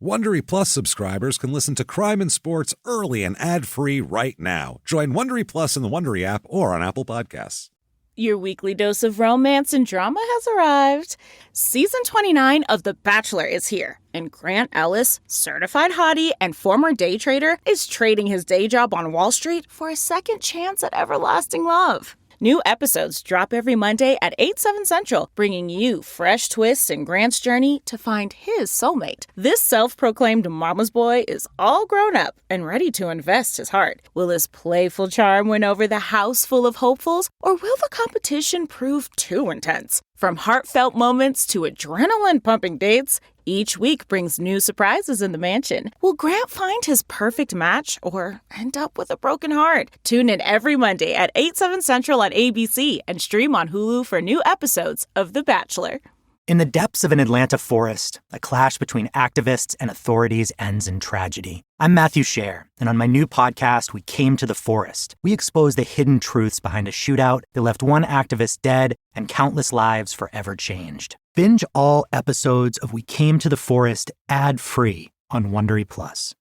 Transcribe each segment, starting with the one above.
Wondery Plus subscribers can listen to Crime and Sports early and ad-free right now. Join Wondery Plus in the Wondery app or on Apple Podcasts. Your weekly dose of romance and drama has arrived. Season 29 of The Bachelor is here, and Grant Ellis, certified hottie and former day trader, is trading his day job on Wall Street for a second chance at everlasting love. New episodes drop every Monday at 8/7 Central, bringing you fresh twists in Grant's journey to find his soulmate. This self-proclaimed mama's boy is all grown up and ready to invest his heart. Will his playful charm win over the house full of hopefuls, or will the competition prove too intense? From heartfelt moments to adrenaline-pumping dates, each week brings new surprises in the mansion. Will Grant find his perfect match or end up with a broken heart? Tune in every Monday at 8/7 Central on ABC and stream on Hulu for new episodes of The Bachelor. In the depths of an Atlanta forest, a clash between activists and authorities ends in tragedy. I'm Matthew Scher, and on my new podcast, We Came to the Forest, we expose the hidden truths behind a shootout that left one activist dead and countless lives forever changed. Binge all episodes of We Came to the Forest ad-free on Wondery Plus.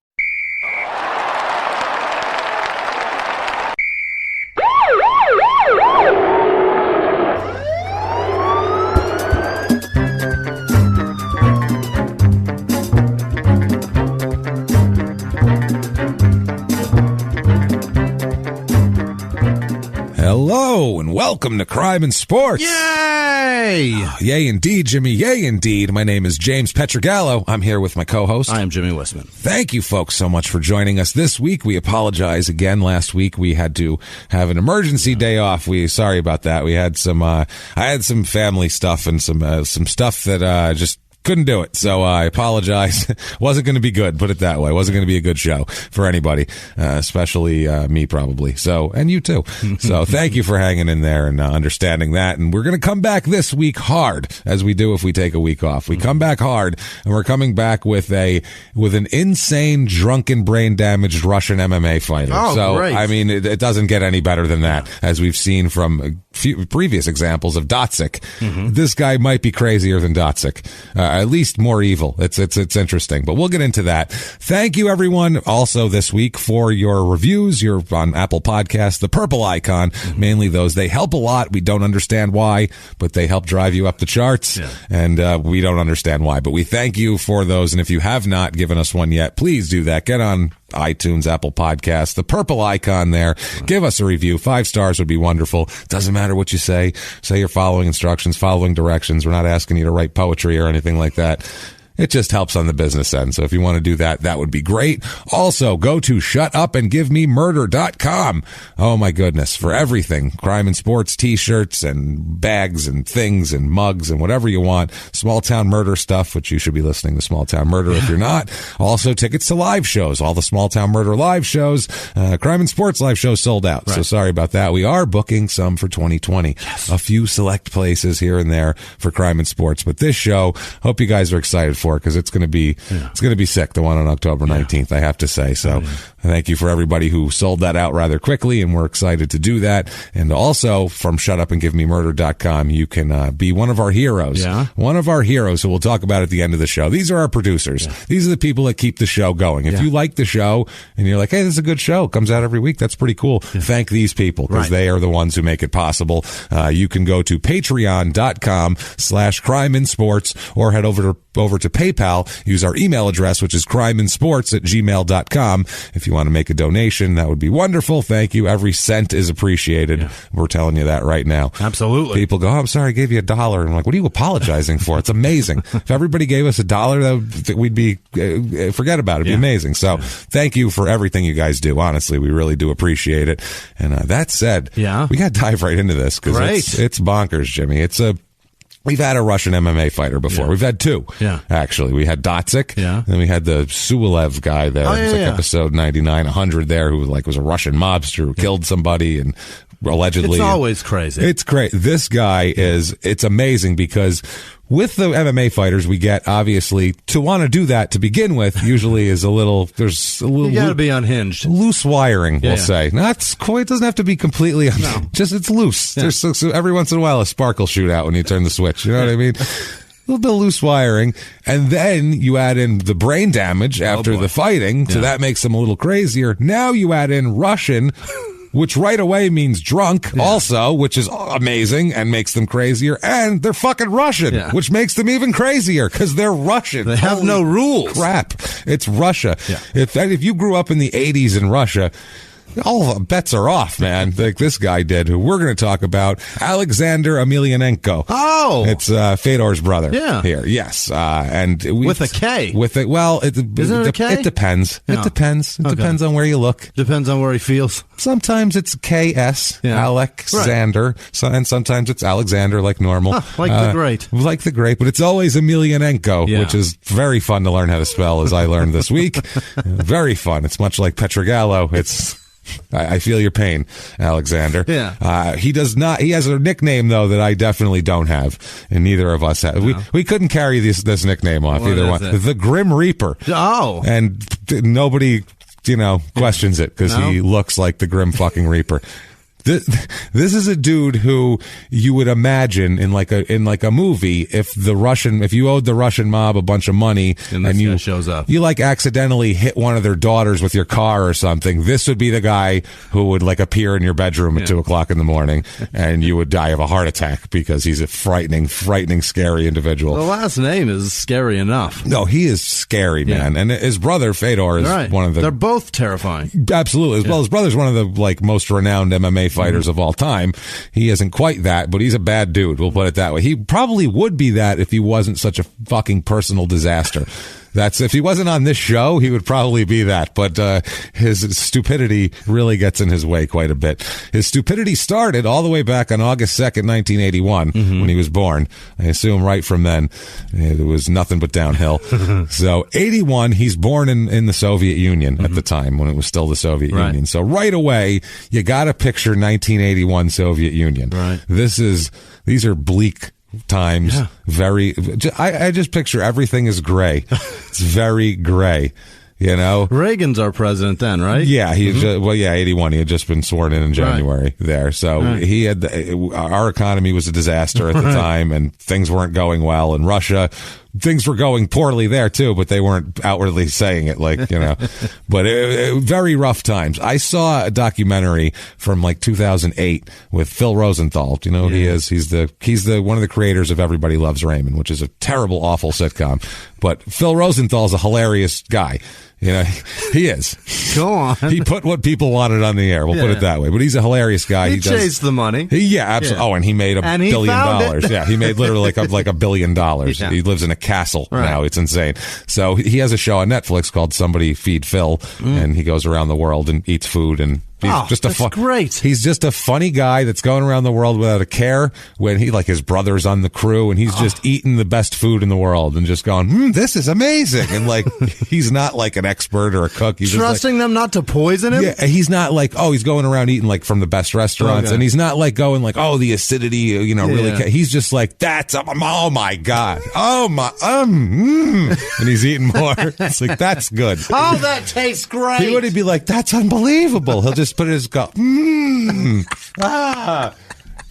Hello, and welcome to Crime and Sports. Yay! Yay indeed, Jimmie. Yay indeed. My name is James Pietragallo. I'm here with my co-host. I am Jimmie Whisman. Thank you, folks, so much for joining us this week. We apologize again. Last week we had to have an emergency day off. Sorry about that. We had some. I had some family stuff and some stuff that just couldn't do it. So I apologize. Wasn't going to be good. Put it that way. Wasn't going to be a good show for anybody, especially me probably. So, and you too. So thank you for hanging in there and understanding that. And we're going to come back this week hard, as we do if we take a week off. We come back hard, and we're coming back with an insane, drunken, brain damaged Russian MMA fighter. Oh, so great. I mean, it doesn't get any better than that, as we've seen from a few previous examples of Dotsic. This guy might be crazier than Dotsic. At least more evil. It's interesting, but we'll get into that. Thank you, everyone, also this week for your reviews. You're on Apple Podcasts, the purple icon, mainly those. They help a lot. We don't understand why, but they help drive you up the charts, and we don't understand why, but we thank you for those. And if you have not given us one yet, please do that. Get on iTunes, Apple Podcasts, the purple icon there. Give us a review. 5 stars would be wonderful. Doesn't matter what you say. Say you're following instructions, following directions. We're not asking you to write poetry or anything like that. It just helps on the business end. So if you want to do that, that would be great. Also, go to shutupandgivememurder.com. Oh my goodness, for everything. Crime and sports, t-shirts and bags and things and mugs and whatever you want. Small Town Murder stuff, which you should be listening to Small Town Murder if you're not. Also, tickets to live shows. All the Small Town Murder live shows. Crime and sports live shows sold out. Right. So sorry about that. We are booking some for 2020. Yes. A few select places here and there for crime and sports. But this show, hope you guys are excited for, because it's going to be sick, the one on October 19th, I have to say. So thank you for everybody who sold that out rather quickly, and we're excited to do that. And also from shutupandgivememurder.com, you can be one of our heroes. One of our heroes who we'll talk about at the end of the show. These are our producers. These are the people that keep the show going. If you like the show and you're like, hey, this is a good show, it comes out every week, that's pretty cool. Thank these people, because they are the ones who make it possible. You can go to patreon.com/crimeandsports or head over to PayPal. Use our email address, which is crimeandsports@gmail.com. If you want to make a donation, that would be wonderful. Thank you. Every cent is appreciated. We're telling you that right now. Absolutely. People go, oh, I'm sorry, I gave you $1. I'm like, what are you apologizing for? It's amazing. If everybody gave us $1, we'd be, forget about it. It'd be amazing. So thank you for everything you guys do. Honestly, we really do appreciate it. And that said, we got to dive right into this, because it's bonkers, Jimmie. We've had a Russian MMA fighter before. We've had 2, actually. We had Dotsic, and then we had the Sulev guy there. It was episode 99, 100 there, who was a Russian mobster who killed somebody and allegedly. It's always crazy. It's great. This guy it's amazing, because with the MMA fighters we get, obviously, to want to do that to begin with, usually is there's a little. You gotta be unhinged. Loose wiring, we'll say. Not quite, it doesn't have to be completely unhinged. Just, it's loose. There's every once in a while a sparkle shoot out when you turn the switch. You know what I mean? little bit of loose wiring, and then you add in the brain damage after the fighting, so that makes them a little crazier. Now you add in Russian, which right away means drunk also, which is amazing and makes them crazier. And they're fucking Russian, which makes them even crazier because they're Russian. They have no rules. Crap. It's Russia. Yeah. If you grew up in the 80s in Russia, all bets are off, man. Like this guy did, who we're going to talk about, Alexander Emelianenko. Oh, it's Fedor's brother. Yeah, here, yes, and with a K. With a Isn't it a K? It depends. No. It depends. It depends on where you look. Depends on where he feels. Sometimes it's KS, Alexander, right. And sometimes it's Alexander, like normal, like the great, But it's always Emelianenko, which is very fun to learn how to spell, as I learned this week. Very fun. It's much like Pietragallo. It's I feel your pain, Alexander. Yeah. He does not. He has a nickname though that I definitely don't have, and neither of us have. No. We couldn't carry this nickname off. What either is one. it? The Grim Reaper. Oh. And nobody, questions it because he looks like the Grim fucking Reaper. This is a dude who you would imagine in like a movie if you owed the Russian mob a bunch of money and you shows up, you like accidentally hit one of their daughters with your car or something. This would be the guy who would like appear in your bedroom at 2:00 in the morning, and you would die of a heart attack because he's a frightening, scary individual. The last name is scary enough. No, he is scary, man. And his brother Fedor is one of the. They're both terrifying. Absolutely. Well, his brother's one of the most renowned MMA fighters of all time. He isn't quite that, but he's a bad dude. We'll put it that way. He probably would be that if he wasn't such a fucking personal disaster. If he wasn't on this show, he would probably be that. But his stupidity really gets in his way quite a bit. His stupidity started all the way back on August 2nd, 1981, when he was born. I assume right from then, it was nothing but downhill. So 81, he's born in the Soviet Union at the time, when it was still the Soviet Union. So right away, you got to picture 1981 Soviet Union. Right. These are bleak times. I just picture everything is gray. It's very gray. Reagan's our president then, right? Yeah, 81. He had just been sworn in January there. So he had our economy was a disaster at the time, and things weren't going well in Russia. Things were going poorly there too, but they weren't outwardly saying it, but very rough times. I saw a documentary from 2008 with Phil Rosenthal. Do you know who he is? He's the one of the creators of Everybody Loves Raymond, which is a terrible, awful sitcom. But Phil Rosenthal's a hilarious guy. He is. Go on. He put what people wanted on the air. We'll put it that way. But he's a hilarious guy. He chased the money. Absolutely. Oh, and he made $1 billion. Yeah, he made literally like $1 billion. Yeah. He lives in a castle now. It's insane. So he has a show on Netflix called Somebody Feed Phil, and he goes around the world and eats food and. Great. He's just a funny guy that's going around the world without a care. When his brother's on the crew, and he's just eating the best food in the world and just going, this is amazing. And he's not like an expert or a cook. He's trusting them not to poison him. Yeah, he's not he's going around eating from the best restaurants, and he's not going the acidity, really. He's just that's oh my god, and he's eating more. It's that's good. Oh, that tastes great. He would be that's unbelievable. He'll just put it in his cup. And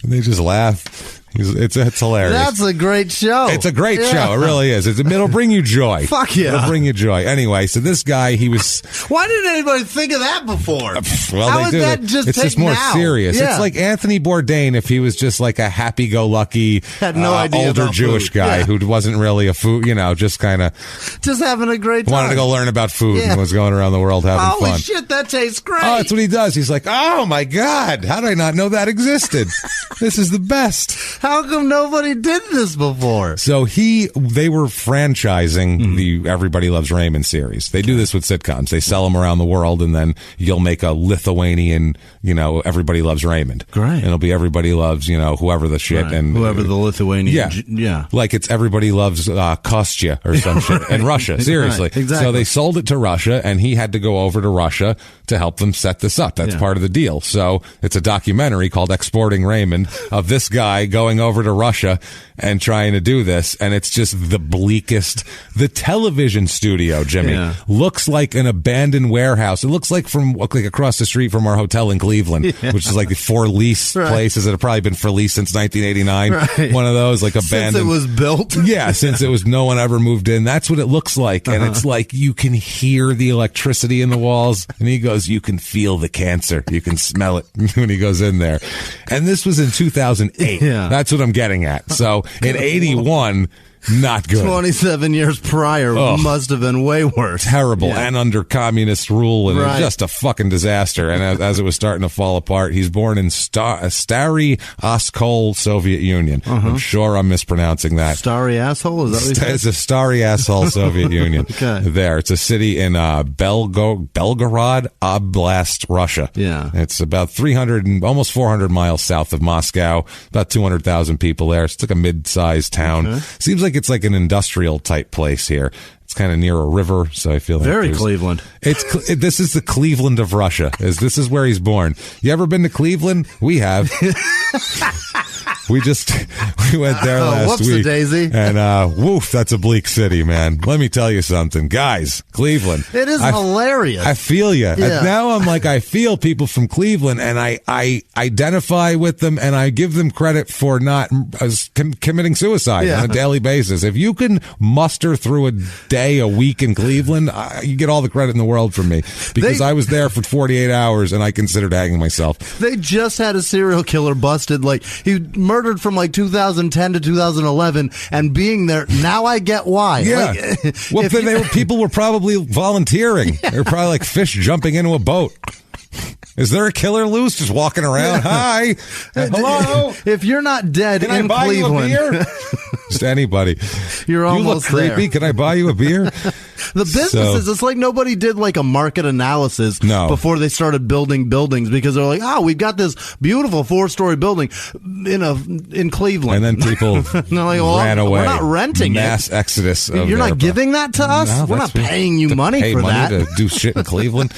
they just laugh. It's hilarious. That's a great show. It's a great show. It really is. It'll bring you joy. Fuck yeah. It'll bring you joy. Anyway, so this guy, he was... Why didn't anybody think of that before? Well, How they do. That just it's just more now? serious. Yeah. It's like Anthony Bourdain if he was just a happy-go-lucky, had no idea older about Jewish food. guy who wasn't really a food, just kind of... Just having a great time. Wanted to go learn about food and was going around the world having fun. Holy shit, that tastes great. Oh, that's what he does. He's like, oh my God, how did I not know that existed? This is the best. How come nobody did this before? So they were franchising the Everybody Loves Raymond series. They do this with sitcoms. They sell them around the world, and then you'll make a Lithuanian, Everybody Loves Raymond. Great. And it'll be Everybody Loves, whoever the shit. Right. And whoever the Lithuanian. Yeah. Like it's Everybody Loves Kostya or some shit in Russia. Seriously. Right, exactly. So they sold it to Russia, and he had to go over to Russia to help them set this up. That's part of the deal. So it's a documentary called Exporting Raymond of this guy going going over to Russia and trying to do this, and it's just the bleakest. The television studio, Jimmy, looks like an abandoned warehouse. It looks like across the street from our hotel in Cleveland, which is like the for lease places that have probably been for lease since 1989. One of those, like abandoned. Since it was built? Yeah, since it was, no one ever moved in. That's what it looks like. And it's like you can hear the electricity in the walls. And he goes, you can feel the cancer. You can smell it when he goes in there. And this was in 2008. That's what I'm getting at. So in 81, not good. 27 years prior must have been way worse. Terrible. And under communist rule, and it's just a fucking disaster. And as it was starting to fall apart, he's born in Stary Oskol, Soviet Union. I'm sure I'm mispronouncing that. Starry asshole? Is that what you said? It's a starry asshole, Soviet Union. There. It's a city in Belgorod Oblast, Russia. Yeah. It's about 300 and almost 400 miles south of Moscow. About 200,000 people there. It's like a mid-sized town. Seems like it's like an industrial type place here. It's kind of near a river, so I feel like very Cleveland. This is the Cleveland of Russia. This is where he's born. You ever been to Cleveland? We have. We went there last week. Daisy. And woof, that's a bleak city, man. Let me tell you something, guys. Cleveland. It is hilarious. I feel you. Now I'm like, I feel people from Cleveland, and I identify with them, and I give them credit for not committing suicide on a daily basis. If you can muster through a week in Cleveland, you get all the credit in the world from me, because I was there for 48 hours and I considered hanging myself. They just had a serial killer busted. Like, he murdered from like 2010 to 2011, and being there, now I get why. Yeah. People were probably volunteering. They were probably like fish jumping into a boat. Is there a killer loose just walking around? Hi. Hello. If you're not dead Can in I buy Cleveland, you a beer? Just anybody. You're almost You look creepy. there. Can I buy you a beer? The businesses, it's like nobody did like a market analysis before they started building buildings, because they're like, we've got this beautiful 4-story building in Cleveland. And then people ran away. We're not renting Mass exodus. You're not giving that to us? No, we're not paying you money for that. To do shit in Cleveland.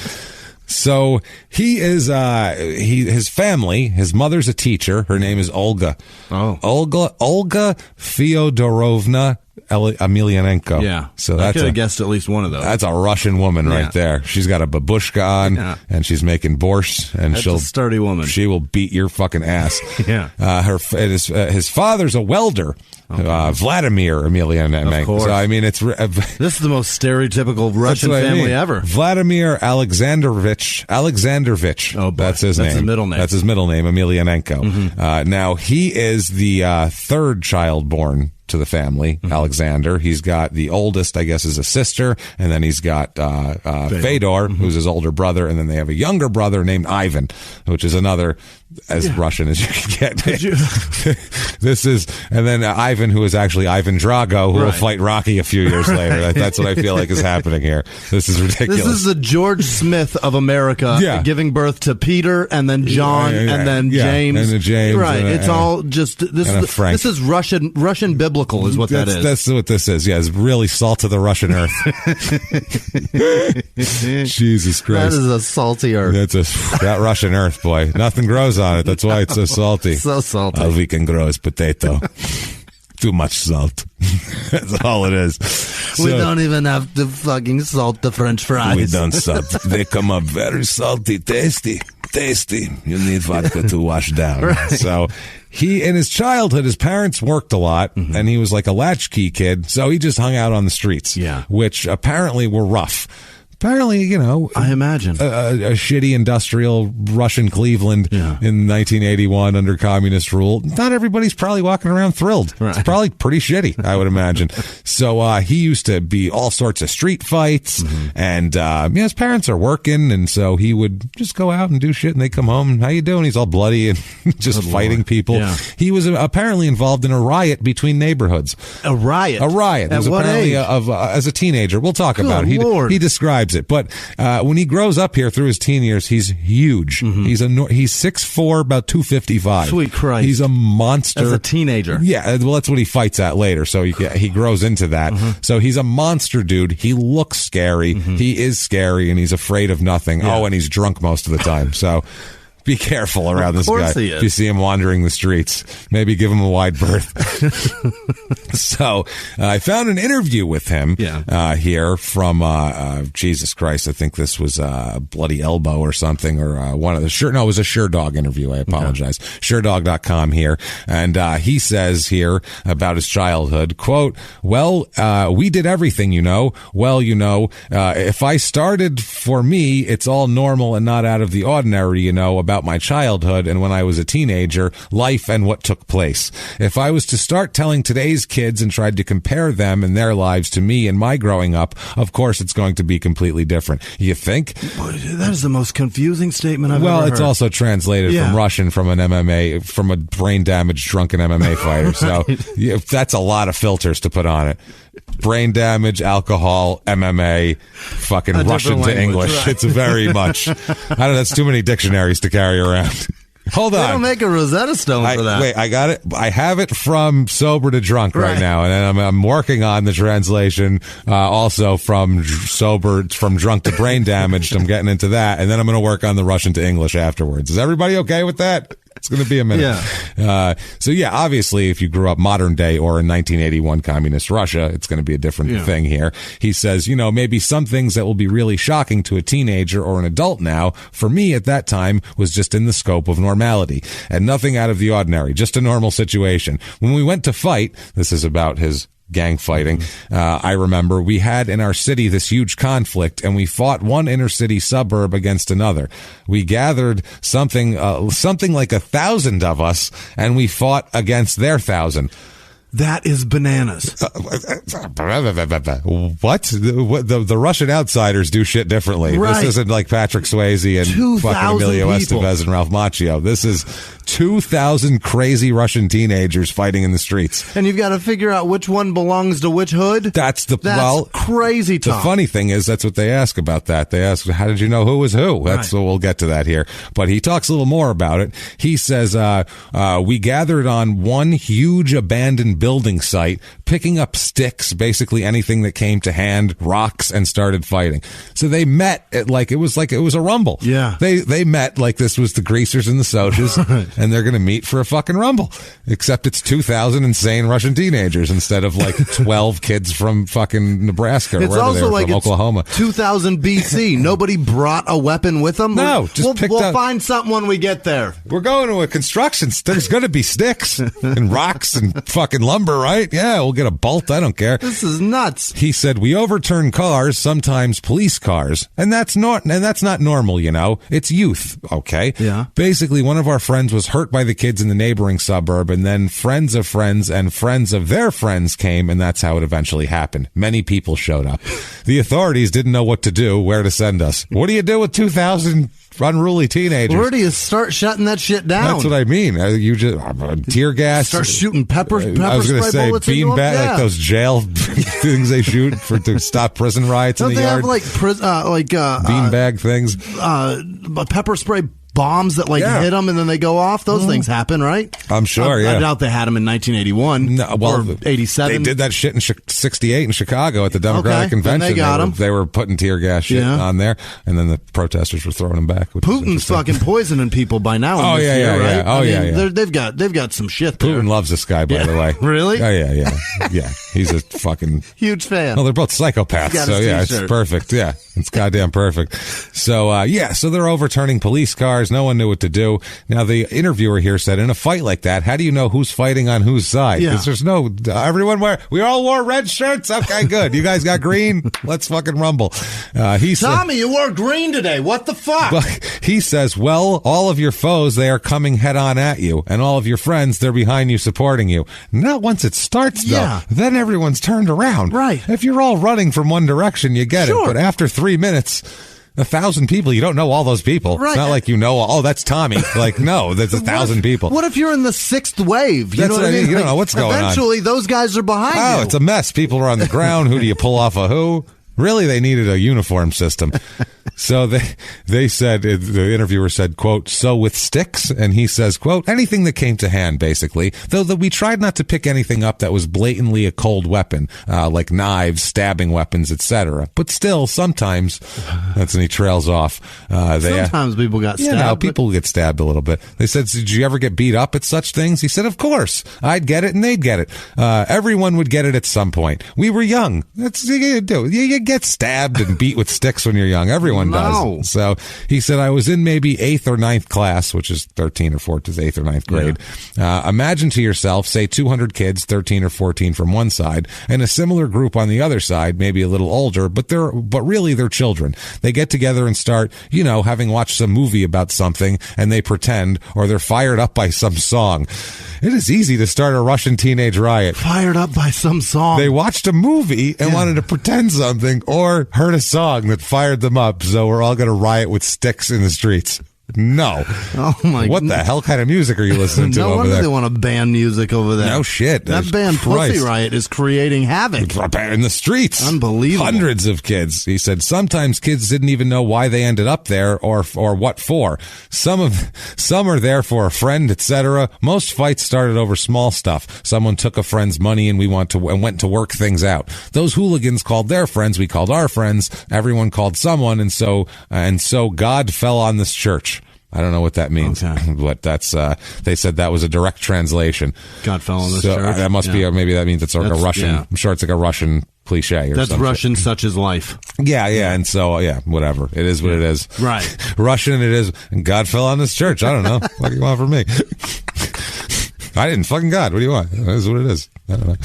So he is, his family, his mother's a teacher. Her name is Olga. Olga Fyodorovna Emelianenko. Yeah. So I could have guessed at least one of those. That's a Russian woman right there. She's got a babushka on, and she's making borscht, and That's a sturdy woman. She will beat your fucking ass. His father's a welder. Vladimir Emelianenko. Of course. So, I mean, this is the most stereotypical Russian family ever. Vladimir Alexandrovich. Oh, that's his name. That's his middle name. That's his middle name, Emelianenko. Now, he is the third child born to the family, Alexander. He's got the oldest, I guess, is a sister, and then he's got Fedor, who's his older brother, and then they have a younger brother named Ivan, which is another as Russian as you can get. This is, and then Ivan, who is actually Ivan Drago, who will fight Rocky a few years later. That's what I feel like is happening here. This is ridiculous. This is the George Smith of America, giving birth to Peter, and then John, and then James. And then James. Right. It's all just, this is Russian biblical is what that is. That's what this is. Yeah, it's really salt of the Russian earth. Jesus Christ. That is a salty earth. That Russian earth, boy. Nothing grows on it. That's why it's so salty. So salty. All we can grow is potato. Too much salt. That's all it is. We don't even have to fucking salt the French fries. We don't salt. They come up very salty, tasty. You need vodka to wash down. Right. So in his childhood, his parents worked a lot, and he was like a latchkey kid, so he just hung out on the streets, which apparently were rough. Apparently, I imagine a shitty industrial Russian Cleveland in 1981 under communist rule. Not everybody's probably walking around thrilled. Right. It's probably pretty shitty, I would imagine. So he used to be all sorts of street fights, and his parents are working, and so he would just go out and do shit, and they come home, how you doing? He's all bloody and just fighting people. Yeah. He was apparently involved in a riot between neighborhoods. A riot? A riet. At what age? As a teenager. We'll talk about it. He describes it. But when he grows up here through his teen years, he's huge. He's 6'4", about 255. Sweet Christ. He's a monster. As a teenager. Yeah, well, that's what he fights at later. So he grows into that. So he's a monster dude. He looks scary. He is scary, and he's afraid of nothing. Yeah. Oh, and he's drunk most of the time. So Be careful around this guy. If you see him wandering the streets, maybe give him a wide berth. So I found an interview with him here from Jesus Christ. I think this was Bloody Elbow or something, or one of the it was a SureDog interview. I apologize. SureDog.com here, and he says here about his childhood, quote, "Well, we did everything, you know. Well, you know, if I started for me, it's all normal and not out of the ordinary, you know, about my childhood and when I was a teenager, life and what took place. If I was to start telling today's kids and tried to compare them and their lives to me and my growing up, of course it's going to be completely different." You think? That is the most confusing statement I've ever heard. Well, it's also translated from Russian from a brain damaged drunken MMA fighter. So that's a lot of filters to put on it. Brain damage, alcohol, MMA, fucking Russian to English. Right. It's very much. I don't know. That's too many dictionaries to carry around. Hold on. They don't make a Rosetta Stone for that. Wait, I got it. I have it from sober to drunk right now, and I'm working on the translation also from drunk to brain damaged. I'm getting into that, and then I'm going to work on the Russian to English afterwards. Is everybody okay with that? It's going to be a minute. So obviously, if you grew up modern day or in 1981 communist Russia, it's going to be a different thing here. He says, you know, maybe some things that will be really shocking to a teenager or an adult now, for me at that time, was just in the scope of normality and nothing out of the ordinary, just a normal situation. When we went to fight, this is about his gang fighting. I remember we had in our city this huge conflict, and we fought one inner city suburb against another. We gathered something like 1,000 of us, and we fought against their 1,000. That is bananas. What? The Russian outsiders do shit differently. Right. This isn't like Patrick Swayze and fucking Emilio Estevez and Ralph Macchio. This is 2,000 crazy Russian teenagers fighting in the streets. And you've got to figure out which one belongs to which hood. That's crazy talk. The funny thing is, that's what they ask about that. They ask, how did you know who was who? So we'll get to that here. But he talks a little more about it. He says, we gathered on one huge abandoned building site, picking up sticks, basically anything that came to hand, rocks, and started fighting. So they met like it was a rumble. Yeah. They met like this was the greasers and the Socs, and they're going to meet for a fucking rumble. Except it's 2,000 insane Russian teenagers instead of like 12 kids from fucking Nebraska or wherever they were, from Oklahoma. 2000 BC. Nobody brought a weapon with them? No, just we'll find something when we get there. We're going to a construction. There's going to be sticks and rocks and fucking lumber, right? Yeah, we'll get a bolt. I don't care. This is nuts. He said, we overturn cars, sometimes police cars, and that's not normal, you know. It's youth, okay? Yeah. Basically, one of our friends was hurt by the kids in the neighboring suburb, and then friends of friends and friends of their friends came, and that's how it eventually happened. Many people showed up. The authorities didn't know what to do, where to send us. What do you do with 2,000 unruly teenagers? Where do you start shutting that shit down? That's what I mean. You just tear gas. Start shooting pepper spray bullets. I was going to say beanbag, like those jail things they shoot to stop prison riots in the yard. Don't they have like beanbag things? Pepper spray bombs that hit them and then they go off. Those things happen, right? I'm sure. I doubt they had them in 1981 or 87. They did that shit in 68 in Chicago at the Democratic Convention. They got them. They were putting tear gas shit on there, and then the protesters were throwing them back. Putin's fucking poisoning people by now. Right? They've got some shit there. Putin loves this guy, by the way. Really? Oh yeah. He's a fucking huge fan. Well, they're both psychopaths, so it's perfect. Yeah, it's goddamn perfect. So so they're overturning police cars. No one knew what to do. Now, the interviewer here said, in a fight like that, how do you know who's fighting on whose side? Because there's we all wore red shirts? Okay, good. You guys got green? Let's fucking rumble. Tommy, you wore green today. What the fuck? Well, he says, well, all of your foes, they are coming head on at you. And all of your friends, they're behind you, supporting you. Not once it starts, though. Then everyone's turned around. Right. If you're all running from one direction, you get it. But after 3 minutes... 1,000 people, you don't know all those people. Right. It's not like you know, that's Tommy. Like, no, that's 1,000 people. What if you're in the sixth wave? That's what I mean. You don't know what's going on. Eventually, those guys are behind you. Oh, it's a mess. People are on the ground. Who do you pull off of who? Really, they needed a uniform system. So they said, the interviewer said, quote, so with sticks? And he says, quote, anything that came to hand, basically. Though we tried not to pick anything up that was blatantly a cold weapon, like knives, stabbing weapons, etc. But still, sometimes, and he trails off. Sometimes people got stabbed. Yeah, people get stabbed a little bit. They said, did you ever get beat up at such things? He said, of course. I'd get it and they'd get it. Everyone would get it at some point. We were young. That's what you do. You get stabbed and beat with sticks when you're young. Everyone does. So he said, I was in maybe 8th or 9th class, which is 13 or 14, 8th or 9th grade. Yeah. Imagine to yourself, say 200 kids, 13 or 14 from one side, and a similar group on the other side, maybe a little older, but really they're children. They get together and start, having watched some movie about something, and they pretend, or they're fired up by some song. It is easy to start a Russian teenage riot. Fired up by some song. They watched a movie and wanted to pretend something, or heard a song that fired them up, so we're all going to riot with sticks in the streets. No. Oh my! What the hell kind of music are you listening to over there? No wonder they want to ban music over there. No shit. That band Pussy Riot is creating havoc in the streets. Unbelievable. Hundreds of kids. He said sometimes kids didn't even know why they ended up there or what for. Some are there for a friend, etc. Most fights started over small stuff. Someone took a friend's money and went to work things out. Those hooligans called their friends. We called our friends. Everyone called someone, and so God fell on this church. I don't know what that means, but that's, they said that was a direct translation. God fell on this church. That must be, maybe that means it's like a Russian, I'm sure it's like a Russian cliche or something. That's Russian, such is life. Yeah. And so, whatever. It is what it is. Right. Russian it is, and God fell on this church. I don't know. What do you want from me? I didn't. Fucking God. What do you want? That is what it is. I don't know.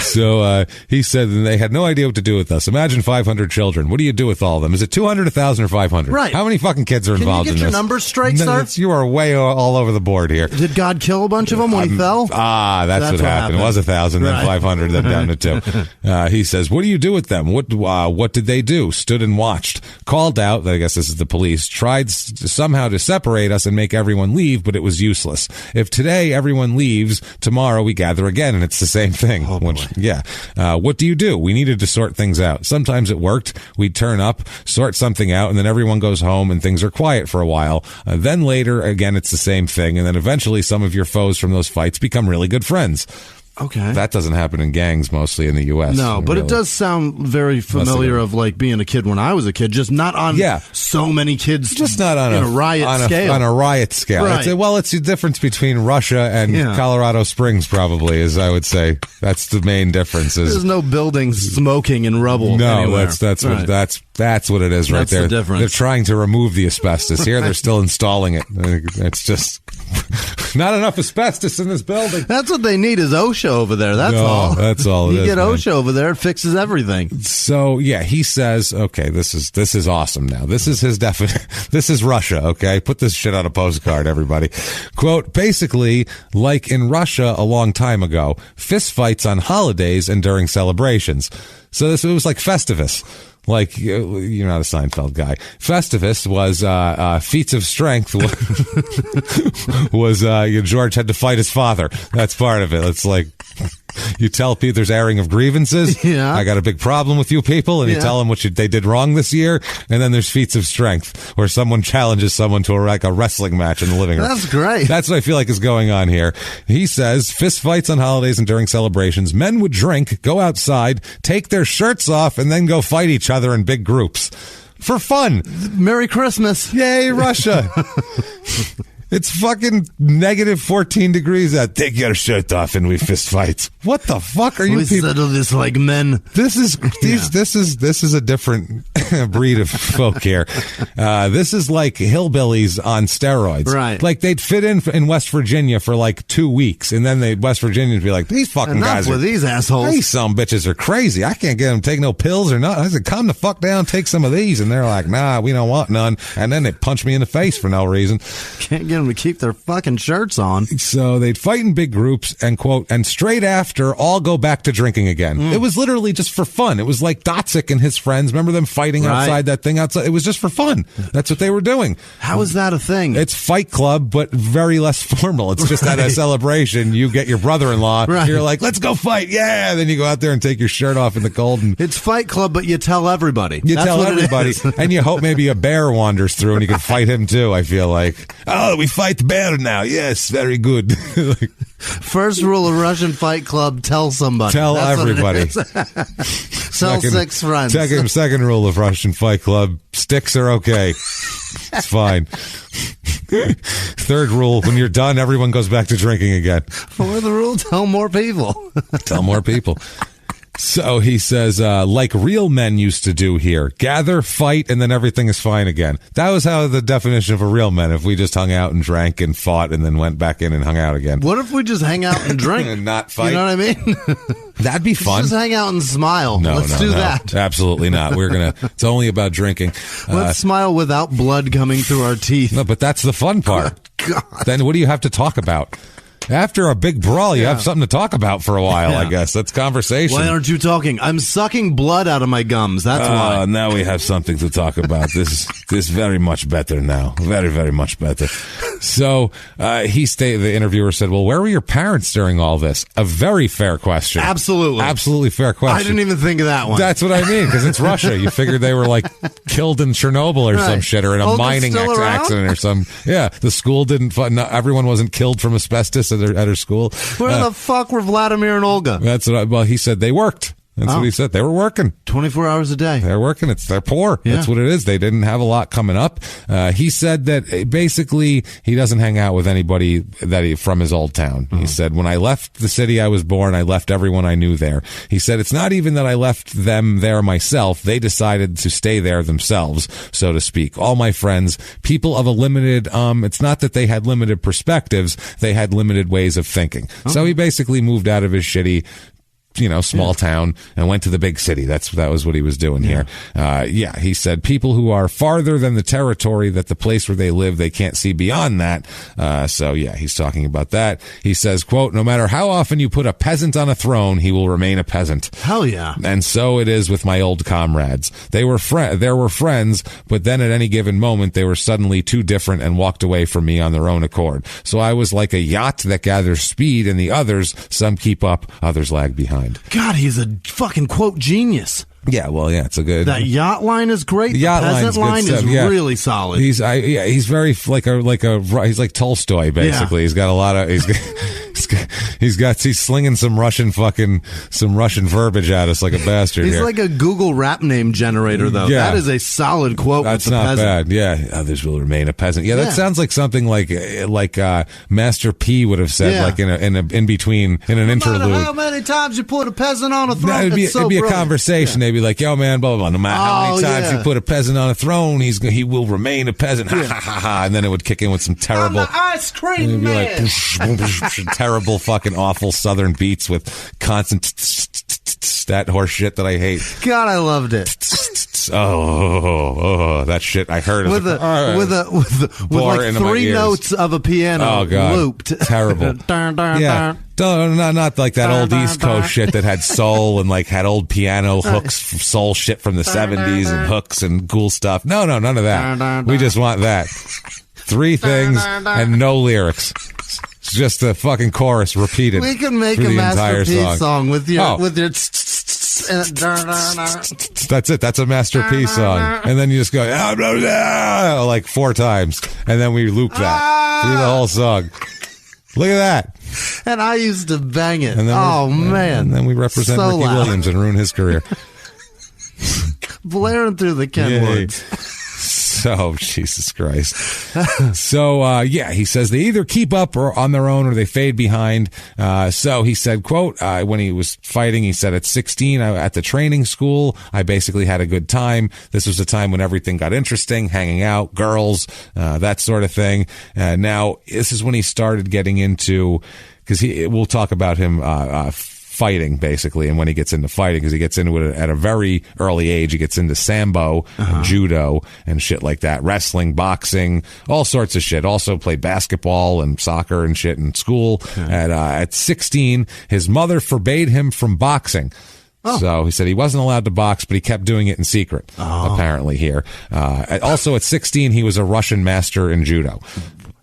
So he said they had no idea what to do with us. Imagine 500 children. What do you do with all of them? Is it 200, 1,000, or 500? Right. How many fucking kids are involved in this? Can you get your numbers straight, sir? You are way all over the board here. Did God kill a bunch of them when he fell? That's what happened. It was 1,000, then 500, then down to 2. He says, what do you do with them? What did they do? Stood and watched. Called out, I guess this is the police, tried somehow to separate us and make everyone leave, but it was useless. If today everyone leaves, tomorrow we gather again, and it's the same thing. What do you do? We needed to sort things out. Sometimes it worked. We'd turn up, sort something out, and then everyone goes home and things are quiet for a while. Then later, again, it's the same thing. And then eventually some of your foes from those fights become really good friends. Okay. That doesn't happen in gangs mostly in the U.S. No, but really. It does sound very familiar of like being a kid when I was a kid, just not on so many kids. Just not on a riot scale. On a riet scale. Right. It's the difference between Russia and Colorado Springs, probably, is I would say. That's the main difference. There's no buildings smoking and rubble anywhere. That's what it is right there. The difference. They're trying to remove the asbestos. Here they're still installing it. It's just not enough asbestos in this building. That's what they need is OSHA over there. That's all. That's all. You get OSHA over there, it fixes everything. So he says, okay, this is awesome. Now this is his definition. This is Russia. Okay, put this shit on a postcard, everybody. Quote: basically, like in Russia a long time ago, fist fights on holidays and during celebrations. So it was like Festivus. Like, you're not a Seinfeld guy. Festivus was feats of strength. Was George had to fight his father. That's part of it. It's like you tell people there's airing of grievances. Yeah. I got a big problem with you people, and you tell them what they did wrong this year. And then there's feats of strength, where someone challenges someone to a wrestling match in the living room. That's great. That's what I feel like is going on here. He says fist fights on holidays and during celebrations. Men would drink, go outside, take their shirts off, and then go fight each other in big groups for fun. Merry Christmas. Yay, Russia. It's fucking negative 14 degrees out. Take your shirt off and we fist fight. What the fuck are you people? We settle this like men. This is a different breed of folk here. This is like hillbillies on steroids. Right. Like they'd fit in West Virginia for like 2 weeks, and then West Virginians be like, these fucking guys with these assholes. These some bitches are crazy. I can't get them to take no pills or nothing. I said, come the fuck down, take some of these. And they're like, nah, we don't want none. And then they punch me in the face for no reason. Can't get them to keep their fucking shirts on. So they'd fight in big groups and quote, and straight after all go back to drinking again. It was literally just for fun. It was like Dotzik and his friends. Remember them fighting fighting outside that thing outside. It was just for fun. That's what they were doing. How is that a thing? It's Fight Club, but very less formal. It's just at a celebration. You get your brother-in-law. Right. You're like, let's go fight. Yeah. Then you go out there and take your shirt off in the cold. And it's Fight Club, but you tell everybody. You tell everybody. And you hope maybe a bear wanders through and you can fight him too, I feel like. Oh, we fight the bear now. Yes, very good. First rule of Russian Fight Club, tell somebody. Tell everybody. Tell 6 friends. Second rule of Russian Fight Club, sticks are okay. It's fine. Third rule, when you're done, everyone goes back to drinking again. Fourth rule, tell more people. Tell more people. So he says, like real men used to do here, gather, fight, and then everything is fine again. That was how the definition of a real man, if we just hung out and drank and fought and then went back in and hung out again. What if we just hang out and drink? And not fight? You know what I mean? That'd be fun. Let's just hang out and smile. Let's do that. Absolutely not. It's only about drinking. Let's smile without blood coming through our teeth. No, but that's the fun part. God. Then what do you have to talk about? After a big brawl, you have something to talk about for a while, I guess. That's conversation. Why aren't you talking? I'm sucking blood out of my gums. That's why. Now we have something to talk about. This very much better now. Very, very much better. So the interviewer said, well, where were your parents during all this? A very fair question. Absolutely. Absolutely fair question. I didn't even think of that one. That's what I mean, because it's Russia. You figured they were like killed in Chernobyl or some shit, or in a mining accident or some. Yeah, the school didn't. Everyone wasn't killed from asbestos at her school. Where the fuck were Vladimir and Olga? That's what he said. They worked. That's what he said. They were working 24 hours a day. They're working. They're poor. Yeah. That's what it is. They didn't have a lot coming up. He said that basically he doesn't hang out with anybody from his old town. He said, when I left the city I was born, I left everyone I knew there. He said, it's not even that I left them there myself. They decided to stay there themselves, so to speak. All my friends, people of a limited, it's not that they had limited perspectives. They had limited ways of thinking. So he basically moved out of his shitty, small town and went to the big city. That was what he was doing here. He said people who are farther than the territory, that the place where they live, they can't see beyond that. He's talking about that. He says, quote, no matter how often you put a peasant on a throne, he will remain a peasant. Hell yeah. And so it is with my old comrades. There were friends, but then at any given moment, they were suddenly too different and walked away from me on their own accord. So I was like a yacht that gathers speed, and the others, some keep up, others lag behind. God, he's a fucking quote genius. Yeah, well, yeah, it's a good. That yacht line is great. The peasant line is really solid. He's very he's like Tolstoy basically. Yeah. He's got a lot of he's slinging some Russian verbiage at us like a bastard. He's here. like a Google rap name generator though. Yeah. That is a solid quote. That's with the not peasant. bad. Yeah, others will remain a peasant. Yeah, that sounds like something like Master P would have said, like in an interlude. How many times you put a peasant on a throne? It'd be a conversation. They'd be like, yo, man, blah, blah, blah. No matter how many times you put a peasant on a throne, he will remain a peasant. Ha, ha, ha, ha. And then it would kick in with some terrible... I'm the ice cream man. Terrible, fucking awful southern beats with constant that horse shit that I hate. God, I loved it. Oh, that shit I heard with like 3 notes of a piano looped. Terrible. Yeah. Not like that old East Coast shit that had soul and like had old piano hooks, soul shit from the 70s and hooks and cool stuff. No, none of that. We just want that. 3 things and no lyrics. It's just the fucking chorus repeated. We can make a Master P song with your That's it. That's a Master P song. And then you just go like 4 times, and then we loop that through the whole song. Look at that. And I used to bang it. Man. And then we represent Ricky Williams and ruin his career. Blaring through the Kenwoods. So, Jesus Christ. So, he says they either keep up or on their own or they fade behind. So he said, quote, when he was fighting, he said at 16 at the training school, I basically had a good time. This was a time when everything got interesting, hanging out, girls, that sort of thing. Now, this is when he started getting into, because we'll talk about him, fighting basically, and when he gets into fighting, because he gets into it at a very early age. He gets into sambo, and judo, and shit like that, wrestling, boxing, all sorts of shit. Also played basketball and soccer and shit in school. At 16, his mother forbade him from boxing. Oh. So he said he wasn't allowed to box, but he kept doing it in secret, apparently here. Also, at 16, he was a Russian master in judo.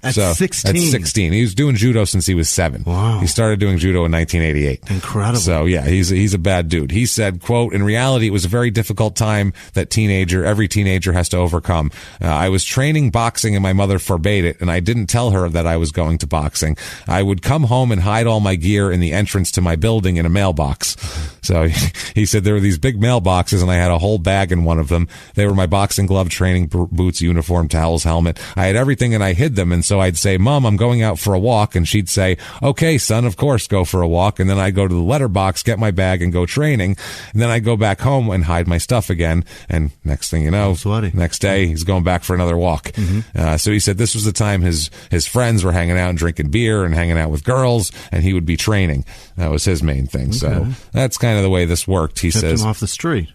At 16? At 16. He was doing judo since he was 7. Wow. He started doing judo in 1988. Incredible. So, yeah, he's a bad dude. He said, quote, in reality, it was a very difficult time that every teenager has to overcome. I was training boxing and my mother forbade it, and I didn't tell her that I was going to boxing. I would come home and hide all my gear in the entrance to my building in a mailbox. So he said there were these big mailboxes, and I had a whole bag in one of them. They were my boxing glove, training boots, uniform, towels, helmet. I had everything, and I hid them, and so I'd say, Mom, I'm going out for a walk. And she'd say, okay, son, of course, go for a walk. And then I'd go to the letterbox, get my bag, and go training. And then I'd go back home and hide my stuff again. And next thing you know, next day, he's going back for another walk. Mm-hmm. So he said this was the time his friends were hanging out and drinking beer and hanging out with girls, and he would be training. That was his main thing. Okay. So that's kind of the way this worked. He says, him off the street.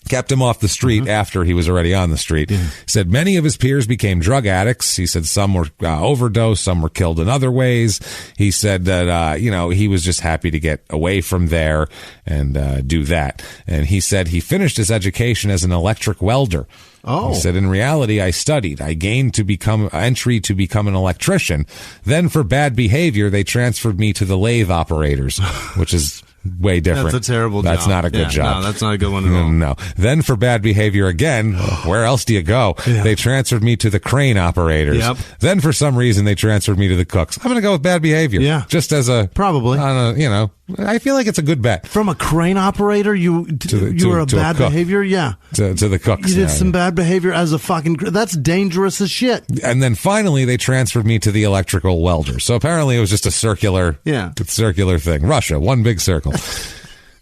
Kept him off the street after he was already on the street. Yeah. Said many of his peers became drug addicts. He said some were overdosed, some were killed in other ways. He said that, he was just happy to get away from there and do that. And he said he finished his education as an electric welder. Oh. He said, in reality, I studied. I gained to become entry to become an electrician. Then for bad behavior, they transferred me to the lathe operators, which is way different. That's a terrible job. That's not a good job. No, that's not a good one at all. No. Then for bad behavior again, where else do you go? Yeah. They transferred me to the crane operators. Yep. Then for some reason, they transferred me to the cooks. I'm going to go with bad behavior. Yeah. Just as a... Probably. I feel like it's a good bet. From a crane operator, you were a bad behavior? Yeah. To the cooks. You did some bad behavior as a fucking... That's dangerous as shit. And then finally, they transferred me to the electrical welder. So apparently it was just a circular thing. Russia, one big circle.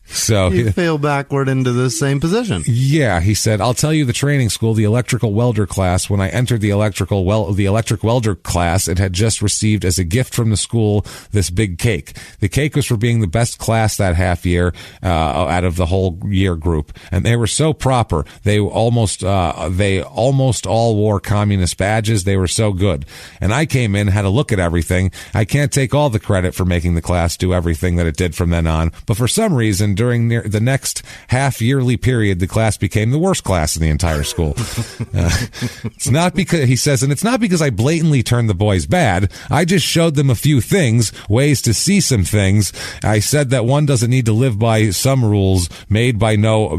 So you fell backward into the same position. Yeah, he said, I'll tell you the training school, the electrical welder class, when I entered the electric welder class, it had just received as a gift from the school this big cake. The cake was for being the best class that half year out of the whole year group. And they were so proper. They almost all wore communist badges. They were so good. And I came in, had a look at everything. I can't take all the credit for making the class do everything that it did from then on. But for some reason, during the next half-yearly period, the class became the worst class in the entire school. It's not because, he says, and it's not because I blatantly turned the boys bad. I just showed them a few things, ways to see some things. I said that one doesn't need to live by some rules made by no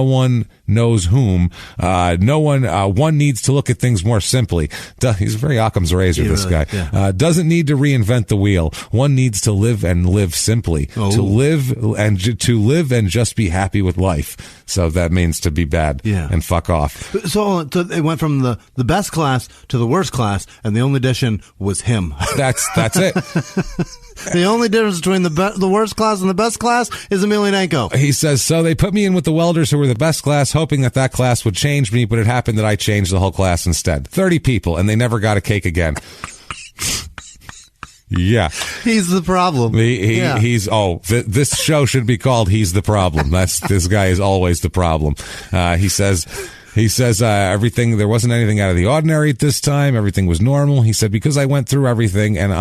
one knows whom. One needs to look at things more simply. He's very Occam's razor, this guy. Yeah. Doesn't need to reinvent the wheel. One needs to live and live simply. Oh. To live and just be happy with life. So that means to be bad and fuck off. So it went from the best class to the worst class, and the only addition was him. That's it. The only difference between the worst class and the best class is Emelianenko. He says, so they put me in with the welders who were the best class, hoping that class would change me, but it happened that I changed the whole class instead. 30 people, and they never got a cake again. Yeah. He's the problem. This show should be called He's the Problem. This guy is always the problem. He says everything, there wasn't anything out of the ordinary at this time. Everything was normal. He said, because I went through everything and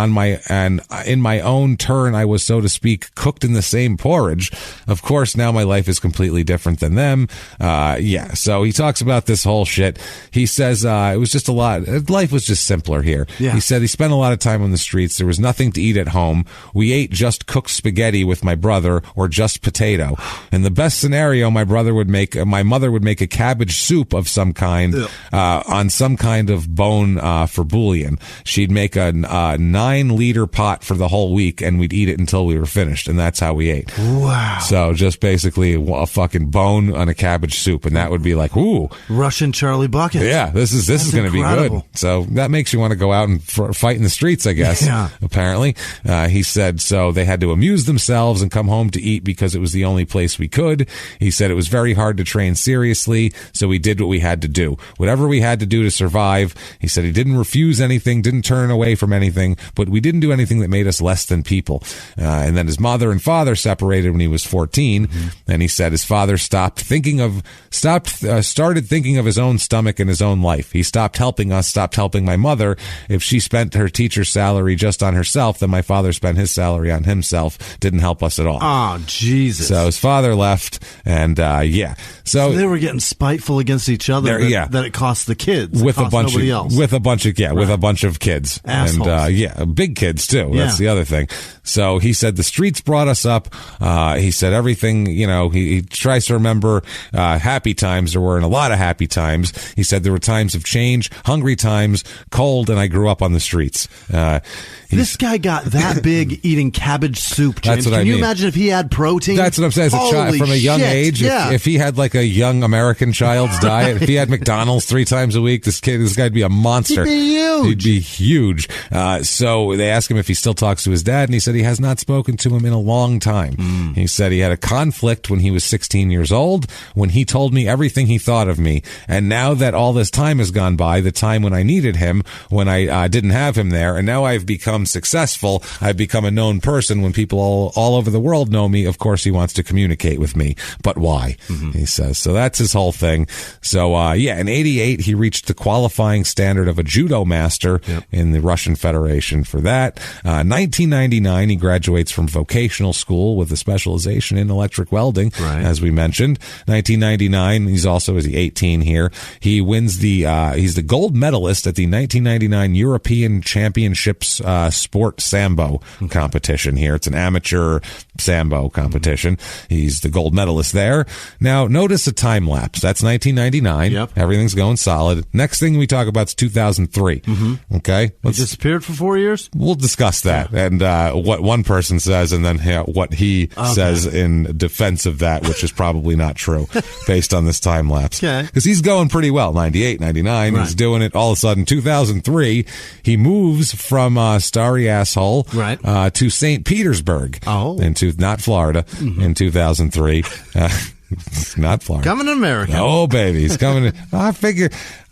in my own turn, I was, so to speak, cooked in the same porridge. Of course, now my life is completely different than them. So he talks about this whole shit. He says, it was just a lot. Life was just simpler here. Yeah. He said he spent a lot of time on the streets. There was nothing to eat at home. We ate just cooked spaghetti with my brother or just potato. In the best scenario, my mother would make a cabbage soup of some kind on some kind of bone for bouillon. She'd make a 9-liter pot for the whole week, and we'd eat it until we were finished, and that's how we ate. Wow. So just basically a fucking bone on a cabbage soup, and that would be like, ooh. Russian Charlie Bucket. Yeah, this is going to be good. So that makes you want to go out and fight in the streets, I guess, apparently. He said, so they had to amuse themselves and come home to eat because it was the only place we could. He said it was very hard to train seriously, so we did did what we had to do. Whatever we had to do to survive. He said he didn't refuse anything, didn't turn away from anything, but we didn't do anything that made us less than people. And then his mother and father separated when he was 14, and he said his father started thinking of his own stomach and his own life. He stopped helping us, stopped helping my mother. If she spent her teacher's salary just on herself, then my father spent his salary on himself. Didn't help us at all. Oh, Jesus. So his father left, and so they were getting spiteful against each other. That it cost the kids with a bunch of kids. Assholes. And big kids too. That's the other thing. So he said the streets brought us up. He said everything, he tries to remember happy times. There weren't a lot of happy times. He said there were times of change, hungry times, cold, and I grew up on the streets. This guy got that big eating cabbage soup, James. Can you imagine if he had protein? That's what I'm saying. As a child, from a young age, if he had like a young American child's diet, if he had McDonald's 3 times a week, this guy'd be a monster. He'd be huge. So they asked him if he still talks to his dad, and he said he has not spoken to him in a long time. He said he had a conflict when he was 16 years old, when he told me everything he thought of me. And now that all this time has gone by, the time when I needed him, when I didn't have him there, and now I've become successful, I've become a known person. When people all over the world know me, of course he wants to communicate with me. But why? He says. So that's his whole thing. So, in 88, he reached the qualifying standard of a judo master in the Russian Federation for that. 1999, he graduates from vocational school with a specialization in electric welding, as we mentioned. 1999, he's 18 here. He wins he's the gold medalist at the 1999 European Championships sport sambo competition here. It's an amateur sambo competition. He's the gold medalist there. Now, notice a time lapse. That's 1999. Everything's going solid. Next thing we talk about is 2003. Okay? He disappeared for 4 years? We'll discuss that and what one person says and then what he says in defense of that, which is probably not true based on this time lapse. Because he's going pretty well. 98, 99, he's doing it. All of a sudden, 2003, he moves from starry asshole to St. Petersburg. Not Florida, in 2003. Not Florida. Coming to America. Oh, baby. He's coming. I figure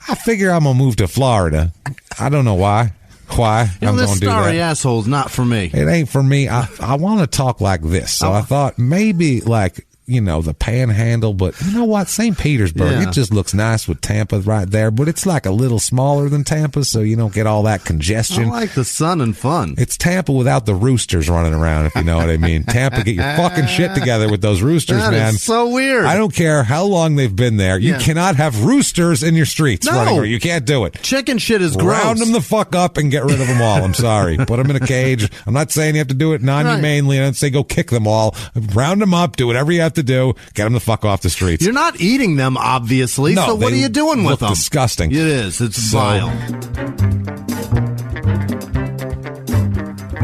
I'm going to move to Florida. I don't know why. I'm going to do that. This starry asshole's not for me. It ain't for me. I want to talk like this. So I thought maybe like, the Panhandle, but you know what? St. Petersburg, it just looks nice with Tampa right there, but it's like a little smaller than Tampa, so you don't get all that congestion. I like the sun and fun. It's Tampa without the roosters running around, if you know what I mean. Tampa, get your fucking shit together with those roosters, man. That is so weird. I don't care how long they've been there. You cannot have roosters in your streets running around. You can't do it. Chicken shit is gross. Round them the fuck up and get rid of them all. I'm sorry. Put them in a cage. I'm not saying you have to do it non-humanely. I don't say go kick them all. Round them up. Do whatever you have to do. Get them the fuck off the streets. You're not eating them, obviously. No, so what are you doing with them? Disgusting. It is. It's vile.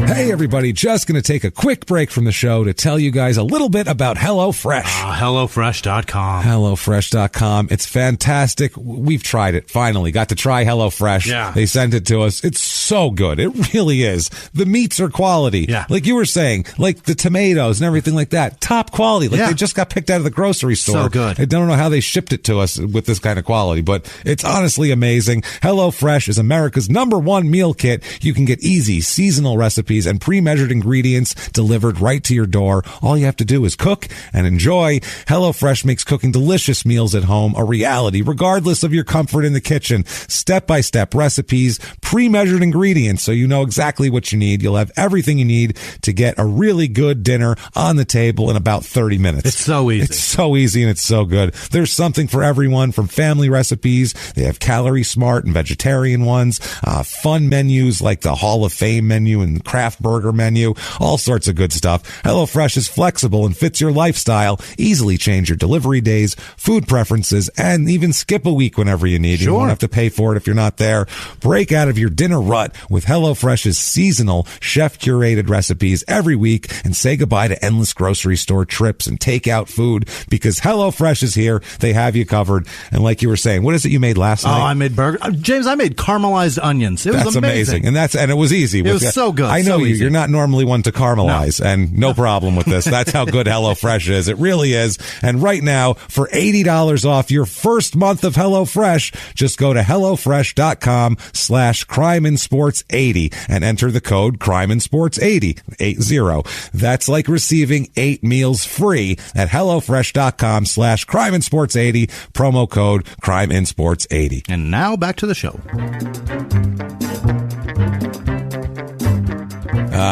Hey, everybody, just going to take a quick break from the show to tell you guys a little bit about HelloFresh. HelloFresh.com. HelloFresh.com. It's fantastic. We've tried it, finally. Got to try HelloFresh. Yeah. They sent it to us. It's so good. It really is. The meats are quality. Yeah. Like you were saying, like the tomatoes and everything like that. Top quality. Like they just got picked out of the grocery store. So good. I don't know how they shipped it to us with this kind of quality, but it's honestly amazing. HelloFresh is America's #1 meal kit. You can get easy, seasonal recipes and pre-measured ingredients delivered right to your door. All you have to do is cook and enjoy. HelloFresh makes cooking delicious meals at home a reality, regardless of your comfort in the kitchen. Step-by-step recipes, pre-measured ingredients, so you know exactly what you need. You'll have everything you need to get a really good dinner on the table in about 30 minutes. It's so easy. It's so easy and it's so good. There's something for everyone, from family recipes. They have calorie smart and vegetarian ones, fun menus like the Hall of Fame menu and craft burger menu, all sorts of good stuff. HelloFresh is flexible and fits your lifestyle. Easily change your delivery days, food preferences, and even skip a week whenever you need. Sure. You won't have to pay for it if you're not there. Break out of your dinner rut with HelloFresh's seasonal, chef-curated recipes every week and say goodbye to endless grocery store trips and takeout food, because HelloFresh is here. They have you covered. And like you were saying, what is it you made last night? I made burger. James, I made caramelized onions. It was amazing. And it was easy. It was so good. I know know you're not normally one to caramelize, and no problem with this. That's how good HelloFresh is. It really is. And right now, for $80 off your first month of HelloFresh, just go to HelloFresh.com/CrimeAndSports80 and enter the code CrimeAndSports80. 80. That's like receiving 8 meals free at HelloFresh.com/CrimeAndSports80, promo code CrimeAndSports80. And now back to the show.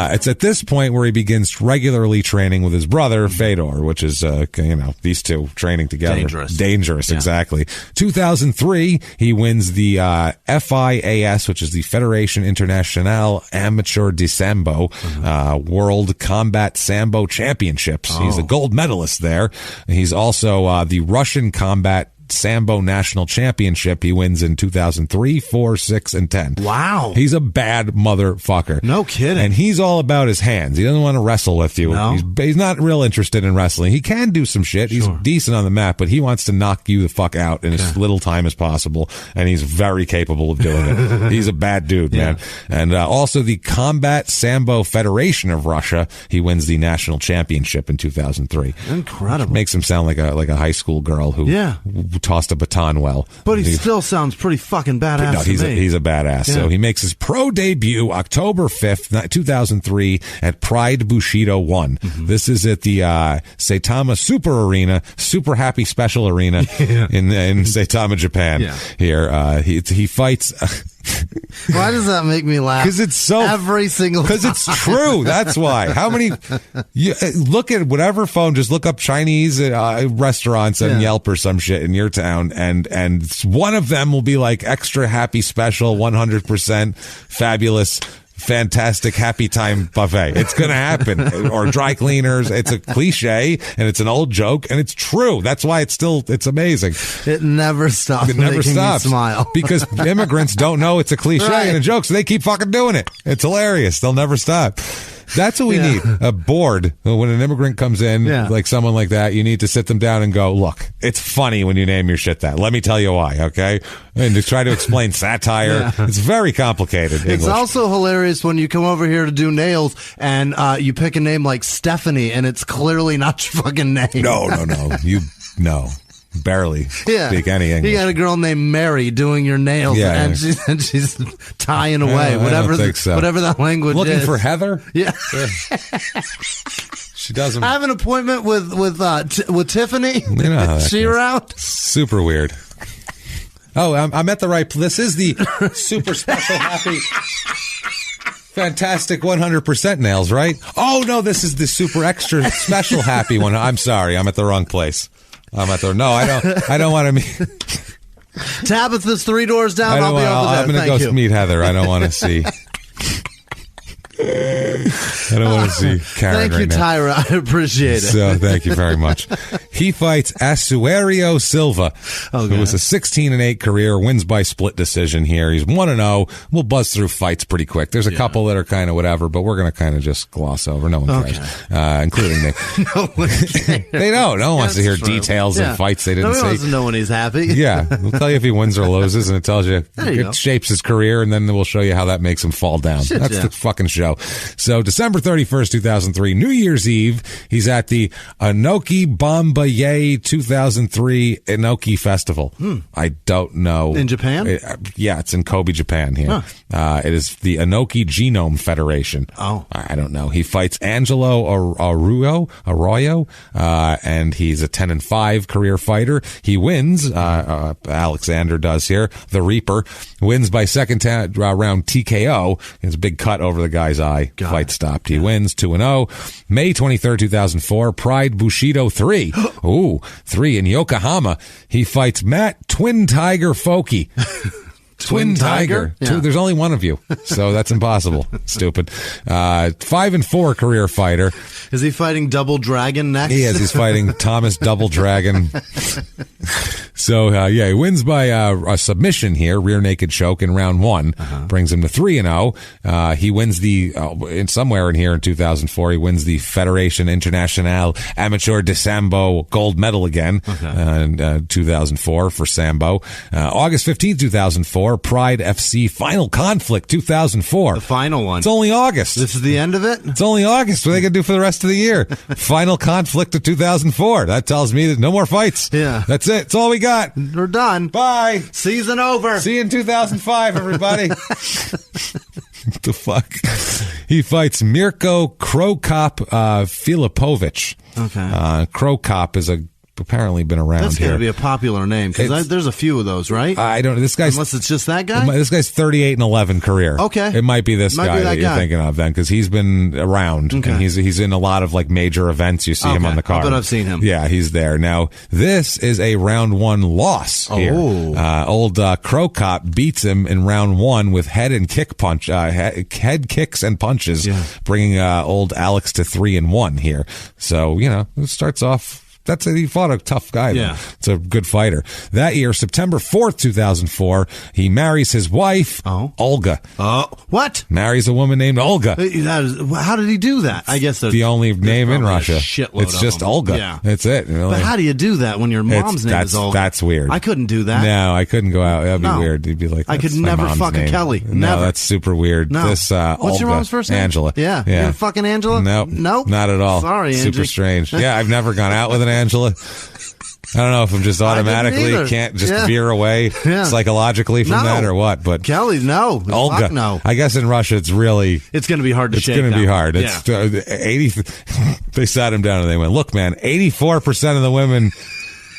It's at this point where he begins regularly training with his brother, Fedor, which is, these two training together. Dangerous, yeah. Exactly. 2003, he wins the FIAS, which is the Fédération Internationale Amateur de Sambo, World Combat Sambo Championships. Oh. He's a gold medalist there. He's also the Russian Combat Sambo National Championship. He wins in 2003, 4, 6, and 10. Wow. He's a bad motherfucker. No kidding. And he's all about his hands. He doesn't want to wrestle with you. No. He's not real interested in wrestling. He can do some shit. Sure. He's decent on the mat, but he wants to knock you the fuck out in as little time as possible, and he's very capable of doing it. He's a bad dude, man. And also the Combat Sambo Federation of Russia, he wins the national championship in 2003. Incredible. Makes him sound like a high school girl who tossed a baton well. But he still sounds pretty fucking badass. No, he's a badass. Yeah. So he makes his pro debut October 5th, 2003 at Pride Bushido 1. Mm-hmm. This is at the Saitama Super Arena, Super Happy Special Arena in Saitama, Japan. Yeah. Here, he fights... Why does that make me laugh? Because it's so every single time. Because it's true. That's why. How many? You look at whatever phone. Just look up Chinese restaurants and Yelp or some shit in your town, and one of them will be like extra happy special, 100% fabulous. Fantastic happy time buffet. It's going to happen. Or dry cleaners. It's a cliche and it's an old joke and it's true. That's why it's amazing. It never stops. It never stops. Me smile. Because immigrants don't know it's a cliche and a joke, so they keep fucking doing it. It's hilarious. They'll never stop. That's what we need. A board. When an immigrant comes in, like someone like that, you need to sit them down and go, look, it's funny when you name your shit that. Let me tell you why, okay? And to try to explain satire. It's very complicated. English. It's also hilarious when you come over here to do nails and you pick a name like Stephanie and it's clearly not your fucking name. No. No. Barely speak any English. You got a girl named Mary doing your nails, and she's tying away, whatever that language Looking is. for Heather? Yeah. She doesn't. I have an appointment with Tiffany. You know how she around? Super weird. Oh, I'm at the right place. This is the super special happy... Fantastic 100% nails, right? Oh, no, this is the super extra special happy one. I'm sorry. I'm at the wrong place. No, I don't want to meet. Tabitha's 3 doors down. I'll be over there. I'm going to go meet Heather. I don't want to see. I don't want to see Karen. Thank you, Tyra. I appreciate it. So thank you very much. He fights Asuario Silva, who was a 16-8 career, wins by split decision here. He's 1-0. We'll buzz through fights pretty quick. There's a couple that are kind of whatever, but we're going to kind of just gloss over. No one cares, including me. No one cares. They don't. No one wants to hear details of fights they didn't see. No one wants to know when he's happy. Yeah. We'll tell you if he wins or loses, and it tells you, it shapes his career, and then we'll show you how that makes him fall down. That's the fucking show. So December 31st, 2003, New Year's Eve, he's at the Inoki Bombaye 2003 Inoki Festival. I don't know. In Japan? It's in Kobe, Japan here. It is the Inoki Genome Federation. Oh. I don't know. He fights Angelo Arroyo, and he's a 10-5 career fighter. He wins, Alexander does here, the Reaper, wins by second round TKO. It's a big cut over the guy's eye. Fight stopped. He wins 2-0. May 23rd, 2004, Pride Bushido 3. 3 in Yokohama. He fights Matt Twin Tiger Foki. Twin Tiger. Yeah. There's only one of you, so that's impossible. Stupid. 5-4 career fighter. Is he fighting Double Dragon next? He is. He's fighting Thomas Double Dragon. So, he wins by a submission here, rear naked choke in round 1. Brings him to 3-0. He wins somewhere in here in 2004, he wins the Fédération Internationale Amateur de Sambo gold medal again in 2004 for Sambo. August 15th, 2004, 2004, Pride FC Final Conflict 2004. The final one. It's only August. This is the end of it? It's only August. What are they going to do for the rest of the year? Final Conflict of 2004. That tells me that no more fights. Yeah. That's it. That's all we got. We're done. Bye. Season over. See you in 2005, everybody. What the fuck? He fights Mirko Krokop Filipovic. Okay. Krokop is apparently been around That's here. That's got to be a popular name, because there's a few of those, right? I don't know. This guy's... Unless it's just that guy? This guy's 38-11 career. Okay. It might be this guy that you're thinking of then, because he's been around. Okay. And he's in a lot of like major events. You see him on the card. I bet I've seen him. Yeah, he's there. Now, this is a round one loss here. Old Krokop beats him in round one with head kicks and punches, bringing old Alex to 3-1 here. So, it starts off... He fought a tough guy. Yeah. It's a good fighter. That year, September 4th, 2004, he marries his wife, Olga. What? Marries a woman named Olga. How did he do that? I guess the only name in Russia. It's just Olga. Yeah. That's it. But how do you do that when your mom's name is Olga? That's weird. I couldn't do that. No, I couldn't go out. That'd be weird. You'd be like, I could never fuck a Kelly. Never. No, that's super weird. No. This, What's Olga, your mom's first name? Angela. Yeah. You're fucking Angela? Nope. Not at all. Sorry, Angie. Super strange. Yeah, I've never gone out with an Angela. I don't know if I'm just automatically can't just veer away psychologically from that or what, but Kelly, no. Olga, fuck no. I guess in Russia it's going to be hard to shake. It's going to be hard. It's 80. They sat him down and they went, "Look, man, 84% of the women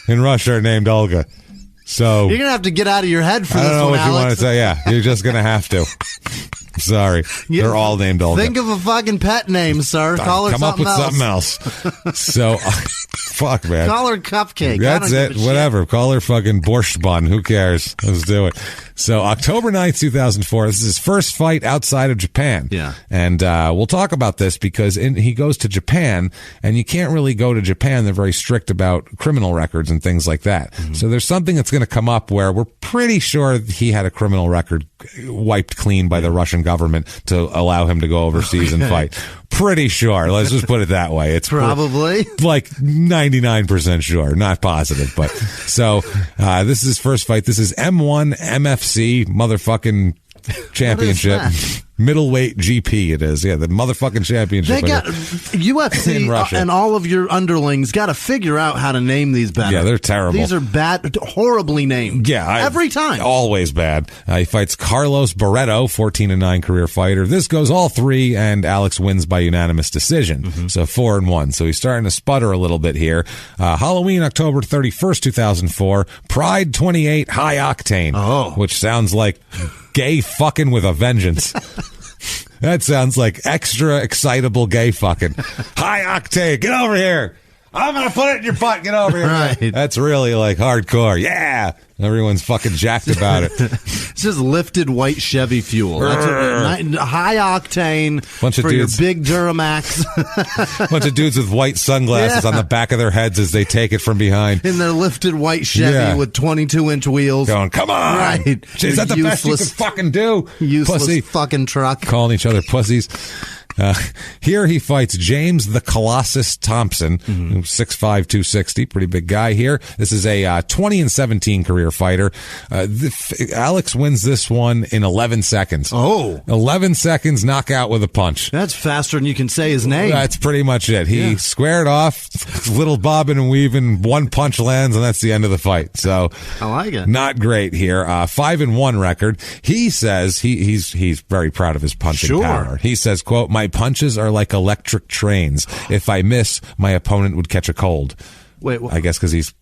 in Russia are named Olga." So you're going to have to get out of your head for this one, Alex. I don't know what you want to say. Yeah, you're just going to have to. Sorry. They're all named Olga. Think of a fucking pet name, sir. Call her something else. Come up with something else. So, fuck, man. Call her Cupcake. That's it. Whatever. Call her fucking Borscht Bun. Who cares? Let's do it. So, October 9th, 2004, this is his first fight outside of Japan. Yeah. And we'll talk about this because he goes to Japan, and you can't really go to Japan. They're very strict about criminal records and things like that. Mm-hmm. So, there's something that's going to come up where we're pretty sure he had a criminal record wiped clean by the Russian government to allow him to go overseas and fight. Pretty sure. Let's just put it that way. It's probably like 99% sure, not positive. But so this is his first fight. This is M1 MFC motherfucking championship. Middleweight GP it is. Yeah, the motherfucking championship. They got UFC in Russia. And all of your underlings got to figure out how to name these better. Yeah, they're terrible. These are bad, horribly named. Yeah. Every time. Always bad. He fights Carlos Barreto, 14-9 career fighter. This goes all three, and Alex wins by unanimous decision. Mm-hmm. So 4-1. So he's starting to sputter a little bit here. Halloween, October 31st, 2004. Pride 28 High Octane. Which sounds like gay fucking with a vengeance. That sounds like extra excitable gay fucking. High octane, get over here. I'm going to put it in your butt. Get over here. Right. That's really like hardcore. Yeah. Everyone's fucking jacked about it. It's just lifted white Chevy fuel. That's high octane bunch of for dudes. Your big Duramax. Bunch of dudes with white sunglasses on the back of their heads as they take it from behind. In their lifted white Chevy with 22-inch wheels. Going, come on. Right. Is that the best you can fucking do? Useless pussy. Fucking truck. Calling each other pussies. Here he fights James the Colossus Thompson, 6'5", 260, pretty big guy here. This is a 20-17 career fighter. Alex wins this one in 11 seconds. 11 seconds knockout with a punch. That's faster than you can say his name. That's pretty much it. He squared off, little bobbing and weaving, one punch lands, and that's the end of the fight. So I like it. Not great here. 5-1 record. He says he's very proud of his punching power. He says, quote, "My punches are like electric trains. If I miss, my opponent would catch a cold." Wait, what? I guess because he's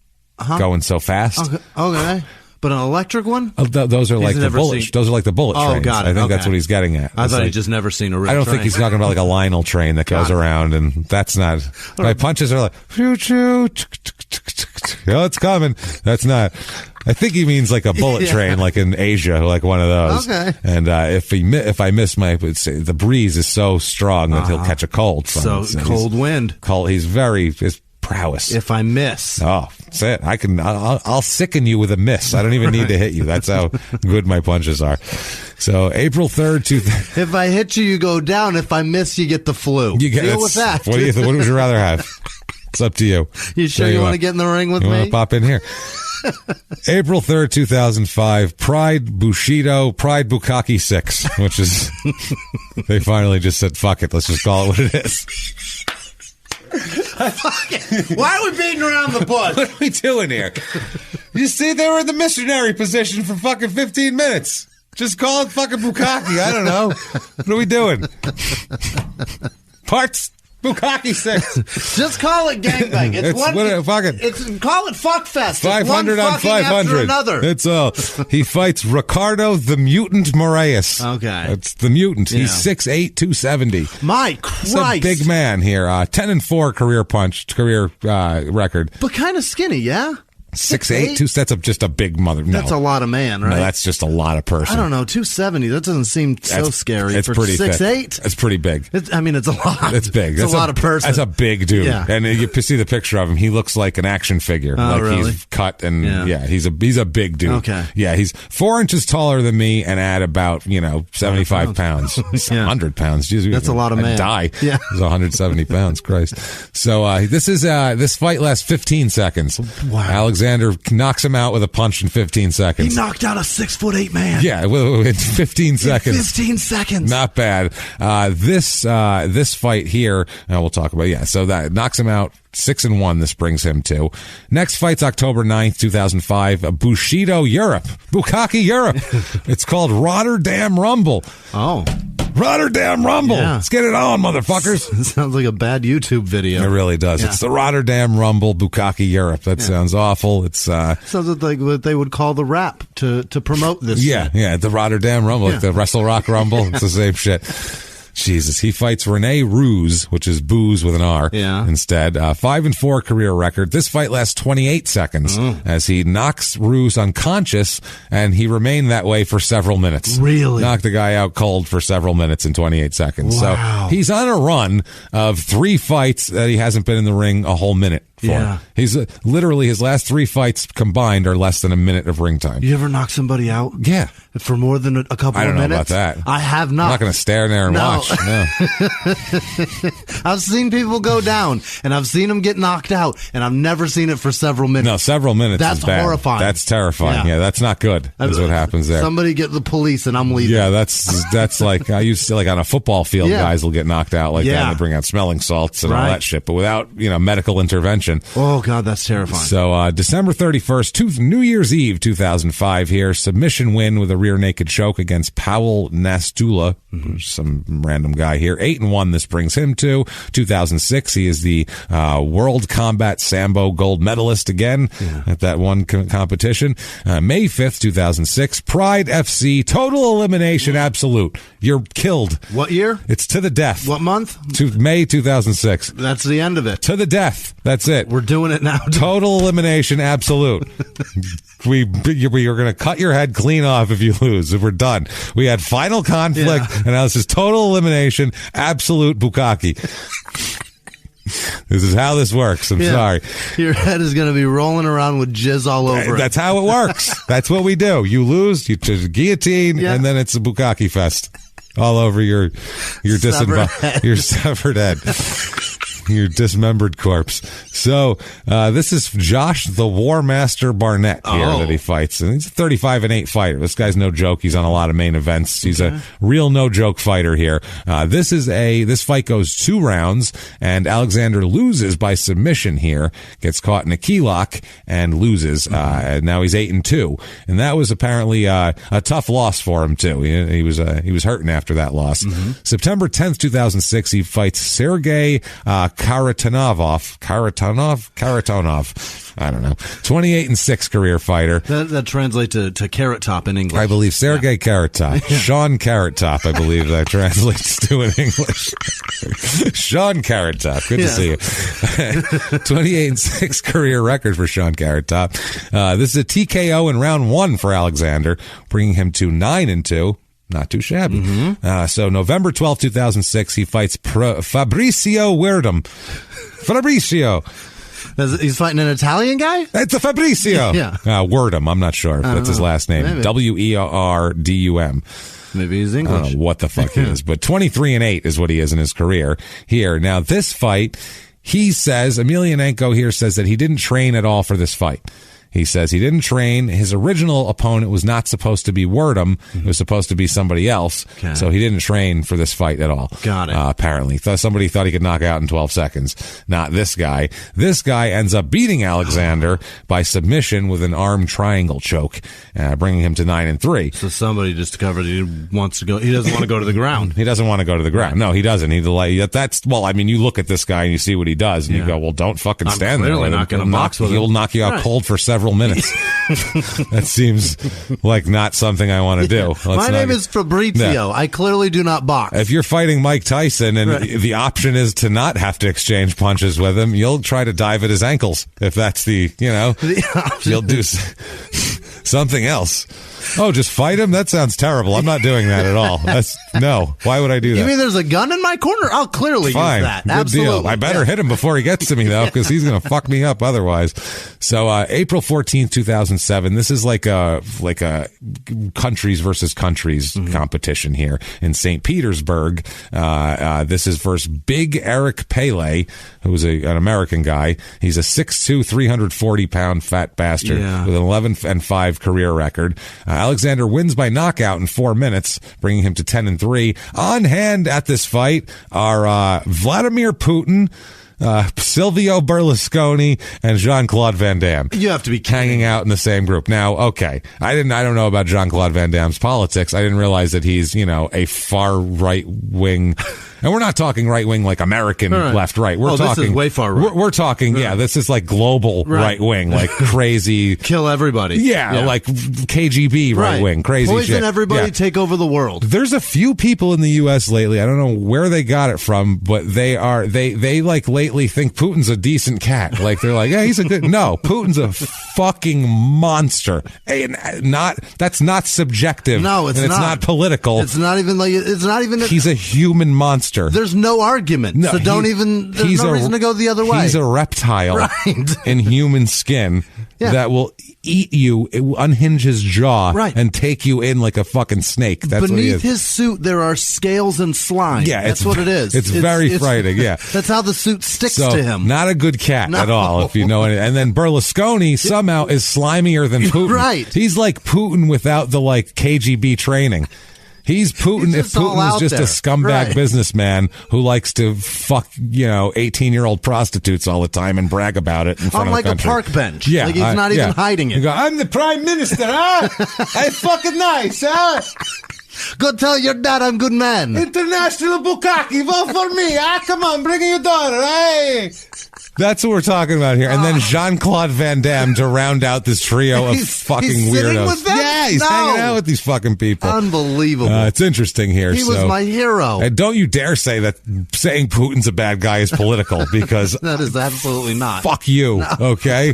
going so fast. Okay. But an electric one? Those are like the bullet. Those are like the bullet trains. Got it. I think that's what he's getting at. I thought he'd just never seen a real I don't train. think he's talking about like a Lionel train that goes around, and that's not. My punches are like, choo choo, it's coming. That's not. I think he means like a bullet train, like in Asia, like one of those. Okay. And if I miss the breeze is so strong that he'll catch a cold. So cold wind. He's his prowess. If I miss. That's it. I'll sicken you with a miss. I don't even need to hit you. That's how good my punches are. So April 3rd, if I hit you, you go down. If I miss, you get the flu. Deal with that. What would you rather have? It's up to you. You sure you want to get in the ring with me? Want to pop in here? April 3rd, 2005, Pride Bukkake 6, which is, they finally just said, fuck it, let's just call it what it is. Why are we beating around the bush? What are we doing here? You see, they were in the missionary position for fucking 15 minutes. Just call it fucking bukkake. I don't know. What are we doing? Parts Bukkake 6. Just call it gangbang. Call it fuckfest. 500 on 500. Another. It's he fights Ricardo the Mutant Moraes. Okay. It's the Mutant. He's 6'8", 270. My Christ. He's a big man here. 10-4 career record. But kind of skinny, yeah? 6'8", 2. That's just a big mother. No. That's a lot of man, right? No, that's just a lot of person. I don't know. 270. That doesn't seem so scary. It's for pretty 6'8". It's pretty big. It's a lot. It's big. It's a lot of person. That's a big dude. Yeah. And you see the picture of him. He looks like an action figure. Oh, like really? He's cut and he's a big dude. Okay. Yeah, he's 4 inches taller than me and at about 75 pounds. 100 pounds. Jeez, that's a lot of man. I'd die. Yeah. He's 170 pounds. Christ. So this fight lasts 15 seconds. Wow. Alexander knocks him out with a punch in 15 seconds. He knocked out a 6'8" man. Yeah, in 15 seconds. 15 seconds. Not bad. This fight here, we'll talk about. Yeah, so that knocks him out. 6-1. This brings him to. Next fight's October 9th, 2005. Bushido Europe. Bukkake Europe. It's called Rotterdam Rumble. Oh. Rotterdam Rumble. Yeah. Let's get it on, motherfuckers. It sounds like a bad YouTube video. It really does. Yeah. It's the Rotterdam Rumble, Bukkake Europe. That sounds awful. It's sounds like what they would call the rap to promote this. Yeah, the Rotterdam Rumble, like the Wrestle Rock Rumble. It's the same shit. Jesus, he fights Rene Ruse, which is booze with an R instead. 5-4 career record. This fight lasts 28 seconds as he knocks Ruse unconscious, and he remained that way for several minutes. Really? Knocked the guy out cold for several minutes in 28 seconds. Wow. So he's on a run of 3 fights that he hasn't been in the ring a whole minute for. Yeah. He's literally, his last 3 fights combined are less than a minute of ring time. You ever knock somebody out? Yeah. For more than a couple of minutes? I don't know about that. I have not. I'm not going to stare there and watch. No. I've seen people go down, and I've seen them get knocked out, and I've never seen it for several minutes. No, several minutes That's is bad. Horrifying. That's terrifying. Yeah, that's not good. That's what happens there. Somebody get the police, and I'm leaving. Yeah, that's like, I used to, like on a football field, guys will get knocked out like that, and they bring out smelling salts and all that shit, but without, medical intervention. Oh, God, that's terrifying. So, December 31st, New Year's Eve, 2005 here, submission win with a rear naked choke against Powell Nastula, some random guy here. 8-1 this brings him to. 2006, he is the World Combat Sambo gold medalist again at that one competition. May 5th, 2006, Pride FC, total elimination, absolute. You're killed. What year? It's to the death. What month? May 2006. That's the end of it. To the death. That's it. We're doing it now. Total elimination, absolute. We are going to cut your head clean off if you lose. We're done. We had final conflict, and now this is total elimination, absolute bukkake. This is how this works. I'm sorry. Your head is going to be rolling around with jizz all over it. That's how it works. That's what we do. You lose, you just guillotine, and then it's a bukkake fest all over your severed head. Your dismembered corpse. So, this is Josh the War Master Barnett here that he fights. And he's a 35-8 fighter. This guy's no joke. He's on a lot of main events. He's a real no-joke fighter here. This fight goes 2 rounds, and Alexander loses by submission here. Gets caught in a key lock and loses. And now he's 8-2. And that was apparently a tough loss for him, too. He was hurting after that loss. September 10th, 2006, he fights Sergey Karatonov. I don't know. 28-6 career fighter. That translates to Carrot Top in English. I believe Sergey Carrot Top. Sean Carrot Top, I believe that translates to in English. Sean Carrot Top. Good to see you. 28-6 career record for Sean Carrot Top. This is a TKO in round 1 for Alexander, bringing him to 9-2. Not too shabby. So November 12, 2006, he fights Fabrizio Werdum. Fabrizio. He's fighting an Italian guy? It's a Fabrizio. Werdum. I'm not sure if that's his last name. Maybe. Werdum. Maybe he's English. I don't know what the fuck he is, but 23-8 is what he is in his career here. Now, this fight, he says, Emelianenko here says that he didn't train at all for this fight. He says he didn't train. His original opponent was not supposed to be Werdum. It was supposed to be somebody else. Okay. So he didn't train for this fight at all. Got it. Apparently. Somebody thought he could knock out in 12 seconds. Not this guy. This guy ends up beating Alexander by submission with an arm triangle choke, bringing him to 9-3. So somebody just discovered he wants to go. He doesn't want to go to the ground. He doesn't want to go to the ground. No, he doesn't. You look at this guy and you see what he does, and you go, well, don't fucking stand there. I'm clearly not going to box with him. He'll knock you out cold for several minutes. That seems like not something I want to do. My name is Fabrizio. No. I clearly do not box. If you're fighting Mike Tyson and the option is to not have to exchange punches with him, you'll try to dive at his ankles. If that's you'll do something else. Oh, just fight him? That sounds terrible. I'm not doing that at all. No. Why would I do that? You mean there's a gun in my corner? I'll clearly use that. Good Absolutely. Deal. I better hit him before he gets to me, though, because he's going to fuck me up otherwise. So, April 14th, 2007, this is like a countries versus countries competition here in St. Petersburg. This is versus Big Eric Pele, who's an American guy. He's a 6'2", 340-pound fat bastard with an 11-5 career record. Alexander wins by knockout in 4 minutes, bringing him to 10-3. On hand at this fight are Vladimir Putin, Silvio Berlusconi, and Jean-Claude Van Damme. You have to be hanging out in the same group. Now, okay, I don't know about Jean-Claude Van Damme's politics. I didn't realize that he's, a far right wing. And we're not talking right wing like American left right. We're talking this is way far right. We're talking this is like global right wing, like crazy kill everybody. Yeah, like KGB right wing, crazy poison shit. Everybody, take over the world. There's a few people in the U.S. lately. I don't know where they got it from, but they lately think Putin's a decent cat. Like they're like, yeah, he's a good. No, Putin's a fucking monster. That's not subjective. No, it's not political. It's not even like he's a human monster. There's no argument. So there's no reason to go the other way. He's a reptile in human skin that will eat you, unhinge his jaw, and take you in like a fucking snake. That's beneath what he is. His suit there are scales and slime. Yeah, that's what it is. It's very frightening. Yeah, that's how the suit sticks to him. Not a good cat at all, if you know it. And then Berlusconi somehow is slimier than Putin. Right, he's like Putin without the KGB training. He's Putin if Putin was just a scumbag businessman who likes to fuck, 18-year-old prostitutes all the time and brag about it in front of the country. On a park bench. Yeah. Like he's not even hiding it. You go, I'm the prime minister, huh? I'm fucking nice, huh? Go tell your dad I'm good man. International Bukkake, vote for me, huh? Come on, bring your daughter, hey! That's what we're talking about here. And then Jean-Claude Van Damme to round out this trio of fucking weirdos. With them? Yeah, he's hanging out with these fucking people. Unbelievable. It's interesting here. He was my hero. And don't you dare say that saying Putin's a bad guy is political, because that is absolutely not. Fuck you, okay?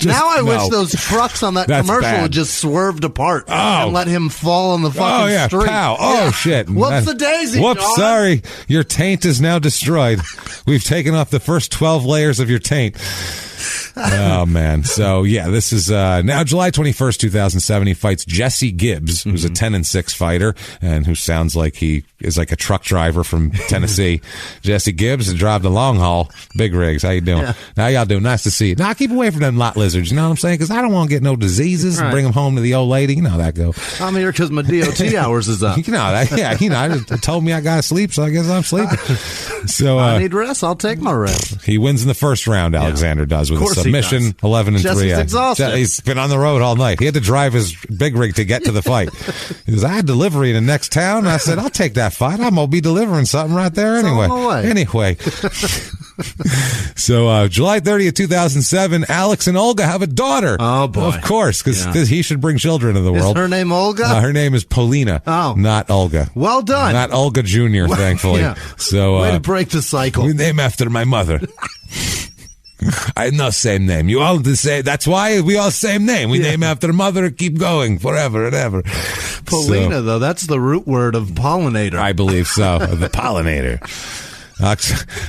Now I wish those trucks on that commercial had just swerved apart and let him fall on the fucking street. Pow. Oh, shit. Whoops the daisy, Whoops, John. Sorry. Your taint is now destroyed. We've taken off the first 12 layers of your taint. Oh, man. So, this is now July 21st, 2007. He fights Jesse Gibbs, who's a 10-6 fighter and who sounds like he is like a truck driver from Tennessee. Jesse Gibbs has drive the long haul. Big rigs. How you doing? Yeah. How y'all doing? Nice to see you. Now, keep away from them lot lizards. You know what I'm saying? Because I don't want to get no diseases and bring them home to the old lady. You know how that go. I'm here because my DOT hours is up. It told me I got to sleep, so I guess I'm sleeping. So I need rest. I'll take my rest. He wins in the first round, Alexander does, with a submission, 11-3. Jesse's exhausted. He's been on the road all night. He had to drive his big rig to get to the fight. He goes, I had delivery in the next town. I said, I'll take that fight. I'm going to be delivering something right there anyway. So, July 30th, 2007, Alex and Olga have a daughter. Oh, boy. Of course, because he should bring children into the world. Is her name Olga? Her name is Polina. Oh. Not Olga. Well done. Not Olga Jr., thankfully. Yeah. So, way to break the cycle. We name after my mother. I have no same name. You all the same. That's why we all same name. We name after the mother. Keep going forever and ever. Polina, though, that's the root word of pollinator. I believe so. The pollinator.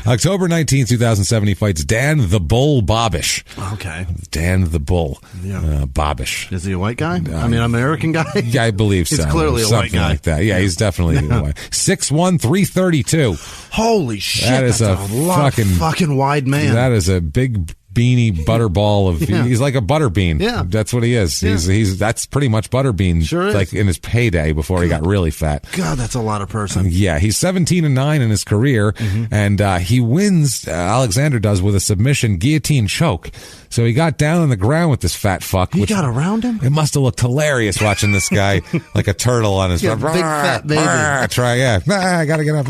October 19th, 2007, he fights Dan the Bull Bobish. Okay. Dan the Bull Bobish. Is he a white guy? American guy? Yeah, I believe so. He's clearly a white guy. Something like that. Yeah, he's definitely white. 6'1", 332. Holy shit, that is that's a fucking wide man. That is a big beanie butterball of he's like a butterbean. Yeah, that's what he is. Yeah. He's that's pretty much butterbean. Sure is. Like in his payday before he got really fat. God, that's a lot of person. Yeah, he's 17-9 in his career, and he wins. Alexander does with a submission guillotine choke. So he got down on the ground with this fat fuck. He got around him. It must have looked hilarious watching this guy like a turtle on his big fat baby. I got to get up.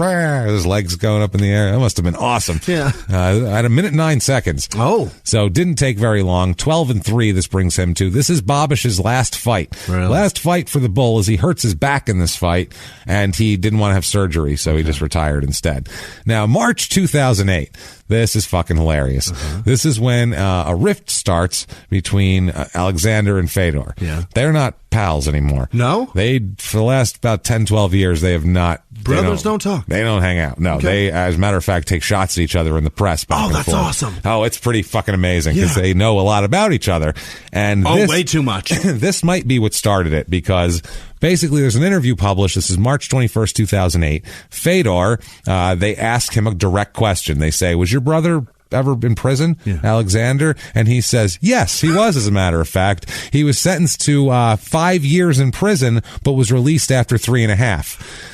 His legs going up in the air. That must have been awesome. Yeah. At 1:09. Oh. So didn't take very long. 12-3 this brings him to. This is Babish's last fight. Really? Last fight for the Bull as he hurts his back in this fight, and he didn't want to have surgery, so he just retired instead. Now, March 2008. This is fucking hilarious. This is when a rift starts between Alexander and Fedor. Yeah. They're not pals anymore. No? For the last about 10, 12 years, they have not. Brothers don't talk. They don't hang out. No, They, as a matter of fact, take shots at each other in the press. Back and that's forth. awesome. Oh, it's pretty fucking amazing because they know a lot about each other. And way too much. This might be what started it because basically there's an interview published. This is March 21st, 2008. Fedor, they ask him a direct question. They say, was your brother ever in prison, Alexander? And he says, yes, he was, as a matter of fact. He was sentenced to 5 years in prison, but was released after 3.5.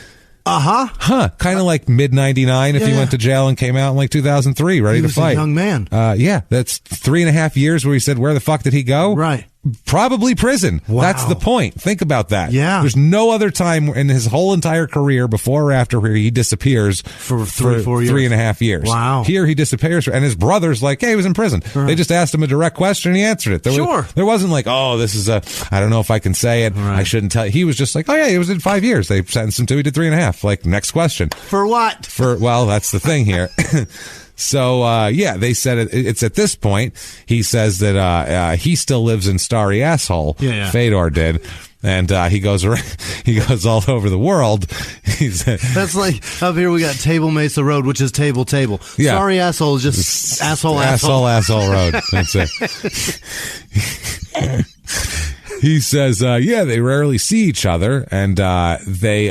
Kind of like mid-99 if he went to jail and came out in like 2003 ready to fight. He was a young man. That's 3.5 years where he said, where the fuck did he go? Right. Probably prison. Wow. That's the point. Think about that. Yeah. There's no other time in his whole entire career before or after where he disappears for 4 years. 3.5 years. Wow. Here he disappears, and his brother's like, hey, he was in prison. Right. They just asked him a direct question and he answered it. There wasn't like, oh, this is I don't know if I can say it. Right. I shouldn't tell you. He was just like, oh yeah, he was in 5 years. They sentenced him to, he did 3.5. Like, next question. For what? Well, that's the thing here. So, they said it's at this point, he says that, he still lives in Starry Asshole. Yeah. Fedor did. And, he goes all over the world. That's like, up here we got Table Mesa Road, which is table. Yeah. Sorry Asshole is just asshole road. That's it. He says, they rarely see each other, and they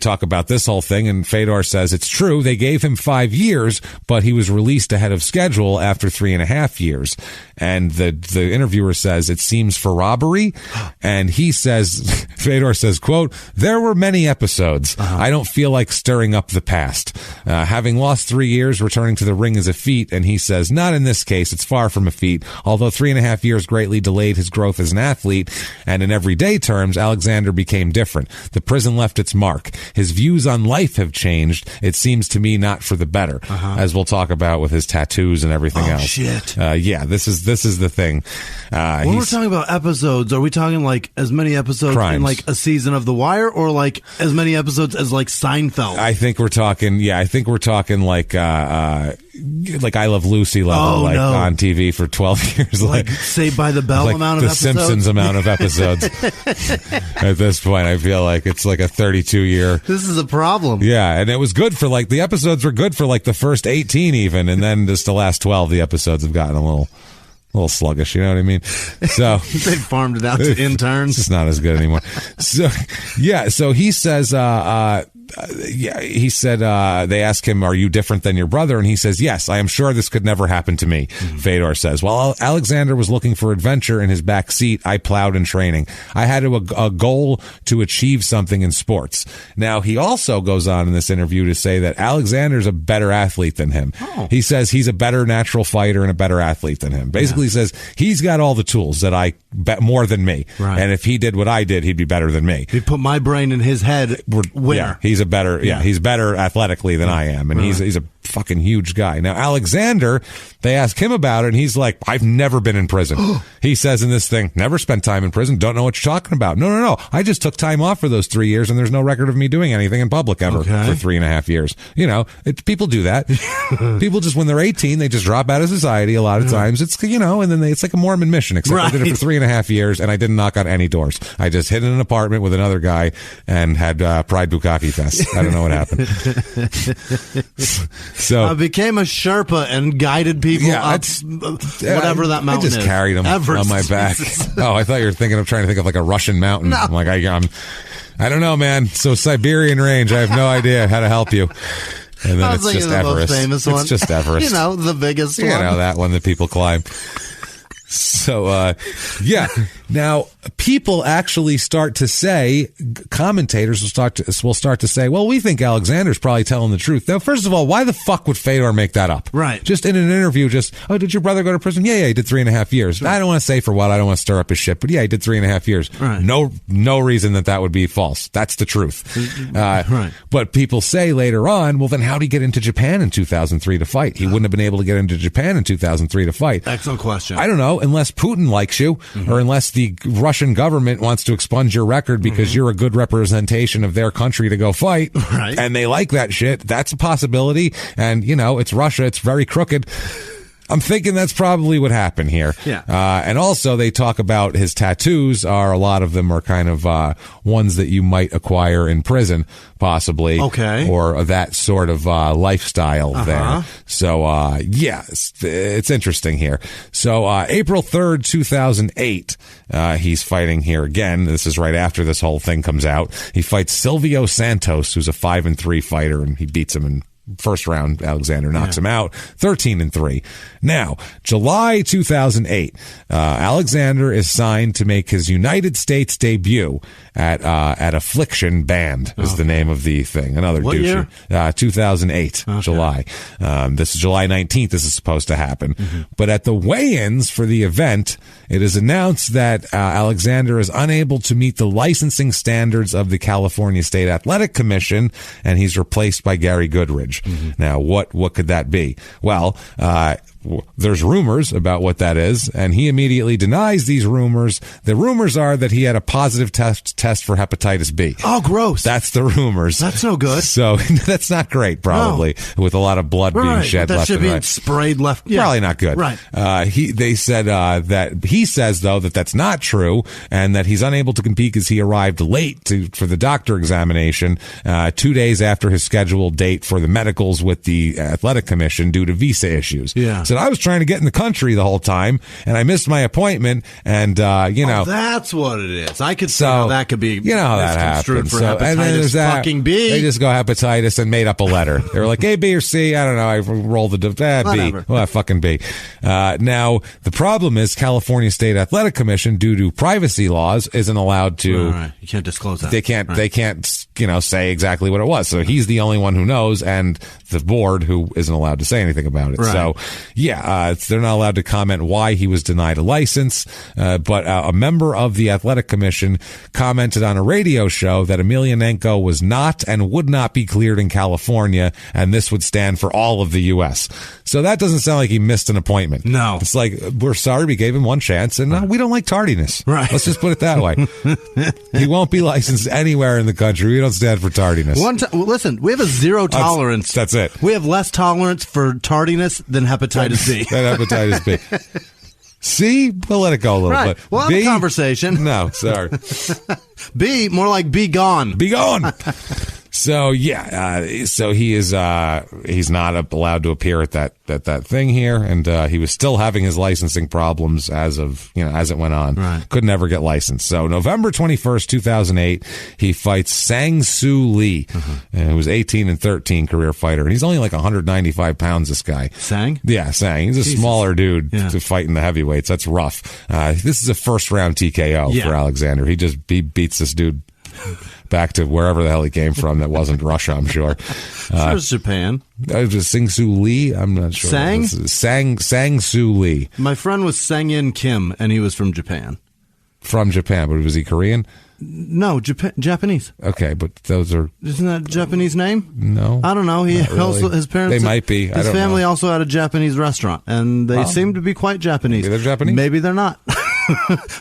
talk about this whole thing. And Fedor says it's true. They gave him 5 years, but he was released ahead of schedule after 3.5 years. And the interviewer says it seems for robbery, and Fedor says, quote, there were many episodes. I don't feel like stirring up the past. Having lost 3 years, returning to the ring is a feat, and he says, not in this case. It's far from a feat. Although 3.5 years greatly delayed his growth as an athlete, and in everyday terms, Alexander became different. The prison left its mark. His views on life have changed. It seems to me not for the better, as we'll talk about with his tattoos and everything else. Shit. This is the thing. When we're talking about episodes, are we talking like as many episodes in like a season of The Wire, or like as many episodes as like Seinfeld? I think we're talking like I Love Lucy level, on TV for 12 years. Like Saved by the Bell like amount of episodes? The Simpsons amount of episodes. At this point, I feel like it's like a 32-year. This is a problem. Yeah, and it was good for the episodes were good for like the first 18 even, and then just the last 12, the episodes have gotten a little sluggish, you know what I mean? So they farmed it out to interns. It's not as good anymore. So he says, he said, they ask him, are you different than your brother? And he says, yes, I am sure this could never happen to me. Fedor says, while Alexander was looking for adventure in his back seat, I plowed in training. I had a goal to achieve something in sports. Now, he also goes on in this interview to say that Alexander's a better athlete than him. He says he's a better natural fighter and a better athlete than him. Basically says he's got all the tools that I bet more than me. Right. And if he did what I did, he'd be better than me. If you put my brain in his head, winner. Yeah, he's better athletically than I am, and he's a fucking huge guy. Now, Alexander, they ask him about it, and he's like, I've never been in prison. He says in this thing, never spent time in prison, don't know what you're talking about. No. I just took time off for those 3 years, and there's no record of me doing anything in public ever for 3.5 years. You know, people do that. People just, when they're 18, they just drop out of society a lot of times. It's, and then it's like a Mormon mission, except I did it for 3.5 years, and I didn't knock on any doors. I just hid in an apartment with another guy and had Pride Bukkake Fest. I don't know what happened. So I became a Sherpa and guided people up whatever that mountain is. I just carried them on my back. Oh, I thought you were trying to think of like a Russian mountain. No. I'm like, I don't know, man. So Siberian range, I have no idea how to help you. And then it's just Everest. Most famous one. It's just Everest. The biggest one. That one that people climb. So, Now, people actually start to say, commentators will start to say, well, we think Alexander's probably telling the truth. Now, first of all, why the fuck would Fedor make that up? Right. Just in an interview, did your brother go to prison? Yeah, he did 3.5 years. Right. I don't want to say for what. I don't want to stir up his shit, but yeah, he did 3.5 years. Right. No reason that would be false. That's the truth. Right. But people say later on, well, then how'd he get into Japan in 2003 to fight? He wouldn't have been able to get into Japan in 2003 to fight. Excellent question. I don't know, unless Putin likes you, or unless the Russian government wants to expunge your record because you're a good representation of their country to go fight, right. And they like that shit. That's a possibility. And, it's Russia. It's very crooked. I'm thinking that's probably what happened here. Yeah. And also they talk about his tattoos a lot of them are kind of ones that you might acquire in prison, possibly. Okay. Or that sort of lifestyle there. So, it's interesting here. So, April 3rd, 2008, he's fighting here again. This is right after this whole thing comes out. He fights Silvio Santos, who's a 5-3 fighter, and he beats him in first round. Alexander knocks him out 13-3. Now, July 2008, Alexander is signed to make his United States debut at Affliction Band is the name of the thing. Another what douche. Year? 2008, July. This is July 19th. This is supposed to happen. But at the weigh-ins for the event, it is announced that Alexander is unable to meet the licensing standards of the California State Athletic Commission, and he's replaced by Gary Goodridge. Now, what could that be? Well, there's rumors about what that is, and he immediately denies these rumors. The rumors are that he had a positive test for hepatitis B. Oh, gross. That's the rumors. That's no good. So that's not great, probably, with a lot of blood being shed left and right. That should be sprayed left. Yeah. Probably not good. Right. They said that he says, though, that that's not true, and that he's unable to compete because he arrived late for the doctor examination 2 days after his scheduled date for the medicals with the athletic commission due to visa issues. Yeah. So I was trying to get in the country the whole time, and I missed my appointment, and, that's what it is. I could see how that could be how that happens. For hepatitis and then there's that, fucking B. They just go hepatitis and made up a letter. They were like, A, B, or C. I don't know. I rolled the B. Well, fucking B. Now, the problem is California State Athletic Commission, due to privacy laws, isn't allowed to. Right. You can't disclose that. They can't, say exactly what it was. So he's the only one who knows, and the board who isn't allowed to say anything about it. Right. So, they're not allowed to comment why he was denied a license. But a member of the athletic commission commented on a radio show that Emelianenko was not and would not be cleared in California, and this would stand for all of the U.S. So that doesn't sound like he missed an appointment. No. It's like, we're sorry, we gave him one chance, and we don't like tardiness. Right. Let's just put it that way. He won't be licensed anywhere in the country. We don't stand for tardiness. Listen, we have a zero tolerance. That's it. We have less tolerance for tardiness than hepatitis B. Than hepatitis B. C, we'll let it go a little bit. Well, B, conversation. No, sorry. B, more like be gone. Be gone. So so he is he's not allowed to appear at that thing here, and he was still having his licensing problems as it went on. Right. Could never get licensed. So November 21st, 2008, he fights Sang Soo Lee, who was 18-13 career fighter, and he's only like 195 pounds. This guy. Sang? Yeah, Sang. He's a smaller dude to fight in the heavyweights. That's rough. This is a first round TKO for Alexander. He beats this dude back to wherever the hell he came from. That wasn't Russia, I'm sure. It was Japan. Was Sang Soo Lee? I'm not sure. Sang Soo Lee. My friend was Sang-in Kim, and he was from Japan. From Japan, but was he Korean? No, Japanese. Okay, but those are... Isn't that a Japanese name? No. I don't know. His parents... They might be. His family also had a Japanese restaurant, and they seem to be quite Japanese. Maybe they're Japanese? Maybe they're not.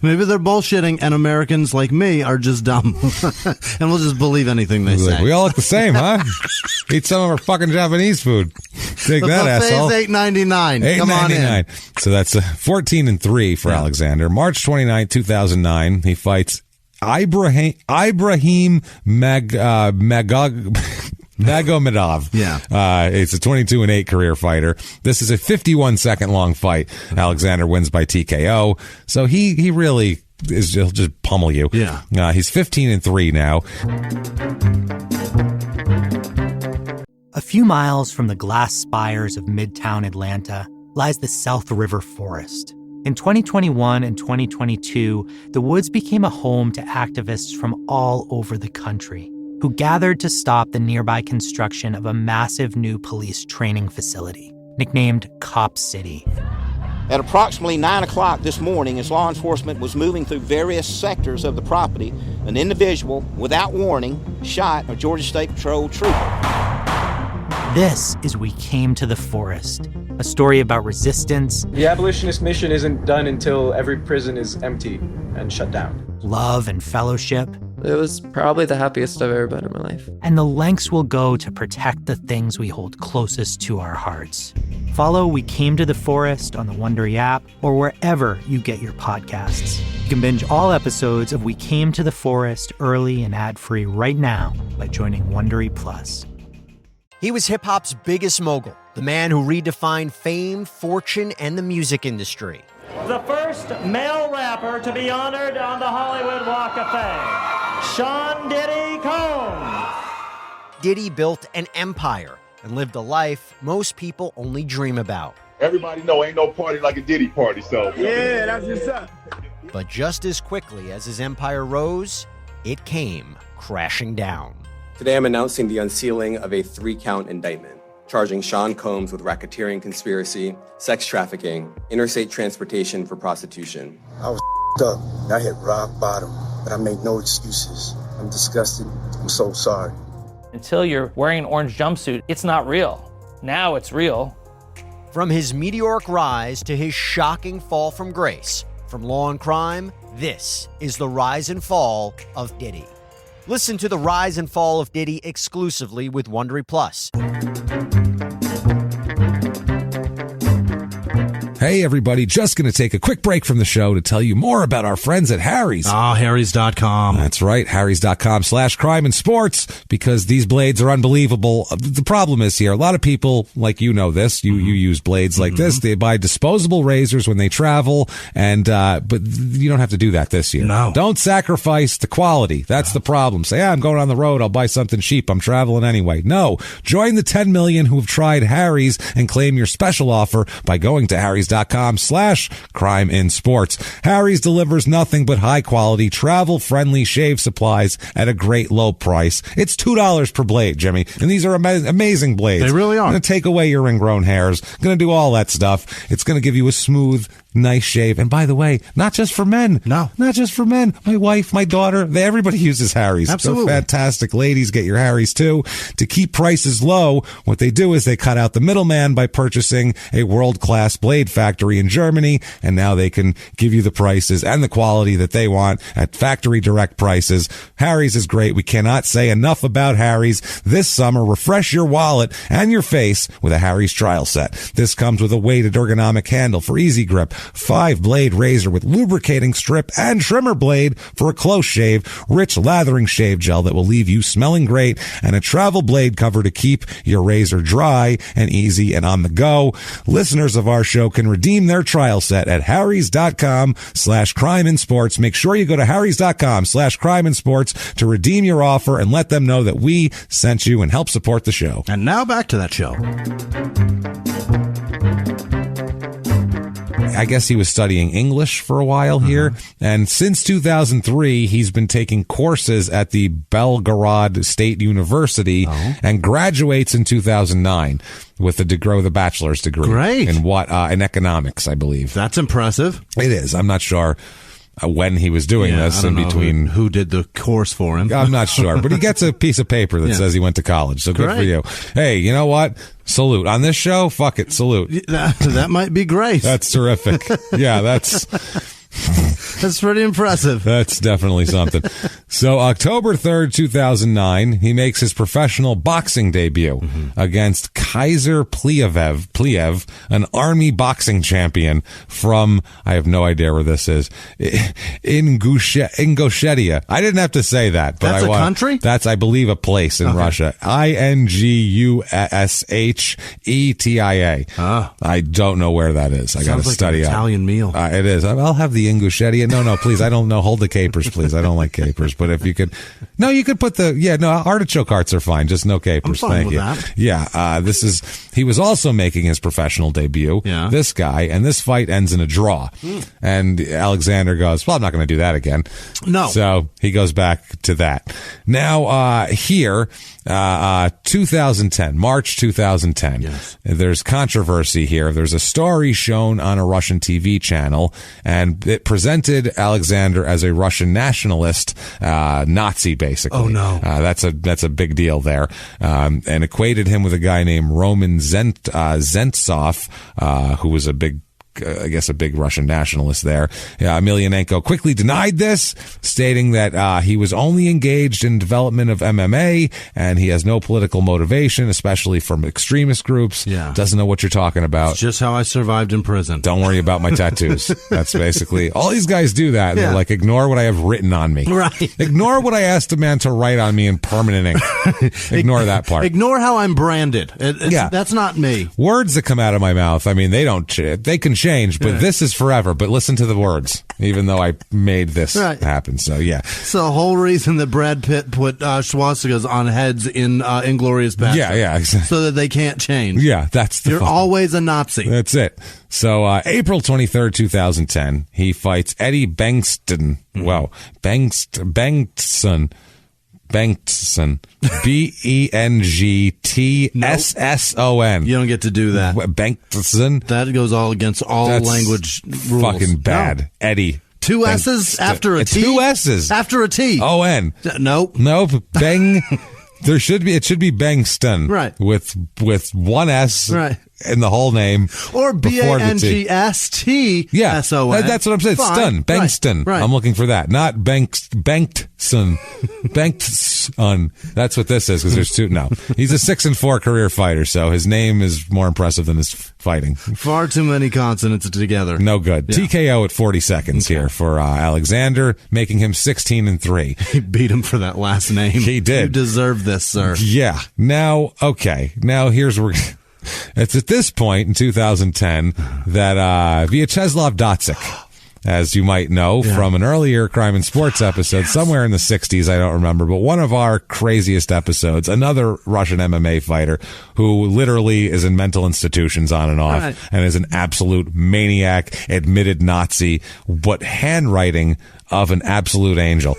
Maybe they're bullshitting, and Americans like me are just dumb. And we'll just believe anything they say. We all look the same, huh? Eat some of our fucking Japanese food. Take that, asshole. The buffet's $8.99. Come on in. So that's 14-3 for Alexander. March 29, 2009, he fights Ibrahim Magomedov. It's a 22-8 career fighter. This is a 51-second long fight. Alexander wins by TKO. So he really he'll just pummel you. Yeah. He's 15-3 now. A few miles from the glass spires of Midtown Atlanta lies the South River Forest. In 2021 and 2022, the woods became a home to activists from all over the country who gathered to stop the nearby construction of a massive new police training facility, nicknamed Cop City. At approximately 9 o'clock this morning, as law enforcement was moving through various sectors of the property, an individual, without warning, shot a Georgia State Patrol trooper. This is We Came to the Forest, a story about resistance. The abolitionist mission isn't done until every prison is empty and shut down. Love and fellowship. It was probably the happiest I've ever been in my life. And the lengths we'll go to protect the things we hold closest to our hearts. Follow We Came to the Forest on the Wondery app or wherever you get your podcasts. You can binge all episodes of We Came to the Forest early and ad-free right now by joining Wondery Plus. He was hip-hop's biggest mogul, the man who redefined fame, fortune, and the music industry. The first male rapper to be honored on the Hollywood Walk of Fame, Sean Diddy Combs. Diddy built an empire and lived a life most people only dream about. Everybody know ain't no party like a Diddy party, so. Yeah, that's what's up. But just as quickly as his empire rose, it came crashing down. Today I'm announcing the unsealing of a 3-count indictment, charging Sean Combs with racketeering conspiracy, sex trafficking, interstate transportation for prostitution. I was up. I hit rock bottom, but I made no excuses. I'm disgusted. I'm so sorry. Until you're wearing an orange jumpsuit, it's not real. Now it's real. From his meteoric rise to his shocking fall from grace, from law and crime, this is the rise and fall of Diddy. Listen to the rise and fall of Diddy exclusively with Wondery Plus. Hey, everybody, just going to take a quick break from the show to tell you more about our friends at Harry's. Harry's.com. That's right, Harry's.com/crime and sports, because these blades are unbelievable. The problem is here, a lot of people, like you know this, you use blades like this. They buy disposable razors when they travel, and but you don't have to do that this year. No. Don't sacrifice the quality. That's the problem. Say, I'm going on the road, I'll buy something cheap. I'm traveling anyway. No. Join the 10 million who have tried Harry's and claim your special offer by going to Harry's.com/crime in sports. Harry's delivers nothing but high quality, travel friendly shave supplies at a great low price. It's $2 per blade, Jimmy. And these are amazing blades. They really are. Going to take away your ingrown hairs. Going to do all that stuff. It's going to give you a smooth, nice shave. And by the way, not just for men. No. Not just for men. My wife, my daughter, everybody uses Harry's. Absolutely. They're fantastic. Ladies, get your Harry's too. To keep prices low, what they do is they cut out the middleman by purchasing a world-class blade factory in Germany, and now they can give you the prices and the quality that they want at factory direct prices. Harry's is great. We cannot say enough about Harry's. This summer, refresh your wallet and your face with a Harry's trial set. This comes with a weighted ergonomic handle for easy grip, 5-blade razor with lubricating strip and trimmer blade for a close shave, rich lathering shave gel that will leave you smelling great, and a travel blade cover to keep your razor dry and easy and on the go. Listeners of our show can redeem their trial set at harrys.com/crime in sports. Make sure you go to harrys.com/crime in sports to redeem your offer and let them know that we sent you and help support the show. And now back to that show. I guess he was studying English for a while here. And since 2003, he's been taking courses at the Belgorod State University and graduates in 2009 with the bachelor's degree. Great. In economics, I believe. That's impressive. It is. I'm not sure when he was doing this in between. Who did the course for him? I'm not sure, but he gets a piece of paper that says he went to college. So good for you. Hey, you know what? Salute. On this show, fuck it, salute. That might be great. That's terrific. Yeah, that's pretty impressive. That's definitely something. So October 3rd, 2009, he makes his professional boxing debut against Kaiser Pliev, an army boxing champion from, I have no idea where this is, Ingushetia. I didn't have to say that. But that's a country? That's, I believe, a place in Russia. Ingushetia. I don't know where that is. I got to study an Italian meal. It is. I'll have the Ingushetia. no, please. I don't know. Hold the capers, please. I don't like capers. But if you could, no, you could put artichoke hearts are fine. Just no capers. I'm fine Thank with you. that. Yeah. He was also making his professional debut. Yeah. This guy, and this fight ends in a draw. And Alexander goes, well, I'm not going to do that again. No. So he goes back to that. Now, here, 2010, March 2010. Yes. There's controversy here. There's a story shown on a Russian TV channel, and it presented Alexander as a Russian nationalist, Nazi, basically. Oh, no. That's a big deal there. And equated him with a guy named Roman Zentsov, who was a big Russian nationalist there. Emelianenko quickly denied this, stating that he was only engaged in development of MMA and he has no political motivation, especially from extremist groups. Yeah. Doesn't know what you're talking about. It's just how I survived in prison. Don't worry about my tattoos. That's basically all these guys do that. They're like, ignore what I have written on me. Right. Ignore what I asked a man to write on me in permanent ink. Ignore that part. Ignore how I'm branded. That's not me. Words that come out of my mouth, I mean, they can change, but this is forever. But listen to the words, even though I made this happen. So, yeah. It's the whole reason that Brad Pitt put swastikas on heads in Inglourious Basterds. Yeah, exactly. So that they can't change. Yeah, that's You're always a Nazi. That's it. So, April 23rd, 2010, he fights Eddie Bengtson. Wow. Bengtson. Bengtson. You don't get to do that. Bengtson. That goes all against all language rules. Fucking bad. No. Eddie. Two S's after a T? Two S's. After a T. O-N. Nope. Bang. It should be Bengston. Right. With one S. Right. In the whole name. Or B-A-N-G-S-T-S-O-N. Yeah. That's what I'm saying. Fine. Stun. Bengston. Right. I'm looking for that. Not Bengtson. Bengtson. That's what this is, because there's two. No. He's a 6-4 career fighter, so his name is more impressive than his fighting. Far too many consonants together. No good. Yeah. TKO at 40 seconds here for Alexander, making him 16-3. He beat him for that last name. He did. You deserve this, sir. Yeah. Now, here's where... It's at this point in 2010 that Vyacheslav Dotsik, as you might know from an earlier Crime and Sports episode, somewhere in the 60s, I don't remember, but one of our craziest episodes, another Russian MMA fighter who literally is in mental institutions on and off and is an absolute maniac, admitted Nazi, but handwriting of an absolute angel.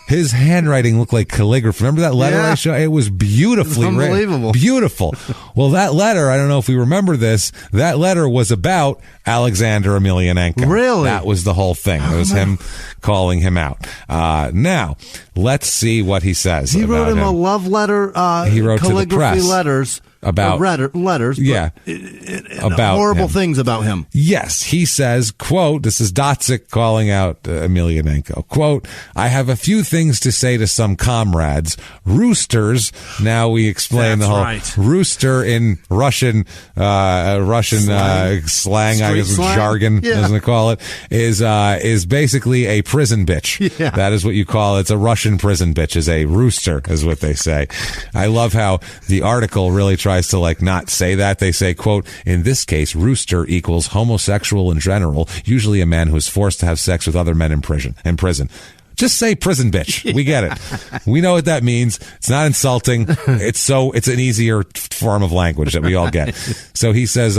His handwriting looked like calligraphy. Remember that letter I showed? It was beautifully written. Unbelievable. Beautiful. Well, that letter, I don't know if we remember this, that letter was about Alexander Emelianenko. Really? That was the whole thing. It was him calling him out. Now, let's see what he says. He wrote him a love letter, he wrote calligraphy to the press letters. About letters, about horrible him. things about him. Yes, he says, quote, this is Dotsik calling out Emelianenko, quote, I have a few things to say to some comrades. Roosters, now we explain the whole rooster in Russian slang, I guess jargon, as they call it, is basically a prison bitch. Yeah. That is what you call it. It's a Russian prison bitch, is a rooster, is what they say. I love how the article really tries to not say that. They say, quote, in this case, rooster equals homosexual in general, usually a man who is forced to have sex with other men in prison. Just say prison bitch. We get it. We know what that means. It's not insulting. It's an easier form of language that we all get. So he says,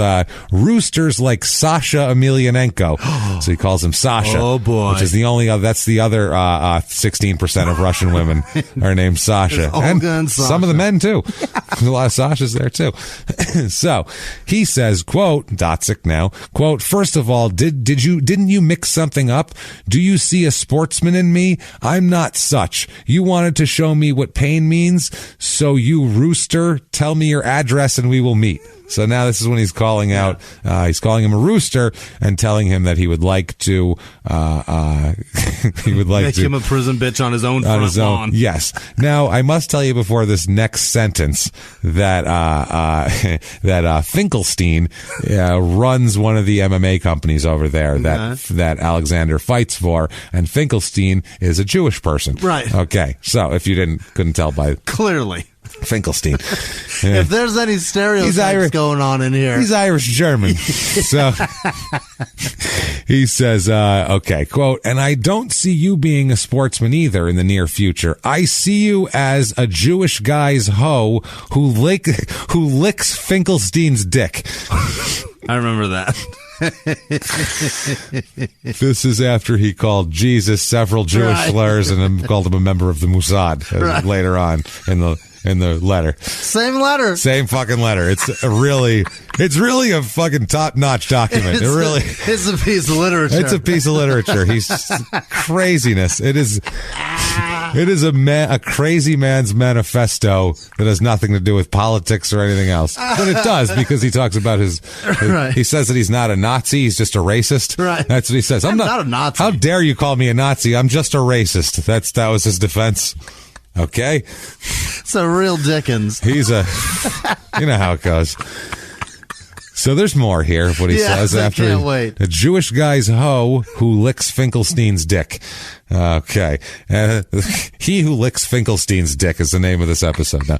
roosters like Sasha Emelianenko. So he calls him Sasha. Oh boy. Which is that's the other 16% of Russian women are named Sasha. And some of the men too. There's a lot of Sashas there too. So he says, quote, Dotsik now, quote, first of all, didn't you mix something up? Do you see a sportsman in me? I'm not such. You wanted to show me what pain means, so you rooster, tell me your address and we will meet. So now this is when he's calling out, he's calling him a rooster and telling him that he would like to, make him a prison bitch on his own front lawn. Yes. Now, I must tell you before this next sentence that Finkelstein runs one of the MMA companies over there that Alexander fights for, and Finkelstein is a Jewish person. Right. Okay. So if you couldn't tell by clearly. Finkelstein. If there's any stereotypes going on in here. He's Irish-German. So he says, okay, quote, and I don't see you being a sportsman either in the near future. I see you as a Jewish guy's hoe who licks Finkelstein's dick. I remember that. This is after he called Jesus several Jewish slurs and then called him a member of the Mossad later on in the letter. Same letter. Same fucking letter. It's really a fucking top-notch document. It's a piece of literature. It's a piece of literature. He's craziness. It is a crazy man's manifesto that has nothing to do with politics or anything else. But it does, because he talks about his he says that he's not a Nazi, he's just a racist. Right. That's what he says. I'm not a Nazi. How dare you call me a Nazi? I'm just a racist. That was his defense. Okay. It's a real Dickens. You know how it goes. So there's more here of what he says after can't wait. A Jewish guy's hoe who licks Finkelstein's dick. Okay. He who licks Finkelstein's dick is the name of this episode now.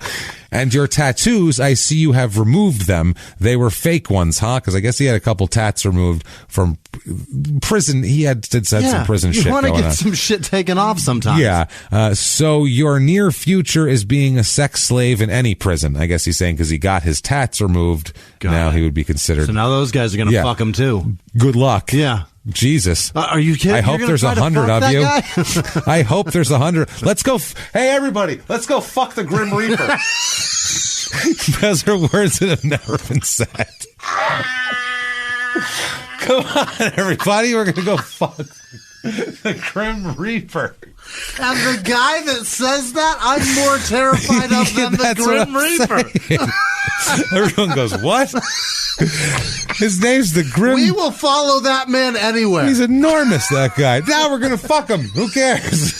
And your tattoos, I see you have removed them. They were fake ones, huh? Because I guess he had a couple tats removed from prison. He had some prison shit going on. You want to get some shit taken off sometimes. Yeah. So your near future is being a sex slave in any prison. I guess he's saying because he got his tats removed. Now he would be considered. So now those guys are going to fuck him too. Good luck. Yeah. Jesus. Are you kidding? I hope there's 100 of you. I hope there's 100. Let's go. Hey, everybody. Let's go fuck the Grim Reaper. Those are words that have never been said. Come on, everybody. We're going to go fuck the Grim Reaper. And the guy that says that, I'm more terrified of than the Grim Reaper. Everyone goes, what? His name's the Grim. We will follow that man anywhere. He's enormous, that guy. Now we're going to fuck him. Who cares?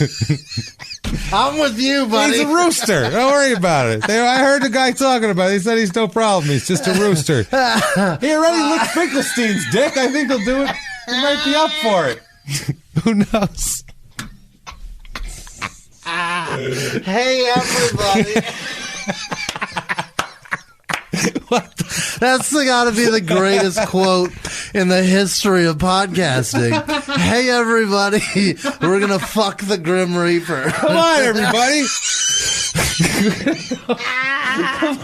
I'm with you, buddy. He's a rooster. Don't worry about it. I heard the guy talking about it. He said he's no problem. He's just a rooster. He already licked Finkelstein's dick. I think he'll do it. He might be up for it. Who knows? Hey, everybody. That's got to be the greatest quote in the history of podcasting. Hey, everybody. We're going to fuck the Grim Reaper. Come on, everybody. Come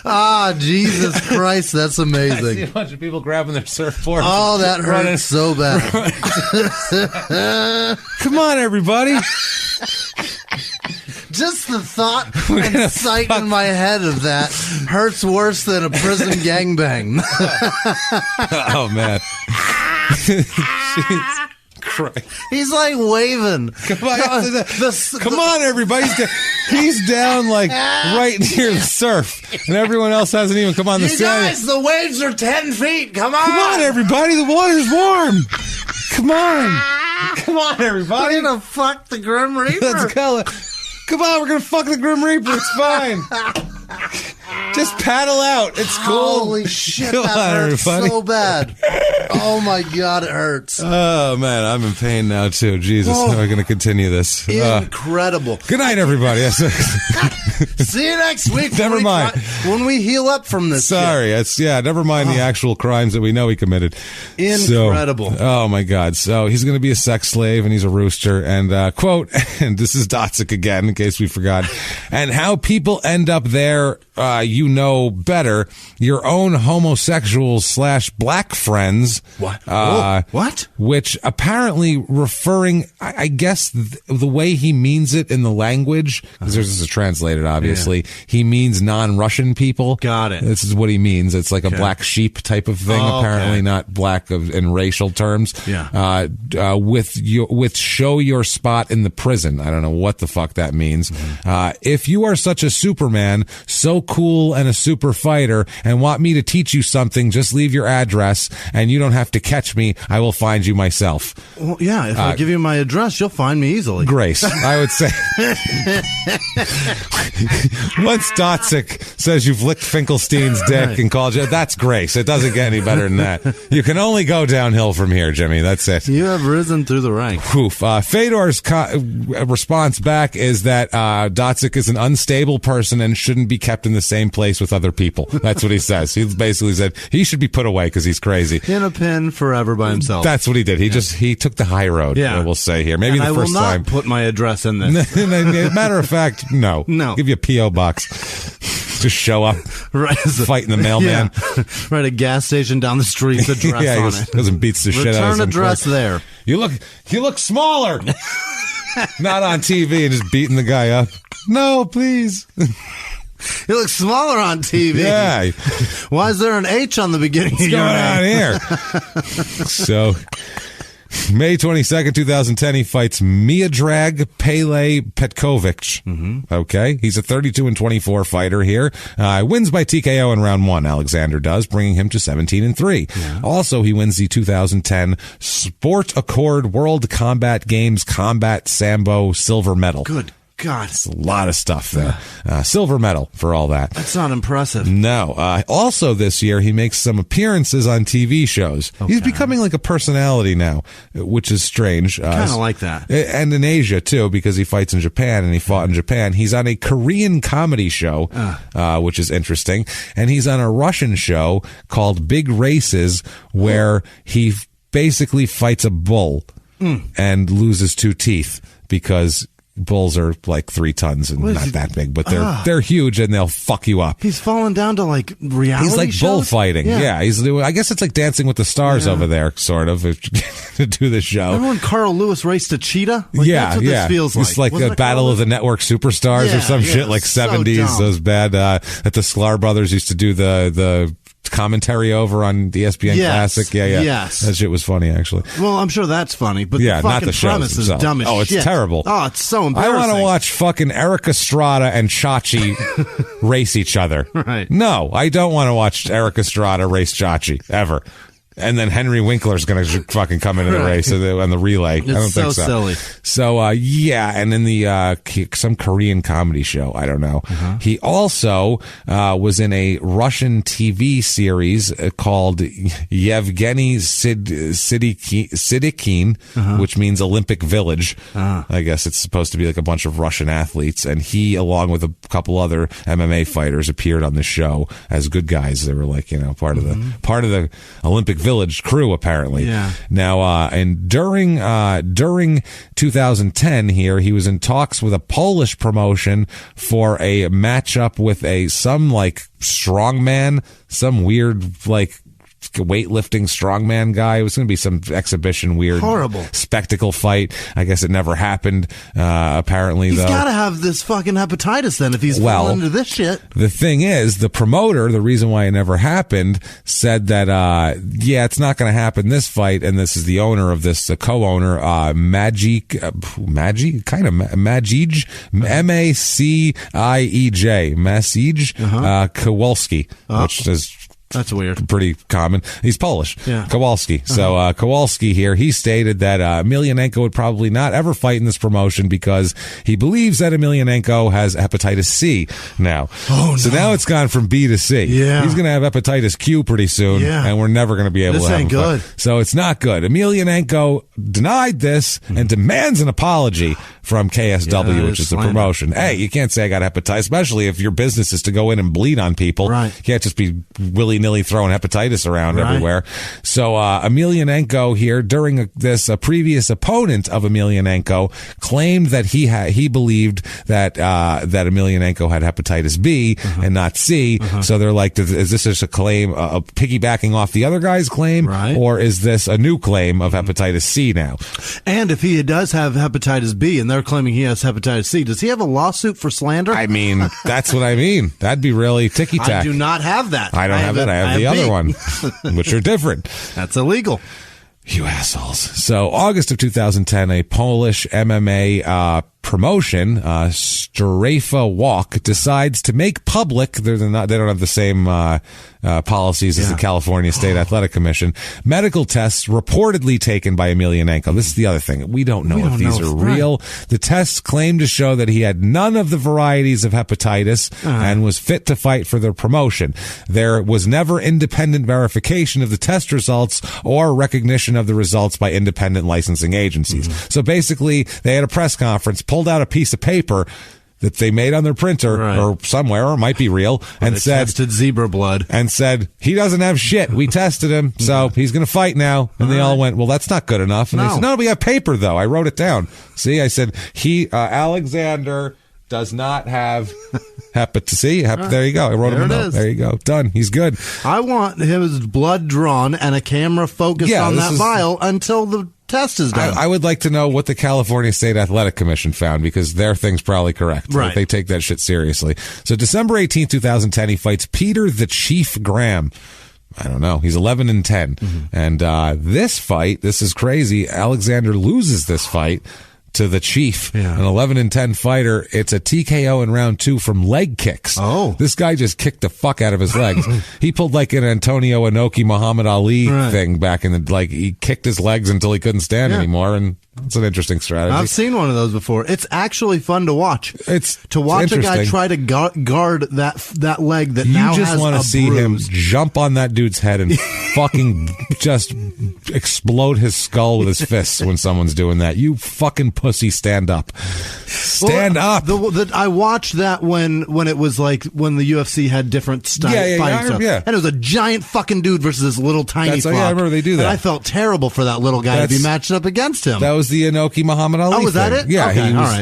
on. Jesus Christ, that's amazing. I see a bunch of people grabbing their surfboards. Oh, that hurts so bad. Come on, everybody. Just the thought and sight in my head of that hurts worse than a prison gangbang. Oh, man. Jeez. Christ. He's like waving. Come on, everybody. He's down like right near the surf, and everyone else hasn't even come on the side. Guys, the waves are 10 feet. Come on. Come on, everybody. The water's warm. Come on. Come on, everybody. We're going to fuck the Grim Reaper. Let's go. Come on, we're going to fuck the Grim Reaper. It's fine. Just paddle out. It's cool. Holy shit, that hurts so bad. Oh, my God, it hurts. Oh, man, I'm in pain now, too. Jesus, how are we going to continue this? Incredible. Good night, everybody. See you next week. Never mind. When we heal up from this Sorry. Never mind the actual crimes that we know he committed. Incredible. Oh, my God. So he's going to be a sex slave, and he's a rooster. And, quote, and this is Dotzik again, in case we forgot, and how people end up there, you know better, your own homosexuals / black friends. What? What? Which apparently referring, I guess the way he means it in the language, because this is translated, obviously, he means non-Russian people. Got it. This is what he means. It's like a black sheep type of thing, apparently, not black in racial terms. Yeah. With show your spot in the prison. I don't know what the fuck that means. If you are such a Superman, so cool and a super fighter and want me to teach you something, just leave your address and you don't have to catch me. I will find you myself. Well, yeah, if I give you my address, you'll find me easily. Grace, I would say. Once Dotzik says you've licked Finkelstein's dick and called you, that's grace. It doesn't get any better than that. You can only go downhill from here, Jimmy. That's it. You have risen through the ranks. Fedor's response back is that Dotzik is an unstable person and shouldn't be kept in the same place with other people. That's what he says. He basically said he should be put away because he's crazy. In a pen forever by himself. That's what he did. He took the high road, we'll say here. Maybe and the first time. I will not put my address in this. Matter of fact, no. Give you a P.O. box. Just show up, fighting the mailman. Yeah. Right, a gas station down the street, address on it. Goes and beats the shit out of Return address there. You look smaller. Not on TV and just beating the guy up. No, please. You look smaller on TV. Yeah. Why is there an H on the beginning What's of your name? going on here? So, May 22nd, 2010, he fights Miodrag Pele Petkovic. Okay. He's a 32-24 fighter here. Wins by TKO in round 1, Alexander does, bringing him to 17-3. Yeah. Also, he wins the 2010 Sport Accord World Combat Games Combat Sambo silver medal. Good God. It's a lot of stuff there. Silver medal for all that. That's not impressive. No. Also this year, he makes some appearances on TV shows. Okay. He's becoming like a personality now, which is strange. Kind of like that. And in Asia, too, because he fights in Japan, and he fought in Japan. He's on a Korean comedy show, which is interesting. And he's on a Russian show called Big Races, where he basically fights a bull and loses 2 teeth because bulls are like 3 tons and not that big, but they're huge and they'll fuck you up. He's fallen down to like reality He's like shows? bullfighting. Yeah. I guess it's like Dancing with the Stars over there, sort of, to do the show. Remember when Carl Lewis raced a cheetah? Like, that's what this feels like. It's like a Battle of the Network Superstars or some shit, like 70s, so those bad, that the Sklar brothers used to do the commentary over on the ESPN Classic. Yes. That shit was funny, actually. Well, I'm sure that's funny, but the not fucking the premise is dumb as shit. It's terrible. Oh, it's so embarrassing. I want to watch fucking Eric Estrada and Chachi race each other. Right. No, I don't want to watch Eric Estrada race Chachi, ever. And then Henry Winkler's going to fucking come into the race on the relay. I don't think so. Silly. So, and in the some Korean comedy show, I don't know. He also was in a Russian TV series called Yevgeny Sidikin, which means Olympic Village. I guess it's supposed to be like a bunch of Russian athletes. And he, along with a couple other MMA fighters, appeared on the show as good guys. They were like, part of the Olympic Village crew, apparently. Yeah. Now, and during 2010 here, he was in talks with a Polish promotion for a matchup with some like strongman, some weird like weightlifting strongman guy. It was going to be some exhibition, weird, horrible spectacle fight. I guess it never happened. Apparently, he's though, got to have this fucking hepatitis then if he's falling into this shit. The thing is, the promoter, the reason why it never happened, said that it's not going to happen this fight, and this is the owner of this, the co-owner, Majij, Masij Kowalski, which is. That's weird. Pretty common. He's Polish. Yeah. Kowalski. So Kowalski here, he stated that Emelianenko would probably not ever fight in this promotion because he believes that Emelianenko has hepatitis C now. Oh, no. So now it's gone from B to C. Yeah. He's going to have hepatitis Q pretty soon, and we're never going to be able to have him good. fight. So it's not good. Emelianenko denied this and demands an apology from KSW, which is the promotion. Hey, you can't say I got hepatitis, especially if your business is to go in and bleed on people. Right. You can't just be willy-nilly throwing hepatitis around everywhere. So Emelianenko here, during this, a previous opponent of Emelianenko claimed that he believed that Emelianenko had hepatitis B and not C. So they're like, is this just a claim, piggybacking off the other guy's claim, or is this a new claim of hepatitis C now? And if he does have hepatitis B and they're claiming he has hepatitis C, does he have a lawsuit for slander? I mean, that's what I mean. That'd be really ticky-tack. I do not have that. I don't have that. I have the other one, which are different. That's illegal. You assholes. So August of 2010, a Polish MMA promotion, Strafa Walk, decides to make public, they don't have the same policies as the California State Athletic Commission, medical tests reportedly taken by Emelianenko. This is the other thing. We don't know if these are real. The tests claim to show that he had none of the varieties of hepatitis and was fit to fight for the promotion. There was never independent verification of the test results or recognition of the results by independent licensing agencies. So basically, they had a press conference, pulled out a piece of paper that they made on their printer or somewhere, or it might be real, and said tested zebra blood and said he doesn't have shit. We tested him, so he's going to fight now. And they all went, well, that's not good enough. And they said, no, we have paper though. I wrote it down. See, I said Alexander does not have hepatitis. See, there you go. I wrote him a note. There you go. Done. He's good. I want his blood drawn and a camera focused on that vial until the test is done. I would like to know what the California State Athletic Commission found, because their thing's probably correct. Right. They take that shit seriously. So December 18, 2010, he fights Peter the Chief Graham. I don't know. He's 11-10. And this fight, this is crazy. Alexander loses this fight to the Chief, an 11-10 fighter. It's a TKO in round 2 from leg kicks. This guy just kicked the fuck out of his legs. He pulled like an Antonio Inoki Muhammad Ali thing back in the, like, he kicked his legs until he couldn't stand anymore, and it's an interesting strategy. I've seen one of those before. It's actually fun to watch. It's to watch a guy try to guard that leg that now has a bruise. You just want to see him jump on that dude's head and fucking just explode his skull with his fists when someone's doing that. You fucking pussy, stand up. Stand up. I watched that when it was like when the UFC had different fighting stuff. And it was a giant fucking dude versus this little tiny fuck. I remember they do that. And I felt terrible for that little guy to be matched up against him. That was the Inoki Muhammad Ali was that thing. it? Yeah, okay, he was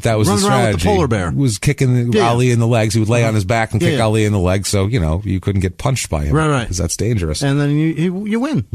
that was the strategy. With the polar bear. Was kicking Ali in the legs. He would lay on his back and kick Ali in the legs, so you couldn't get punched by him. Right. Because that's dangerous. And then you win.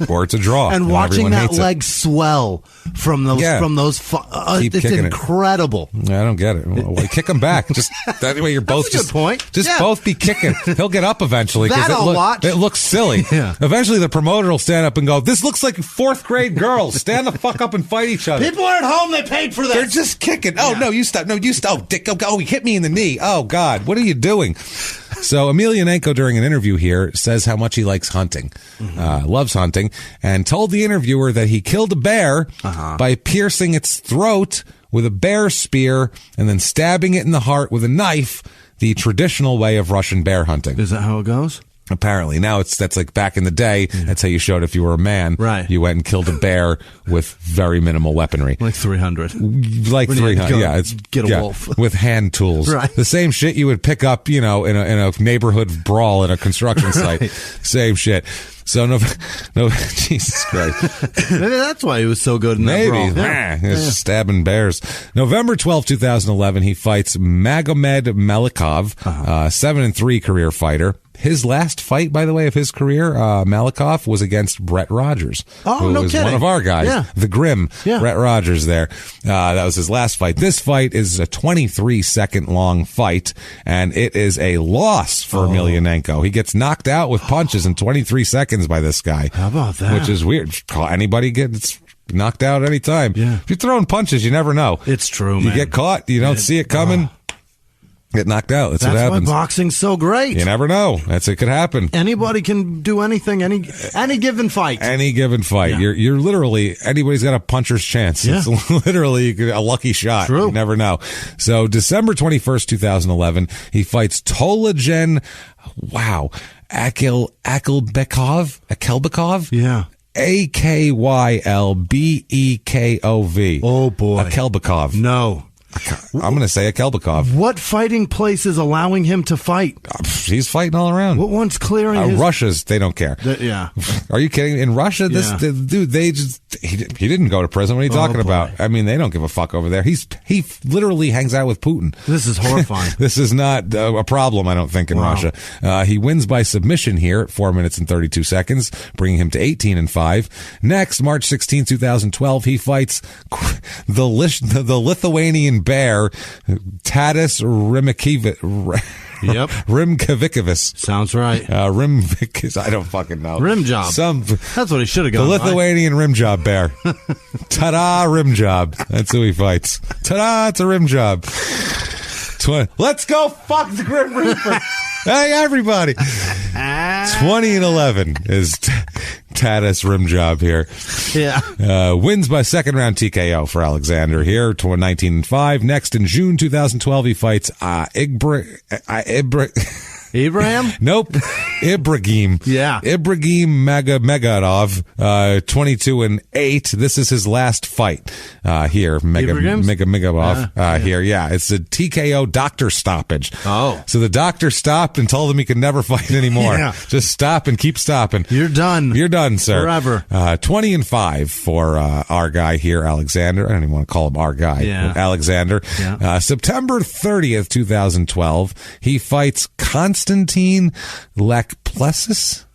Or it's a draw. And watching that leg swell from those it's incredible. I don't get it. Well, kick him back. Just that way you're both That's a good point. Just both be kicking. He'll get up eventually because it looks silly. Eventually the promoter will stand up and go, "This looks like 4th grade girls. Stand the fuck up and fight each other. People are at home. They paid for this. They're just kicking. Oh, no, you stop. No, you stop. Oh, Dick, go. He hit me in the knee. Oh, God. What are you doing?" So Emelianenko, during an interview here, says how much he likes hunting, loves hunting, and told the interviewer that he killed a bear by piercing its throat with a bear spear and then stabbing it in the heart with a knife, the traditional way of Russian bear hunting. Is that how it goes? Apparently. Now that's like back in the day, that's how you showed if you were a man. Right. You went and killed a bear with very minimal weaponry. Like 300. Like 300. Get a wolf. With hand tools. Right. The same shit you would pick up, in a neighborhood brawl at a construction site. Same shit. So no, Jesus Christ. Maybe that's why he was so good in that brawl. He's stabbing bears. November 12, 2011, he fights Magomed Malikov, 7-3 career fighter. His last fight, by the way, of his career, Malikov, was against Brett Rogers. Oh, who was one of our guys. The Grim, Brett Rogers there. That was his last fight. This fight is a 23-second long fight, and it is a loss for Emelianenko. He gets knocked out with punches in 23 seconds by this guy. How about that? Which is weird. Anybody gets knocked out anytime. Yeah. If you're throwing punches, you never know. It's true, man. You get caught, you don't see it coming. Get knocked out. That's what happens. Why boxing's so great. You never know. It could happen. Anybody can do anything. Any given fight. Any given fight. Yeah. You're literally, anybody's got a puncher's chance. Yeah. It's literally a lucky shot. True. You never know. So December 21st, 2011, he fights Tologen. Wow. Akelbekov. Yeah. Akyelbekov. Oh boy. Akelbekov. No. I'm going to say Akelbekov. What fighting place is allowing him to fight? He's fighting all around. What one's clearing his... Russia's, they don't care. Are you kidding? In Russia, dude, he didn't go to prison. What are you talking about? I mean, they don't give a fuck over there. He literally hangs out with Putin. This is horrifying. This is not a problem, I don't think, in Russia. He wins by submission here at 4 minutes and 32 seconds, bringing him to 18-5. Next, March 16, 2012, he fights the Lithuanian bear, Tadas Yep. Rimkavikovis. Sounds right. Rimvikis. I don't fucking know. Rim job. That's what he should have gone. The Lithuanian rim job bear. Ta-da, rim job. That's who he fights. Ta-da, it's a rim job. Let's go fuck the Grim Reaper. Hey, everybody. 20-11 is Tadas rim job here. Yeah. Wins by second round TKO for Alexander here, 19-5. Next, in June 2012, he fights Ibrahim? Nope. Ibrahim. Yeah. Ibrahim Megadov, 22-8. This is his last fight here. Megadov here. Yeah, it's a TKO doctor stoppage. Oh. So the doctor stopped and told him he could never fight anymore. Yeah. Just stop and keep stopping. You're done. You're done, sir. Forever. 20-5 for our guy here, Alexander. I don't even want to call him our guy. Yeah. Alexander. Yeah. September 30th, 2012, he fights Konstantin Lakplessis?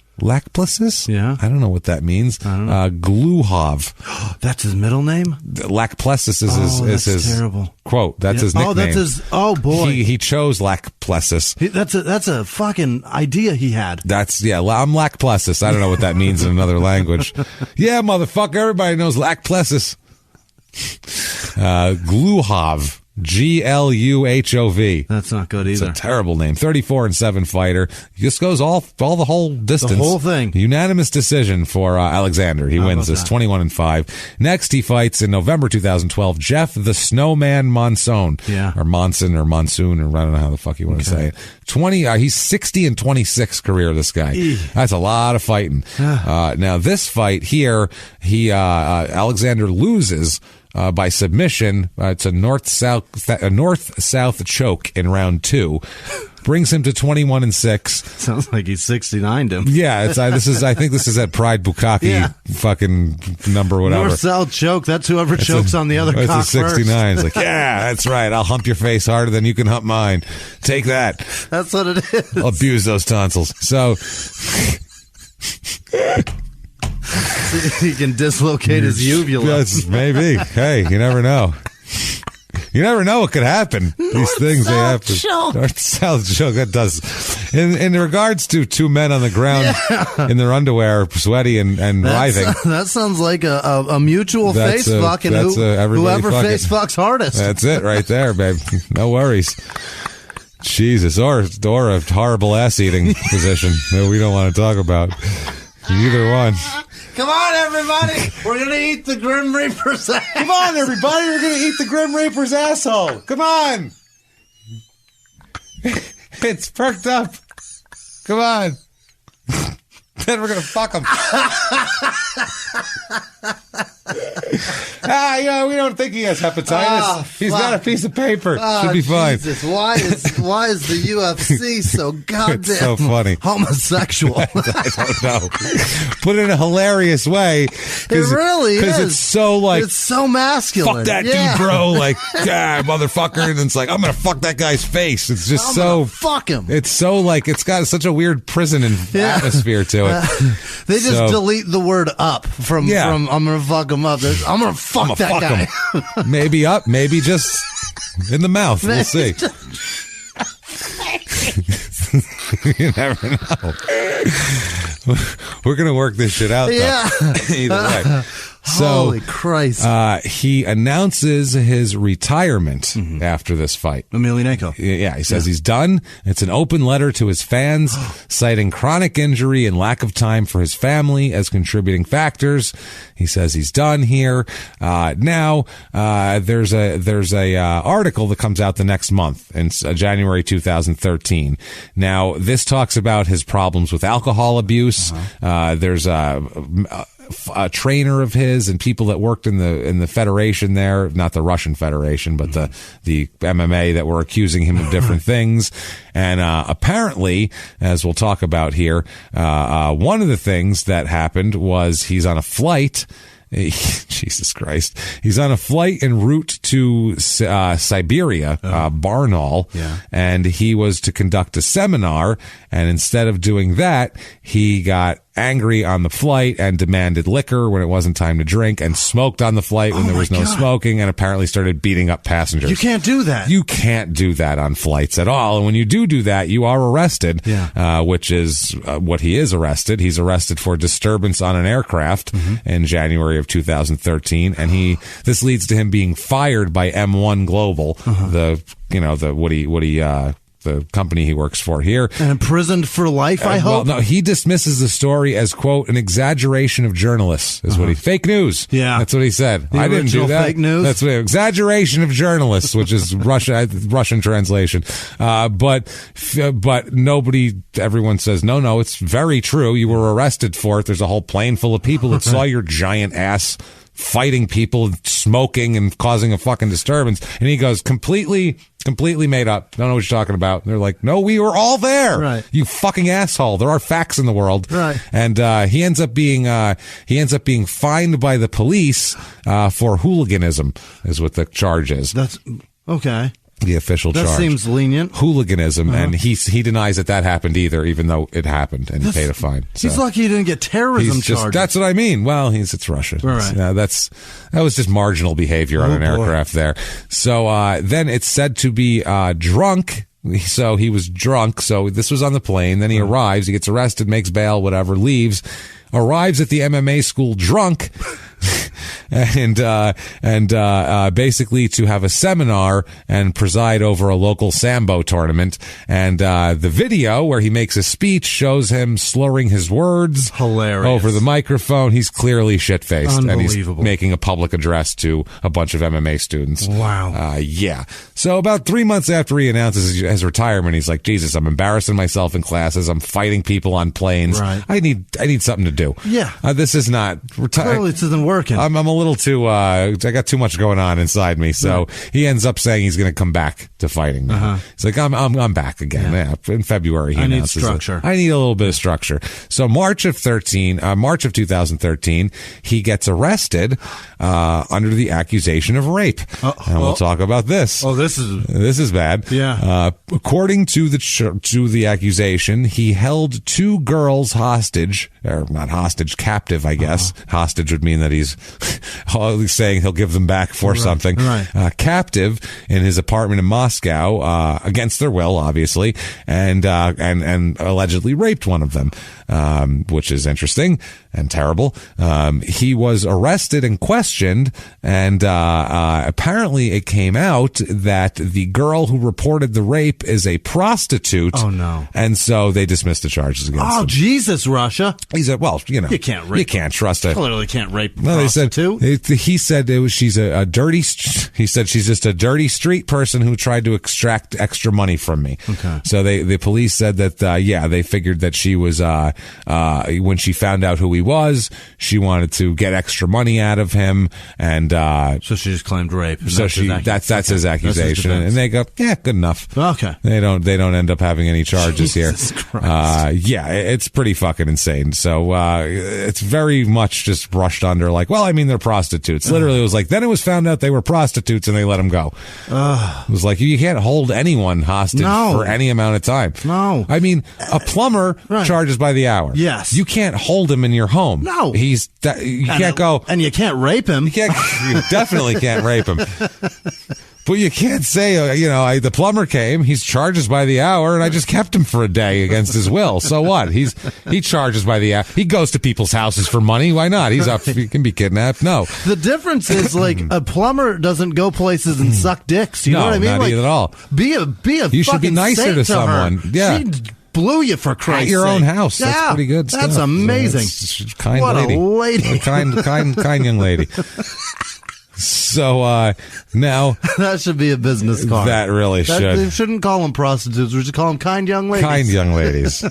Yeah. I don't know what that means. Gluhov. That's his middle name? Lakplessis is his terrible. Quote. That's his nickname. Oh, that's his. Oh, boy. He chose Lakplessis. That's a fucking idea he had. I'm Lakplessis. I don't know what that means in another language. Yeah, motherfucker. Everybody knows Lakplessis. Gluhov. Gluhov. That's not good either. It's a terrible name. 34-7 fighter. He just goes all the whole distance. The whole thing. Unanimous decision for Alexander. He wins this 21-5. Next, he fights in November 2012. Jeff the Snowman Monsoon. Yeah. Or Monson or Monsoon, or I don't know how the fuck you want to say it. He's 60-26 career. This guy. That's a lot of fighting. Now this fight here, Alexander loses. By submission. It's a north-south choke in round 2. Brings him to 21-6. Sounds like he's 69'd him. Yeah, I think this is at Pride Bukkake fucking number whatever. North-south choke. That's whoever chokes on the other cock first. It's a 69. It's like, yeah, that's right. I'll hump your face harder than you can hump mine. Take that. That's what it is. I'll abuse those tonsils. So... He can dislocate his uvula. Yes, maybe. Hey, you never know. You never know what could happen. These things, they happen. North-south choke. That does. In regards to two men on the ground in their underwear, sweaty and writhing. That sounds like a mutual face fuck, and whoever face fucks hardest. That's it right there, babe. No worries. Jesus, or a horrible ass-eating position that we don't want to talk about. Either one. Come on, everybody. We're going to eat the Grim Reaper's ass. Come on, everybody. We're going to eat the Grim Reaper's asshole. Come on. It's perked up. Come on. Then we're going to fuck him. We don't think he has hepatitis. He's got a piece of paper. Should be fine. Jesus. Why is the UFC so goddamn it's so funny. Homosexual? I don't know. Put it in a hilarious way. It really is. Because it's so masculine. Fuck that dude, bro. Like, motherfucker. And it's like, I'm going to fuck that guy's face. It's just fuck him. It's so like, it's got such a weird prison atmosphere to it. They just delete the word up from I'm going to fuck him up. I'm going to fuck that guy. Maybe up, maybe just in the mouth. We'll see. You never know. We're going to work this shit out, though. Yeah. Either way. So, holy Christ. He announces his retirement after this fight. Emelianenko. Yeah, he says he's done. It's an open letter to his fans, citing chronic injury and lack of time for his family as contributing factors. He says he's done here. Now, there's a article that comes out the next month in January 2013. Now, this talks about his problems with alcohol abuse. There's a trainer of his and people that worked in the federation there, not the Russian Federation, but the MMA, that were accusing him of different things. And apparently, as we'll talk about here, one of the things that happened was he's on a flight. Jesus Christ. He's on a flight en route to Siberia, Barnaul, and he was to conduct a seminar, and instead of doing that, he got angry on the flight and demanded liquor when it wasn't time to drink, and smoked on the flight when there was no smoking, and apparently started beating up passengers. You can't do that. You can't do that on flights at all. And when you do that, you are arrested, which is what he is arrested. He's arrested for disturbance on an aircraft in January of 2013, and this leads to him being fired by M1 Global, the company he works for here. And imprisoned for life, I hope? Well, no, he dismisses the story as, quote, an exaggeration of journalists, is what fake news. Yeah. That's what he said. The I didn't do that. Fake news? That's what exaggeration of journalists, which is Russian translation. But everyone says, no, it's very true. You were arrested for it. There's a whole plane full of people that saw your giant ass fighting people, smoking, and causing a fucking disturbance. And he goes, completely made up. Don't know what you're talking about. And they're like, no, we were all there. Right. You fucking asshole. There are facts in the world. Right. And he ends up being fined by the police for hooliganism, is what the charge is. That's okay. The official charge. That seems lenient. Hooliganism, and he denies that happened either, even though it happened, and he paid a fine. So he's lucky he didn't get terrorism charges. That's what I mean. Well, it's Russia. Right. That was just marginal behavior on an aircraft there. So then it's said to be drunk. So he was drunk. So this was on the plane. Then he arrives. He gets arrested, makes bail, whatever, leaves. Arrives at the MMA school drunk. and basically to have a seminar and preside over a local Sambo tournament. And the video where he makes a speech shows him slurring his words over the microphone. He's clearly shit-faced, and he's making a public address to a bunch of MMA students. Wow. Yeah. So about 3 months after he announces his retirement, he's like, Jesus, I'm embarrassing myself in classes. I'm fighting people on planes. Right. I need something to do. Yeah. This is not clearly this isn't working. I'm a little too I got too much going on inside me. So he ends up saying he's going to come back to fighting now. He's like, I'm back again. Yeah. In February, he announces need structure. I need a little bit of structure. So March of 2013, he gets arrested under the accusation of rape. And we'll talk about this. Oh, this is bad. Yeah. According to the accusation, he held 2 girls hostage, or not hostage, captive, I guess. Hostage would mean that he's saying he'll give them back for something. Right. Captive in his apartment in Moscow, against their will, obviously, and allegedly raped one of them, which is interesting and terrible. He was arrested and questioned, and apparently it came out that the girl who reported the rape is a prostitute. Oh, no. And so they dismissed the charges against him. Oh, Jesus, Russia. He said, well, you can't rape. You can't trust her. Clearly can't rape a prostitute. He said she's a dirty. He said she's just a dirty street person who tried to extract extra money from me. Okay. So the police said that they figured that she was when she found out who he was, she wanted to get extra money out of him, and so she just claimed rape. So that's his accusation, and they go, yeah, good enough. Okay. They don't end up having any charges here. Christ. It's pretty fucking insane. So it's very much just brushed under, like, well, I mean, they're prostitutes. Literally, it was like, then it was found out they were prostitutes and they let them go. It was like, you can't hold anyone hostage for any amount of time. No. I mean, a plumber charges by the hour. Yes. You can't hold him in your home. No. You can't go. And you can't rape him. You definitely can't rape him. But you can't say, the plumber came, he's charges by the hour, and I just kept him for a day against his will. So what? He charges by the hour. He goes to people's houses for money. Why not? He's up. He can be kidnapped. No. The difference is, like, a plumber doesn't go places and suck dicks. You know what I mean? Not at all. Be a You should be nicer to someone. Her. Yeah. She blew you for Christ's at your sake. own house. Yeah, that's pretty good stuff. That's amazing. That's kind what lady. A lady. A kind young lady. So now that should be a business card. That really should. They shouldn't call them prostitutes. We should call them kind young ladies. Kind young ladies,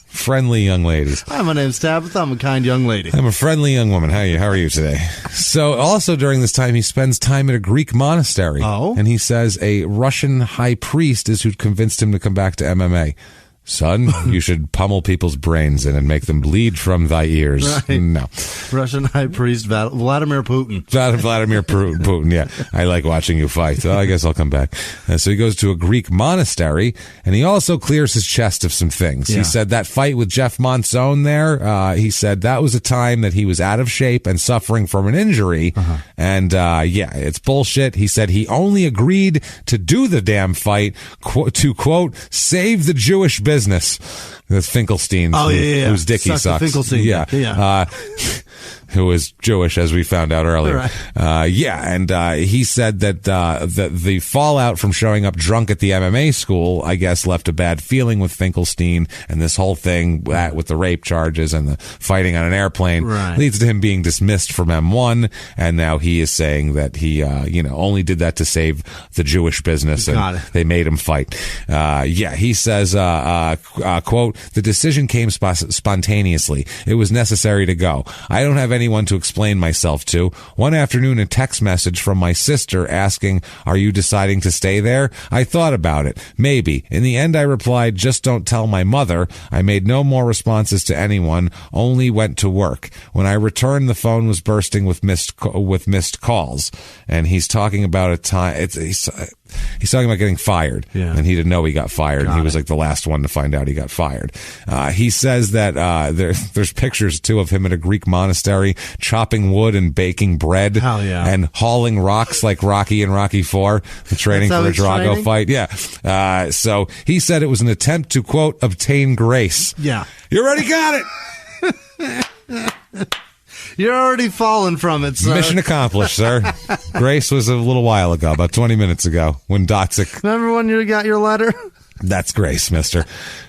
friendly young ladies. Hi, my name's Tabitha. I'm a kind young lady. I'm a friendly young woman. How are you today? So also during this time, he spends time at a Greek monastery. Oh, and he says a Russian high priest is who convinced him to come back to MMA. Son, you should pummel people's brains in and make them bleed from thy ears. Right. No. Russian high priest Vladimir Putin. Vladimir Putin, yeah. I like watching you fight. So I guess I'll come back. So he goes to a Greek monastery, and he also clears his chest of some things. Yeah. He said that fight with Jeff Monzon there, he said that was a time that he was out of shape and suffering from an injury. And, it's bullshit. He said he only agreed to do the damn fight to, quote, save the Jewish business. The Finkelstein, whose dick he sucks. Finkelstein. Yeah. Who is Jewish, as we found out earlier. Right. He said that the fallout from showing up drunk at the MMA school, I guess, left a bad feeling with Finkelstein, and this whole thing with the rape charges and the fighting on an airplane leads to him being dismissed from M1, and now he is saying that he, only did that to save the Jewish business, and they made him fight. He says, quote, the decision came spontaneously. It was necessary to go. I don't have anyone to explain myself to. One afternoon, a text message from my sister asking, are you deciding to stay there? I thought about it. Maybe. In the end, I replied, just don't tell my mother. I made no more responses to anyone, only went to work. When I returned, the phone was bursting with missed calls. And he's talking about a time, he's talking about getting fired, and he didn't know he got fired. He was like the last one to find out he got fired. He says that there's pictures too of him at a Greek monastery chopping wood and baking bread and hauling rocks like Rocky and Rocky IV, the training for a Drago fight. Yeah. So he said it was an attempt to, quote, obtain grace. Yeah. You already got it. You're already falling from it, sir. Mission accomplished, sir. Grace was a little while ago, about 20 minutes ago, when Dotzik... Remember when you got your letter? That's Grace, mister.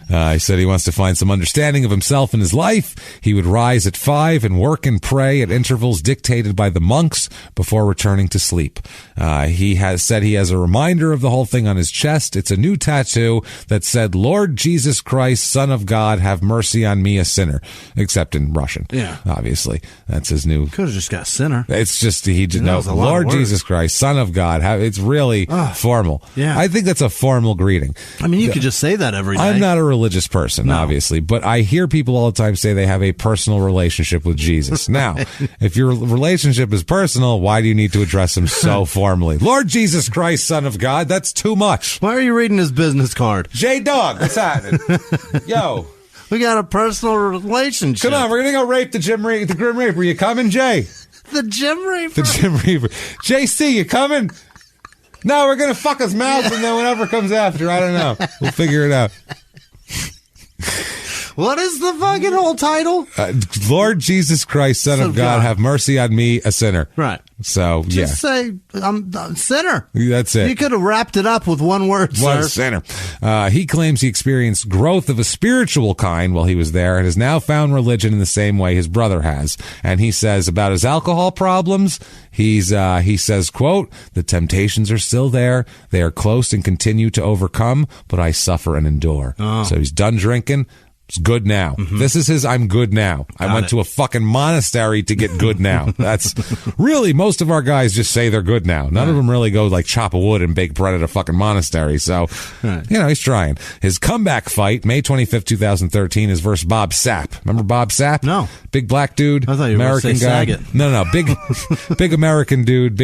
He said he wants to find some understanding of himself and his life. He would rise at 5 and work and pray at intervals dictated by the monks before returning to sleep. He has said he has a reminder of the whole thing on his chest. It's a new tattoo that said, Lord Jesus Christ, Son of God, have mercy on me, a sinner. Except in Russian. Yeah. Obviously. That's his new... Could have just got sinner. It's just, he did know. Lord Jesus Christ, Son of God. It's really formal. Yeah. I think that's a formal greeting. I mean, you could just say that every day. I'm not a religious person, obviously, but I hear people all the time say they have a personal relationship with Jesus. Now, if your relationship is personal, why do you need to address him so formally? Lord Jesus Christ, Son of God, that's too much. Why are you reading his business card? J-Dog, what's happening? Yo. We got a personal relationship. Come on, we're going to go rape the Grim Reaper. You coming, Jay? The Grim Reaper? The Grim Reaper. JC, you coming? No, we're going to fuck his mouth, and then whatever comes after, I don't know. We'll figure it out. What is the fucking whole title? Lord Jesus Christ, Son of God, have mercy on me, a sinner. Right. So, Just say, I'm a sinner. That's it. You could have wrapped it up with one word, One sir. sinner. He claims he experienced growth of a spiritual kind while he was there and has now found religion in the same way his brother has. And he says about his alcohol problems, he says, quote, the temptations are still there. They are close and continue to overcome, but I suffer and endure. Oh. So he's done drinking. It's good now. Mm-hmm. This is his I'm good now. I went to a fucking monastery to get good now. That's really, most of our guys just say they're good now. None of them really go like chop a wood and bake bread at a fucking monastery. So, he's trying. His comeback fight, May 25th, 2013, is versus Bob Sapp. Remember Bob Sapp? No. Big black dude. I thought you American were going to say guy. Saget. No. Big American dude.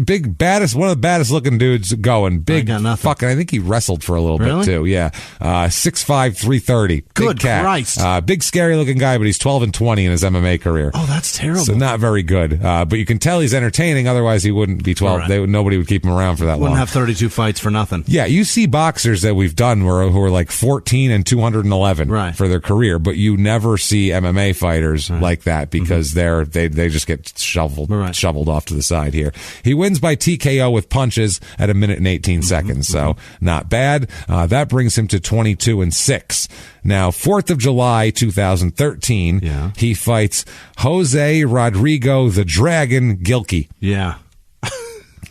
Big baddest, one of the baddest looking dudes going. Big fucking, I think he wrestled for a little bit too. Yeah. 6'5", 330. Good cat. Christ. Big scary looking guy, but he's 12-20 in his MMA career. Oh, that's terrible. So not very good. But you can tell he's entertaining. Otherwise, he wouldn't be 12. Right. Nobody would keep him around for that long. Wouldn't have 32 fights for nothing. Yeah, you see boxers that we've done who are like 14 and 211 for their career, but you never see MMA fighters like that because they just get shoveled off to the side here. He wins by TKO with punches at 1 minute and 18 seconds, so not bad. That brings him to 22-6. Now, 4th of July, 2013, he fights Jose Rodrigo the Dragon Gilkey. Yeah.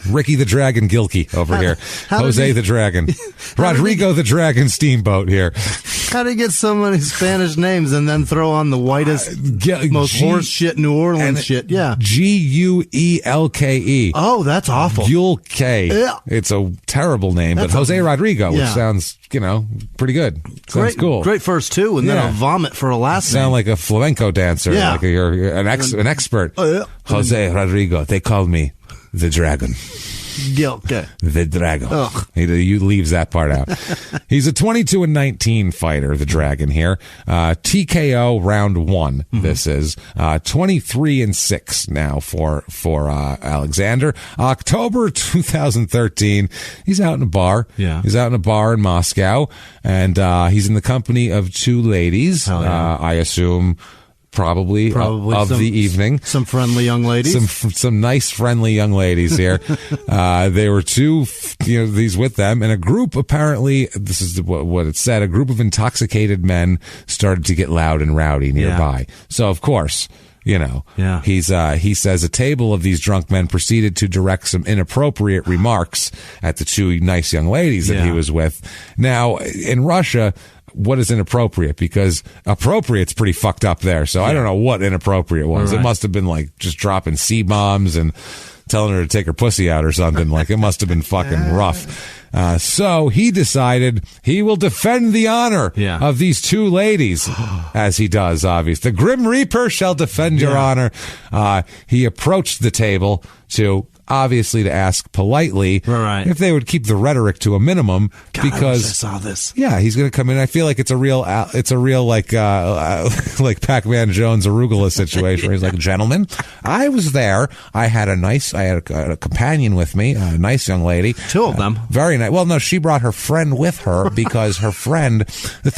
Ricky the Dragon Gilkey over here. Jose the Dragon. Rodrigo the Dragon Steamboat here. How do you get so many Spanish names and then throw on the whitest, most horse shit New Orleans shit? Yeah. Guelke. Oh, that's awful. Guelke. Yeah. It's a terrible name, but Jose Rodrigo, which sounds, pretty good. Sounds cool. Great first two, and then a vomit for a last name. Sound like a flamenco dancer. Yeah. Like you're an expert. Oh, yeah. Jose Rodrigo. They call me the Dragon. Okay. The Dragon. Ugh. He leaves that part out. He's a 22-19 fighter, the Dragon here. TKO round 1. This is 23-6 now for Alexander. October 2013. He's out in a bar. Yeah. He's out in a bar in Moscow, and he's in the company of 2 ladies. I assume. Probably of the evening. Some friendly young ladies. Some nice friendly young ladies here. They were 2, these with them, and a group, apparently, this is what it said, a group of intoxicated men started to get loud and rowdy nearby. Yeah. So, of course, he says a table of these drunk men proceeded to direct some inappropriate remarks at the 2 nice young ladies that he was with. Now, in Russia, what is inappropriate? Because appropriate's pretty fucked up there. So I don't know what inappropriate was. Right. It must have been like just dropping C-bombs and telling her to take her pussy out or something. Like it must have been fucking rough. So he decided he will defend the honor of these 2 ladies, as he does, obviously. The Grim Reaper shall defend your honor. He approached the table to ask politely if they would keep the rhetoric to a minimum, because I wish I saw this. Yeah, he's going to come in. I feel like it's a real like Pac-Man Jones arugula situation where he's like, gentlemen, I was there. I had a companion with me, a nice young lady. 2 of them. Very nice. Well, no, she brought her friend with her because her friend,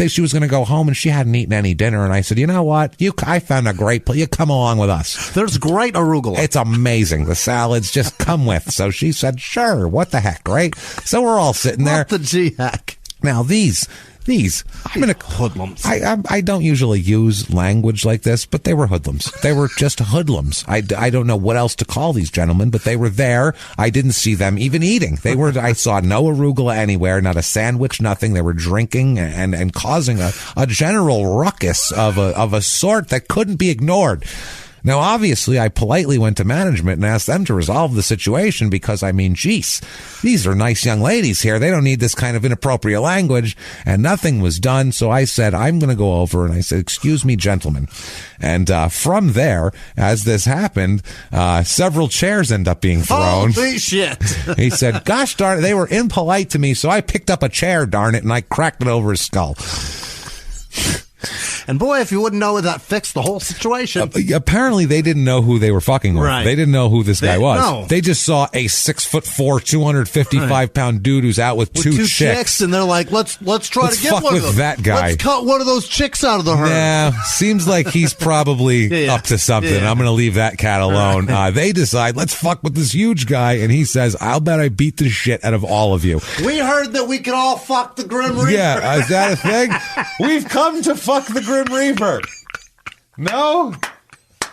she was going to go home and she hadn't eaten any dinner. And I said, you know what? I found a great place. You come along with us. There's great arugula. It's amazing. The salads just come with. So she said, sure, what the heck, right? So we're all sitting there. What the G-heck? Now, these, I'm in a hoodlums. I don't usually use language like this, but they were hoodlums. They were just hoodlums. I don't know what else to call these gentlemen, but they were there. I didn't see them even eating. I saw no arugula anywhere, not a sandwich, nothing. They were drinking and causing a general ruckus of a sort that couldn't be ignored. Now, obviously, I politely went to management and asked them to resolve the situation because, geez, these are nice young ladies here. They don't need this kind of inappropriate language, and nothing was done. So I said, I'm going to go over, and I said, excuse me, gentlemen. And from there, as this happened, several chairs end up being thrown. Holy shit. He said, gosh darn it, they were impolite to me, so I picked up a chair, darn it, and I cracked it over his skull. And boy, if you wouldn't know, that fixed the whole situation. Apparently, they didn't know who they were fucking with. Right. They didn't know who this guy was. No. They just saw a 6'4", 255-pound dude who's out with two chicks, and they're like, "Let's try to get fuck one with of them. that guy. Let's cut one of those chicks out of the herd." Yeah, seems like he's probably up to something. Yeah. I'm going to leave that cat alone. They decide, let's fuck with this huge guy, and he says, "I'll bet I beat the shit out of all of you." We heard that we could all fuck the Grim Reaper. Yeah, is that a thing? We've come to fuck the Grim Reaper. No?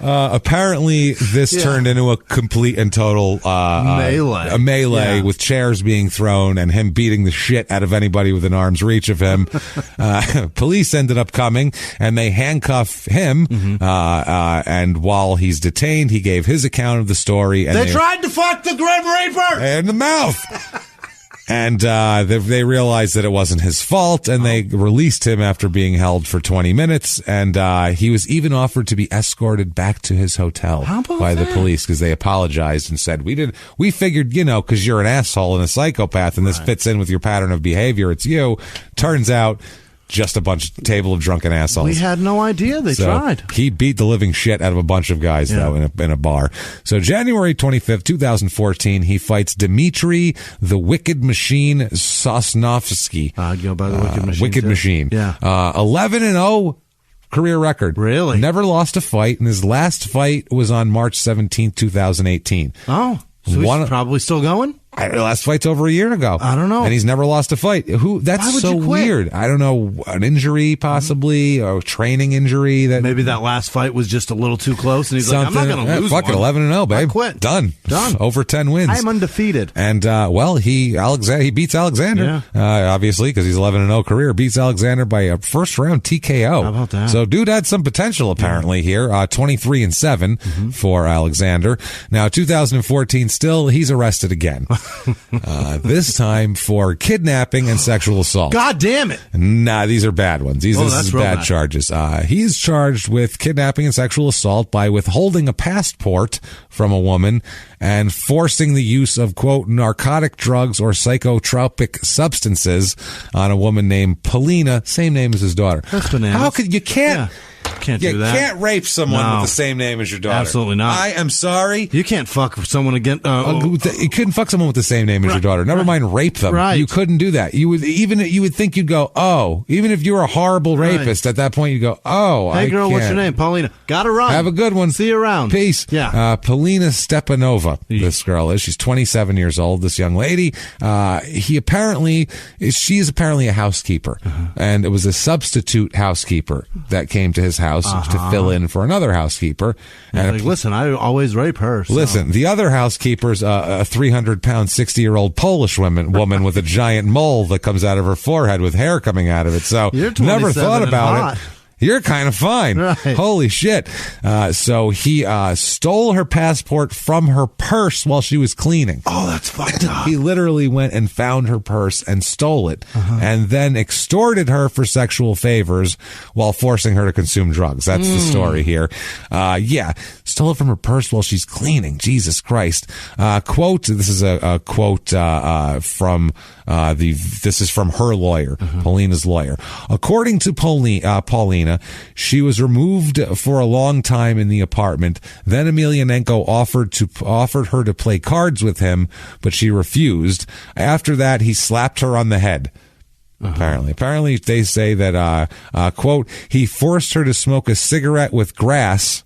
Apparently, this turned into a complete and total melee with chairs being thrown and him beating the shit out of anybody within arm's reach of him. Police ended up coming, and they handcuff him. And while he's detained, he gave his account of the story. And they tried to fuck the Grim Reaper! In the mouth! And they realized that it wasn't his fault, and they released him after being held for 20 minutes. And he was even offered to be escorted back to his hotel by the police because they apologized and said, we figured, because you're an asshole and a psychopath, and this fits in with your pattern of behavior. It's you. Turns out, just a table of drunken assholes. We had no idea they tried. He beat the living shit out of a bunch of guys, though, in a bar. So January 25th, 2014, he fights Dmitry the Wicked Machine Sosnovsky. I'd go by the Wicked Machine. Wicked Machine. Yeah. 11-0 career record. Really? Never lost a fight, and his last fight was on March 17th, 2018. Oh, so he's probably still going? Last fight's over a year ago. I don't know. And he's never lost a fight. That's so weird. I don't know, an injury possibly, or training injury. That maybe that last fight was just a little too close, and he's like, I'm not going to lose. Fuck it, 11-0, babe. I quit. Done. Over 10 wins. I'm undefeated. And he beats Alexander, obviously, because he's 11-0 career. Beats Alexander by a first round TKO. How about that? So dude had some potential apparently here. 23-7 for Alexander. Now 2014, still he's arrested again. This time for kidnapping and sexual assault. God damn it. Nah, these are bad ones. This is bad charges. He is charged with kidnapping and sexual assault by withholding a passport from a woman and forcing the use of, quote, narcotic drugs or psychotropic substances on a woman named Paulina, same name as his daughter. That's bananas. How could you can't... Yeah. Can't do that. You can't rape someone with the same name as your daughter. Absolutely not. I am sorry. You can't fuck someone again. You couldn't fuck someone with the same name as your daughter. Never mind rape them. Right. You couldn't do that. You would think you'd go, oh, even if you were a horrible rapist at that point, you'd go, oh, hey girl, what's your name? Paulina. Gotta run. Have a good one. See you around. Peace. Yeah. Paulina Stepanova. This girl is. She's 27 years old. This young lady. She's apparently a housekeeper, and it was a substitute housekeeper that came to his house to fill in for another housekeeper. And like, listen, I always rape her. So. Listen, the other housekeeper's a 300-pound, 60-year-old Polish woman with a giant mole that comes out of her forehead with hair coming out of it. So never thought about it. You're kind of fine. Right. Holy shit. So he stole her passport from her purse while she was cleaning. Oh, that's fucked up. He literally went and found her purse and stole it and then extorted her for sexual favors while forcing her to consume drugs. That's the story here. Stole it from her purse while she's cleaning. Jesus Christ. Quote, this is a quote from this is from her lawyer, Paulina's lawyer. According to Paulina, she was removed for a long time in the apartment. Then Emelianenko offered her to play cards with him, but she refused. After that, he slapped her on the head. Apparently they say that, quote, he forced her to smoke a cigarette with grass,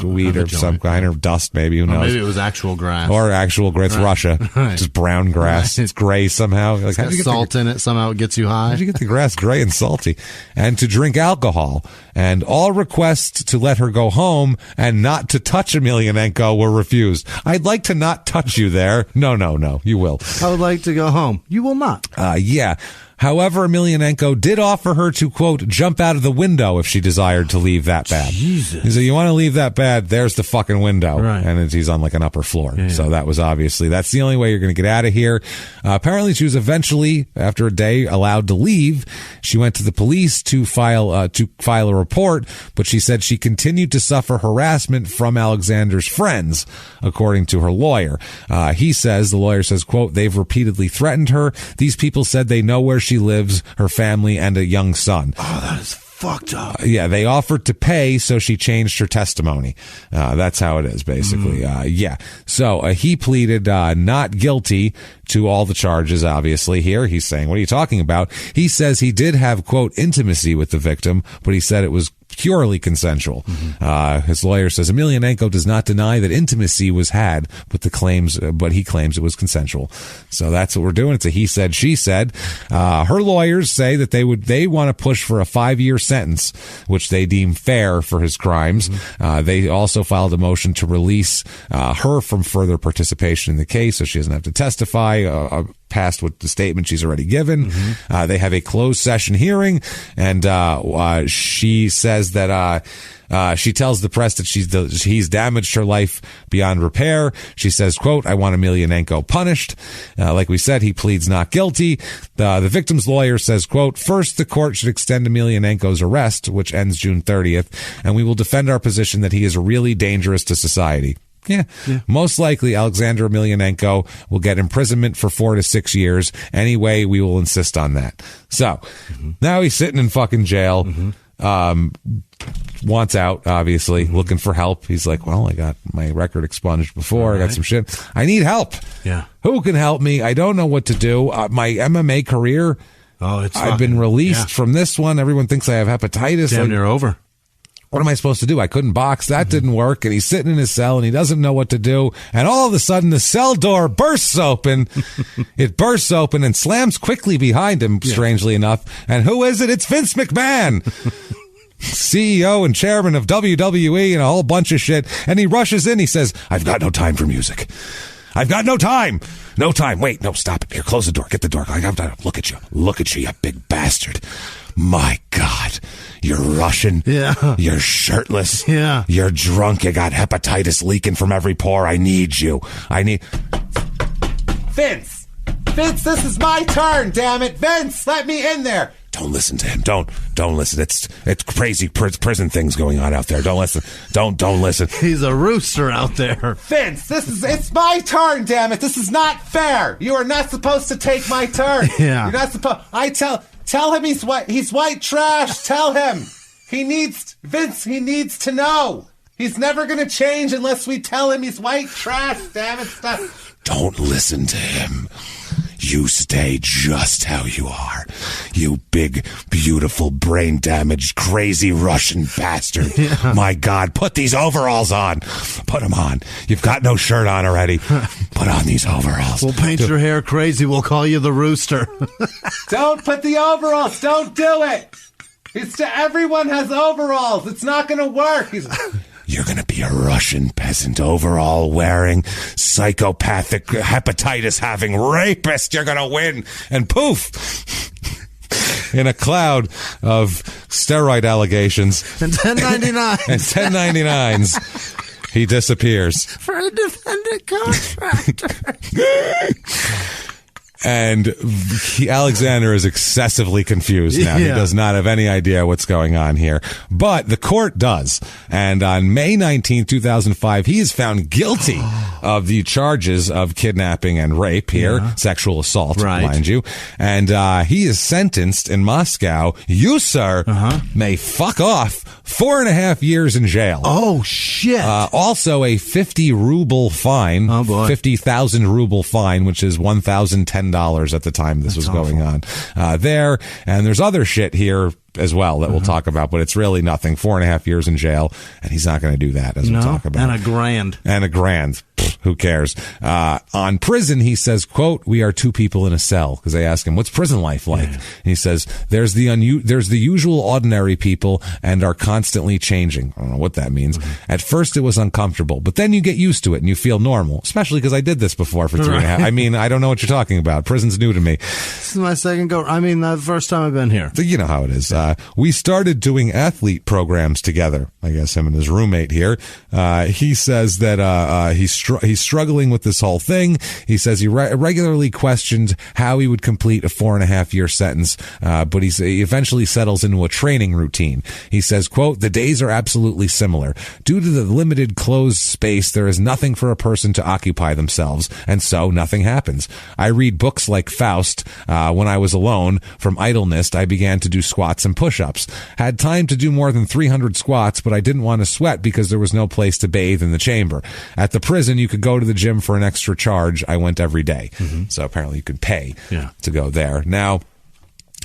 weed or some kind of dust, maybe, who knows? Maybe it was actual grass. Or actual grass, Russia. Just brown grass. It's gray somehow. Like, it's got salt in it, somehow it gets you high. How'd you get the grass gray and salty? And to drink alcohol. And all requests to let her go home and not to touch Emelianenko were refused. I'd like to not touch you there. No, you will. I would like to go home. You will not. Yeah. However, Emelianenko did offer her to, quote, jump out of the window if she desired to leave that bad. Jesus. He said, you want to leave that bad? There's the fucking window. Right. And he's on like an upper floor. Yeah. So that was that's the only way you're going to get out of here. Apparently she was eventually, after a day, allowed to leave. She went to the police to file a report, but she said she continued to suffer harassment from Alexander's friends, according to her lawyer. The lawyer says, quote, they've repeatedly threatened her. These people said they know where she lives, her family, and a young son. Oh, that is fucked up. They offered to pay, so she changed her testimony. That's how it is, basically. So he pleaded not guilty to all the charges, obviously. Here he's saying, what are you talking about? He says he did have, quote, intimacy with the victim, but he said it was purely consensual. His lawyer says Emelianenko does not deny that intimacy was had, but he claims it was consensual. So that's what we're doing. It's a he said, she said. Her lawyers say that they want to push for a 5-year sentence, which they deem fair for his crimes. They also filed a motion to release her from further participation in the case, so she doesn't have to testify past what the statement she's already given. They have a closed session hearing, and she says that she tells the press that he's damaged her life beyond repair. She says, quote, I want Emelianenko punished. Like we said, he pleads not guilty. The victim's lawyer says, quote, first, the court should extend Emelianenko's arrest, which ends June 30th, and we will defend our position that he is really dangerous to society. Yeah. Most likely Alexander Emelianenko will get imprisonment for 4 to 6 years. Anyway, we will insist on that. So now he's sitting in fucking jail. Wants out, obviously, looking for help. He's like, well, I got my record expunged before. I got some shit. I need help. Yeah. Who can help me? I don't know what to do. My MMA career, I've been released from this one. Everyone thinks I have hepatitis. Damn near over. What am I supposed to do? I couldn't box. That didn't work. And he's sitting in his cell and he doesn't know what to do. And all of a sudden the cell door bursts open. It bursts open and slams quickly behind him, strangely enough. And who is it? It's Vince McMahon. CEO and chairman of WWE and a whole bunch of shit. And he rushes in. He says, I've got no time for music. I've got no time. No time. Wait, no, stop it. Here, close the door. Get the door. Look at you. Look at you, you big bastard. My God. You're Russian. Yeah. You're shirtless. Yeah. You're drunk. You got hepatitis leaking from every pore. I need you. Vince, this is my turn, damn it. Vince, let me in there. Don't listen to him. Don't listen. It's crazy prison things going on out there. Don't listen. Don't listen. He's a rooster out there. Vince, it's my turn, damn it. This is not fair. You are not supposed to take my turn. Yeah. You're not supposed. Tell him he's white trash. Tell him. Vince, he needs to know. He's never going to change unless we tell him he's white trash, damn it. Stop. Don't listen to him. You stay just how you are. You big, beautiful, brain-damaged, crazy Russian bastard. Yeah. My God, put these overalls on. Put them on. You've got no shirt on already. Put on these overalls. We'll paint your hair crazy. We'll call you the Rooster. Don't put the overalls. Don't do it. Everyone has overalls. It's not going to work. You're going to be a Russian peasant overall wearing, psychopathic, hepatitis having rapist. You're going to win. And poof, in a cloud of steroid allegations and 1099s, he disappears. For a defendant contractor. And Alexander is excessively confused now. Yeah. He does not have any idea what's going on here. But the court does. And on May 19, 2005, he is found guilty of the charges of kidnapping and rape here, sexual assault, mind you. And he is sentenced in Moscow. You, sir, may fuck off 4.5 years in jail. Oh, shit. Also a 50 ruble fine. Oh, boy. 50,000 ruble fine, which is $1,010 at the time this was going on there. And there's other shit here as well that we'll talk about, but it's really nothing. 4.5 years in jail, and he's not going to do that, as we'll talk about. And a grand. Pfft, who cares? On prison, he says, quote, we are two people in a cell, because they ask him, what's prison life like? And he says, there's the usual ordinary people and are constantly changing. I don't know what that means. At first, it was uncomfortable, but then you get used to it and you feel normal, especially because I did this before for 3.5. I mean, I don't know what you're talking about. Prison's new to me. This is my second go. I mean, the first time I've been here. You know how it is. We started doing athlete programs together. I guess him and his roommate here. He says that he's struggling with this whole thing. He says he regularly questioned how he would complete a 4.5 year sentence, but he eventually settles into a training routine. He says, quote, the days are absolutely similar. Due to the limited closed space, there is nothing for a person to occupy themselves, and so nothing happens. I read books like Faust. When I was alone, from idleness, I began to do squats and push-ups. Had time to do more than 300 squats, but I didn't want to sweat because there was no place to bathe in the chamber. At the prison, you could go to the gym for an extra charge. I went every day. So apparently you could pay to go there. Now,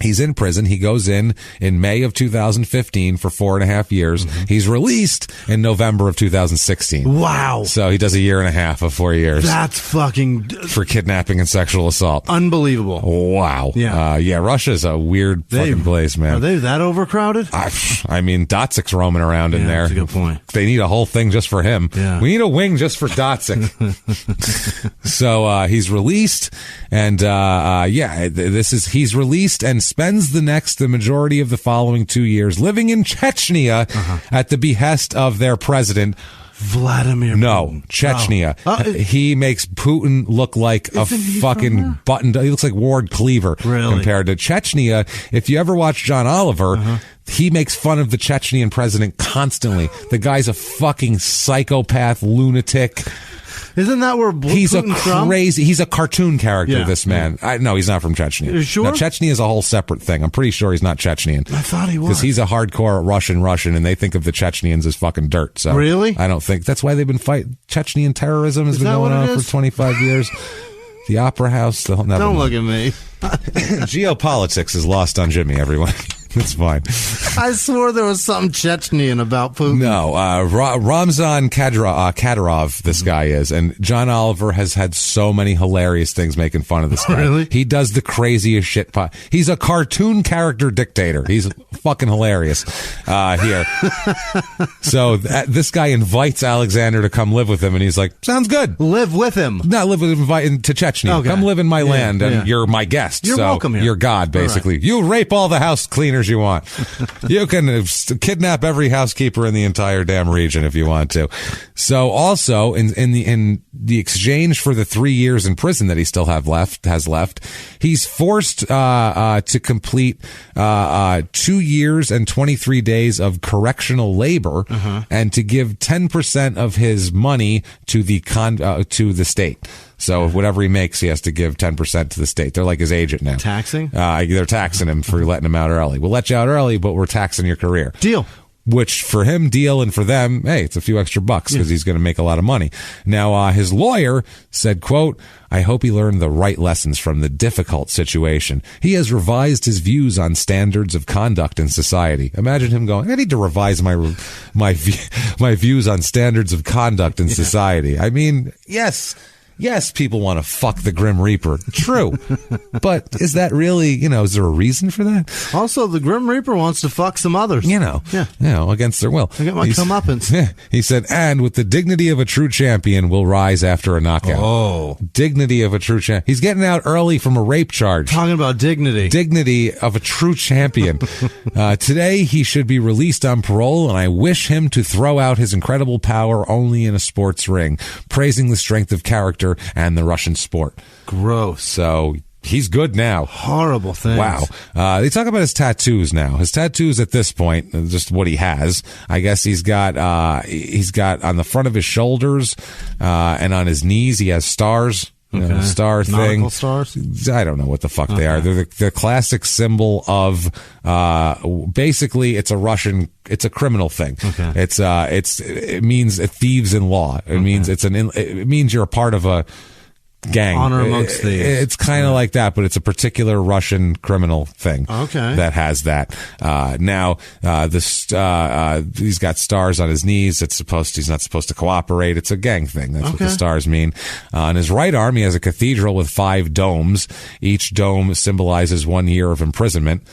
he's in prison. He goes in May of 2015 for 4.5 years. He's released in November of 2016. Wow. So he does 1.5 years of 4 years. That's fucking... for kidnapping and sexual assault. Unbelievable. Wow. Yeah. Russia's a weird fucking place, man. Are they that overcrowded? I mean, Dotzik's roaming around in there. That's a good point. They need a whole thing just for him. Yeah. We need a wing just for Dotzik. So he's released, and he's released and spends the majority of the following 2 years living in Chechnya at the behest of their president, Vladimir Putin. No, Chechnya. He makes Putin look like a fucking button. He looks like Ward Cleaver compared to Chechnya. If you ever watch John Oliver, he makes fun of the Chechnyan president constantly. The guy's a fucking psychopath, lunatic. Isn't that where he's Putin's crazy? He's a cartoon character. This man. No, he's not from Chechnya. You sure? Now, Chechnya is a whole separate thing. I'm pretty sure he's not Chechnyan. I thought he was, because he's a hardcore Russian, and they think of the Chechnyan as fucking dirt. So really, I don't think that's why they've been fighting. Chechnyan terrorism has been going on for 25 years. The Opera House. Don't look at me. Geopolitics is lost on Jimmie, everyone. It's fine. I swore there was something Chechnyan about Putin. No, Ramzan Kadyrov, this guy is. And John Oliver has had so many hilarious things making fun of this guy. Really? He does the craziest shit. He's a cartoon character dictator. He's fucking hilarious here. So this guy invites Alexander to come live with him, and he's like, sounds good. Live with him. No, live with him, invite him to Chechnya. Okay. Come live in my land, and you're my guest. You're welcome here. You're God, basically. Right. You rape all the house cleaners you want. You can kidnap every housekeeper in the entire damn region if you want to. So also in the exchange for the 3 years in prison that he still has left, he's forced to complete 2 years and 23 days of correctional labor and to give 10% of his money to the state. So whatever he makes, he has to give 10% to the state. They're like his agent now. Taxing? They're taxing him for letting him out early. We'll let you out early, but we're taxing your career. Deal. Which for him, deal, and for them, hey, it's a few extra bucks because he's going to make a lot of money. Now, his lawyer said, quote, I hope he learned the right lessons from the difficult situation. He has revised his views on standards of conduct in society. Imagine him going, I need to revise my views on standards of conduct in society. I mean, Yes, people want to fuck the Grim Reaper. True. But is that really, is there a reason for that? Also, the Grim Reaper wants to fuck some others. Against their will. I got my comeuppance. Yeah. He said, and with the dignity of a true champion will rise after a knockout. Oh. Dignity of a true champion. He's getting out early from a rape charge. Talking about dignity. Dignity of a true champion. Today, he should be released on parole, and I wish him to throw out his incredible power only in a sports ring, praising the strength of character and the Russian sport. Gross. So he's good now. Horrible things. Wow. They talk about his tattoos now. His tattoos at this point, just what he has. I guess he's got on the front of his shoulders and on his knees he has stars. Star thing. Nautical stars? I don't know what the fuck they are. They're the classic symbol of, basically it's a criminal thing. Okay. It means thieves in law. It means it means you're a part of a gang. Honor amongst thieves. It's kind of like that, but it's a particular Russian criminal thing. Okay. That has that. Now, he's got stars on his knees. He's not supposed to cooperate. It's a gang thing. That's what the stars mean. On his right arm, he has a cathedral with 5 domes. Each dome symbolizes 1 year of imprisonment.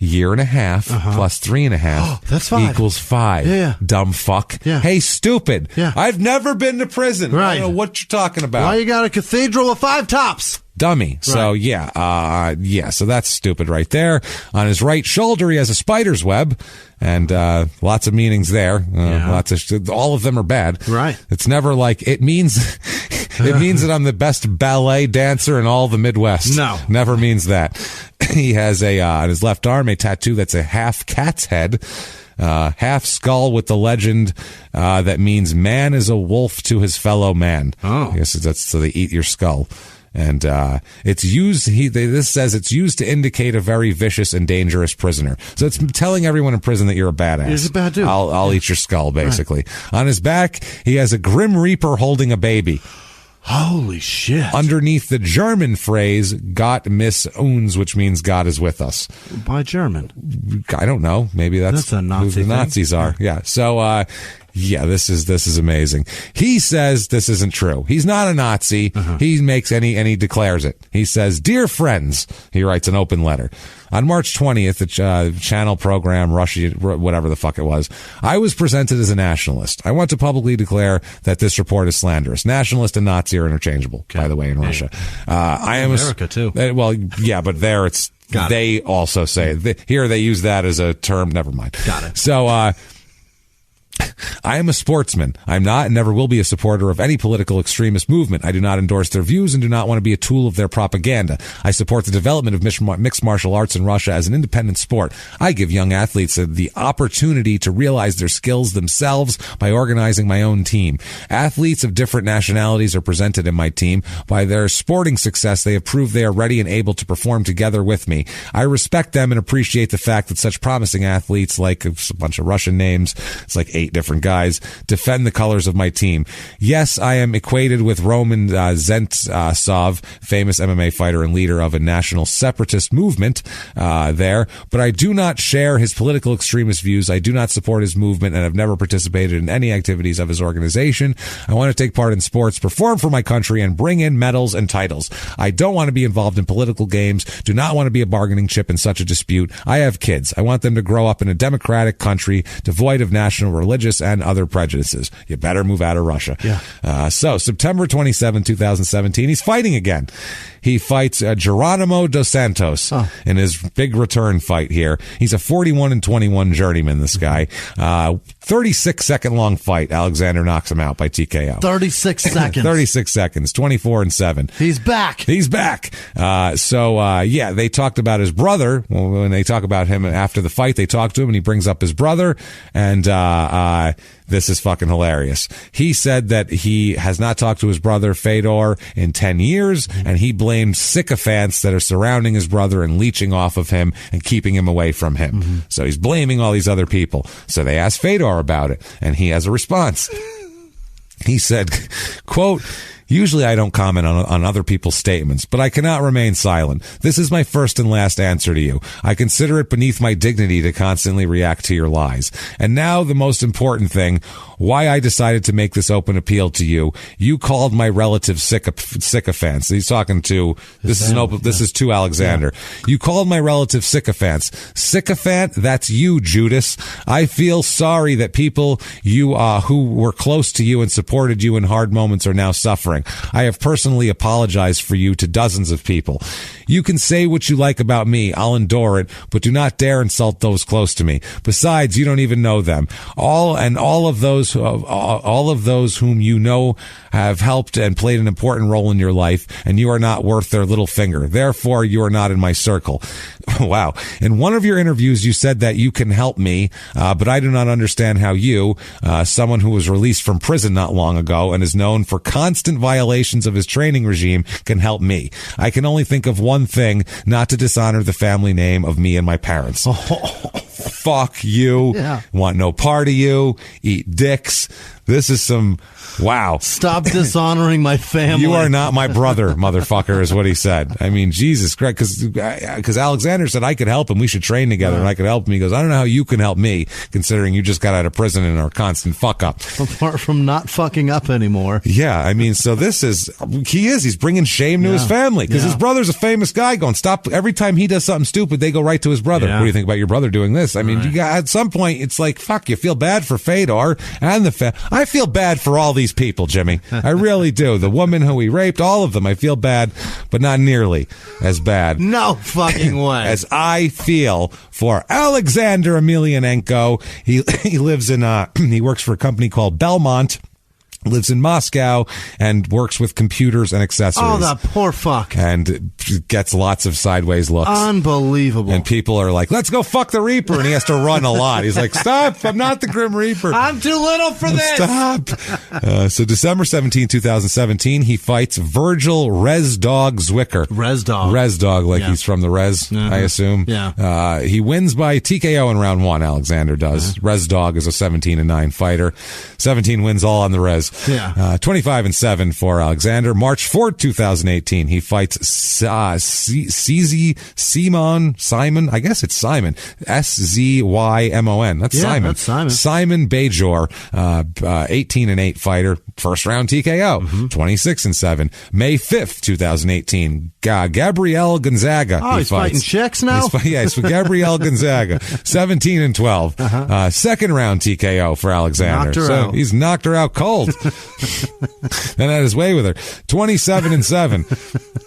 Year and a half plus 3.5 that's 5. equals 5. Yeah. Dumb fuck. Yeah. Hey, stupid. Yeah. I've never been to prison. Right. I don't know what you're talking about. Why you got a cathedral with 5 tops? Dummy. So, so that's stupid right there. On his right shoulder, he has a spider's web, and lots of meanings there. All of them are bad. Right. It's never like, it means that I'm the best ballet dancer in all the Midwest. No. Never means that. He has on his left arm, a tattoo that's a half cat's head, half skull with the legend that means man is a wolf to his fellow man. Oh. I guess that's so they eat your skull. And it's used. This says it's used to indicate a very vicious and dangerous prisoner. So it's telling everyone in prison that you're a badass. He's a bad dude. I'll eat your skull, basically. Right. On his back, he has a Grim Reaper holding a baby. Holy shit. Underneath the German phrase, Gott miss uns, which means God is with us. By German? I don't know. Maybe that's a Nazi who the thing. Nazis are. Yeah. So, this is amazing. He says this isn't true. He's not a Nazi. He makes and he declares it. He says, "Dear friends," he writes an open letter. On March 20th, the channel program, Russia, whatever the fuck it was, I was presented as a nationalist. I want to publicly declare that this report is slanderous. Nationalist and Nazi are interchangeable, by the way, in Russia. I am America, too. Well, yeah, but there it's, they also say, here they use that as a term. Never mind. Got it. So, I am a sportsman. I'm not and never will be a supporter of any political extremist movement. I do not endorse their views and do not want to be a tool of their propaganda. I support the development of mixed martial arts in Russia as an independent sport. I give young athletes the opportunity to realize their skills themselves by organizing my own team. Athletes of different nationalities are presented in my team. By their sporting success, they have proved they are ready and able to perform together with me. I respect them and appreciate the fact that such promising athletes, like a bunch of Russian names, it's like 8 different different guys, defend the colors of my team. Yes, I am equated with Roman Zentsov, famous MMA fighter and leader of a national separatist movement there, but I do not share his political extremist views. I do not support his movement and have never participated in any activities of his organization. I want to take part in sports, perform for my country, and bring in medals and titles. I don't want to be involved in political games, do not want to be a bargaining chip in such a dispute. I have kids. I want them to grow up in a democratic country devoid of national, religious, and other prejudices. You better move out of Russia. Yeah. So September 27, 2017, he's fighting again. He fights Geronimo Dos Santos in his big return fight here. He's a 41-21 journeyman, this guy. 36-second long fight. Alexander knocks him out by TKO. 36 seconds. 36 seconds. 24-7. He's back. He's back. Yeah, they talked about his brother. When they talk about him after the fight, they talk to him, and he brings up his brother, and this is fucking hilarious. He said that he has not talked to his brother Fedor in 10 years, and he blamed sycophants that are surrounding his brother and leeching off of him and keeping him away from him. So he's blaming all these other people. So they asked Fedor about it, and he has a response. He said, quote, "Usually I don't comment on other people's statements, but I cannot remain silent. This is my first and last answer to you. I consider it beneath my dignity to constantly react to your lies. And now the most important thing, why I decided to make this open appeal to you. You called my relatives sycophants." He's talking to, this is to Alexander. Yeah. "You called my relatives sycophants. Sycophant, that's you, Judas. I feel sorry that people who were close to you and supported you in hard moments are now suffering. I have personally apologized for you to dozens of people. You can say what you like about me. I'll endure it, but do not dare insult those close to me. Besides, you don't even know them. All of those whom you know have helped and played an important role in your life, and you are not worth their little finger. Therefore, you are not in my circle." Wow. "In one of your interviews, you said that you can help me, but I do not understand how you, someone who was released from prison not long ago and is known for constant violations of his training regime, can help me. I can only think of one thing, not to dishonor the family name of me and my parents." Fuck you. Yeah. Want no part of you. Eat dicks. This is some... Wow. "Stop dishonoring my family. You are not my brother, motherfucker," is what he said. I mean, Jesus Christ, because Alexander said I could help him. We should train together, and I could help him. He goes, "I don't know how you can help me, considering you just got out of prison and are a constant fuck up." Apart from not fucking up anymore. Yeah, I mean, so he's bringing shame to his family, because his brother's a famous guy going, stop. Every time he does something stupid, they go right to his brother. Yeah. "What do you think about your brother doing this?" I mean, at some point, it's like, fuck, you feel bad for Fedor and I feel bad for all these people, Jimmy. I really do. The woman who he raped, all of them, I feel bad, but not nearly as bad. No fucking way. As I feel for Alexander Emelianenko. He lives in, he works for a company called Belmont. Lives in Moscow and works with computers and accessories. Oh, that poor fuck. And gets lots of sideways looks. Unbelievable. And people are like, "Let's go fuck the Reaper." And he has to run a lot. He's like, "Stop. I'm not the Grim Reaper. I'm too little for this. Stop." So December 17, 2017, he fights Virgil Rezdog Zwicker. Rezdog, like he's from the Rez, I assume. Yeah. He wins by TKO in round 1, Alexander does. Rezdog is a 17-9 fighter. 17 wins all on the Rez. Yeah. 25-7 for Alexander. March 4th, 2018, he fights Simon. I guess it's Simon. Szymon. That's Simon. That's Simon. Simon Bajor, 18-8 fighter. First round TKO. 26-7. May 5th, 2018. Gabriel Gonzaga. Oh, he's fighting chicks now? He's for Gabriel Gonzaga. 17-12. Second round TKO for Alexander. He's knocked her out cold. Then had his way with her. 27-7.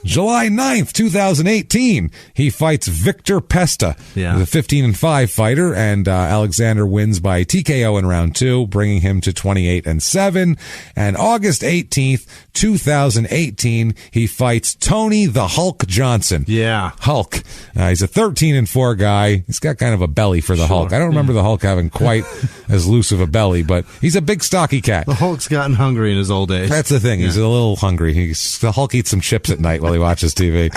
July 9th, 2018, he fights Victor Pesta. Yeah. He's a 15-5 fighter, and Alexander wins by TKO in round 2, bringing him to 28-7. And August 18th, 2018, he fights Tony the Hulk Johnson. Yeah. Hulk. He's a 13-4 guy. He's got kind of a belly for the Hulk. I don't remember the Hulk having quite as loose of a belly, but he's a big stocky cat. The Hulk's gotten hungry in his old age. That's the thing. He's a little hungry. The Hulk eats some chips at night while he watches TV.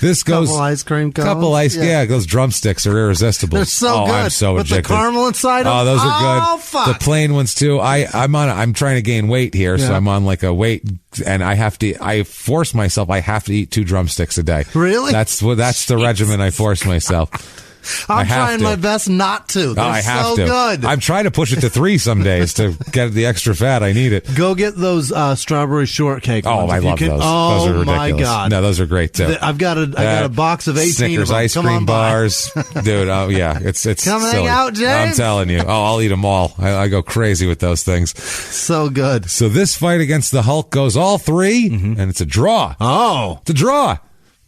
This goes couple ice cream cones. Those drumsticks are irresistible. They're so good. I'm so with addicted. The caramel inside them. Oh, those are good. Oh, fuck. The plain ones too. I'm trying to gain weight here, so I'm on like a weight, and I force myself. I have to eat 2 drumsticks a day. Really? That's the regimen I force myself. I'm trying my best not to. They're I have so to. good. I'm trying to push it to 3 some days to get the extra fat. I need it. Go get those strawberry shortcake ones. I love those. Oh, those are ridiculous. My God. No, those are great too. I got a box of 18 Snickers of them. ice cream bars. Dude, it's Come silly. hang out, James. I'm telling you. I'll eat them all. I go crazy with those things. So good. So this fight against the Hulk goes all 3, and it's a draw. Oh. It's a draw.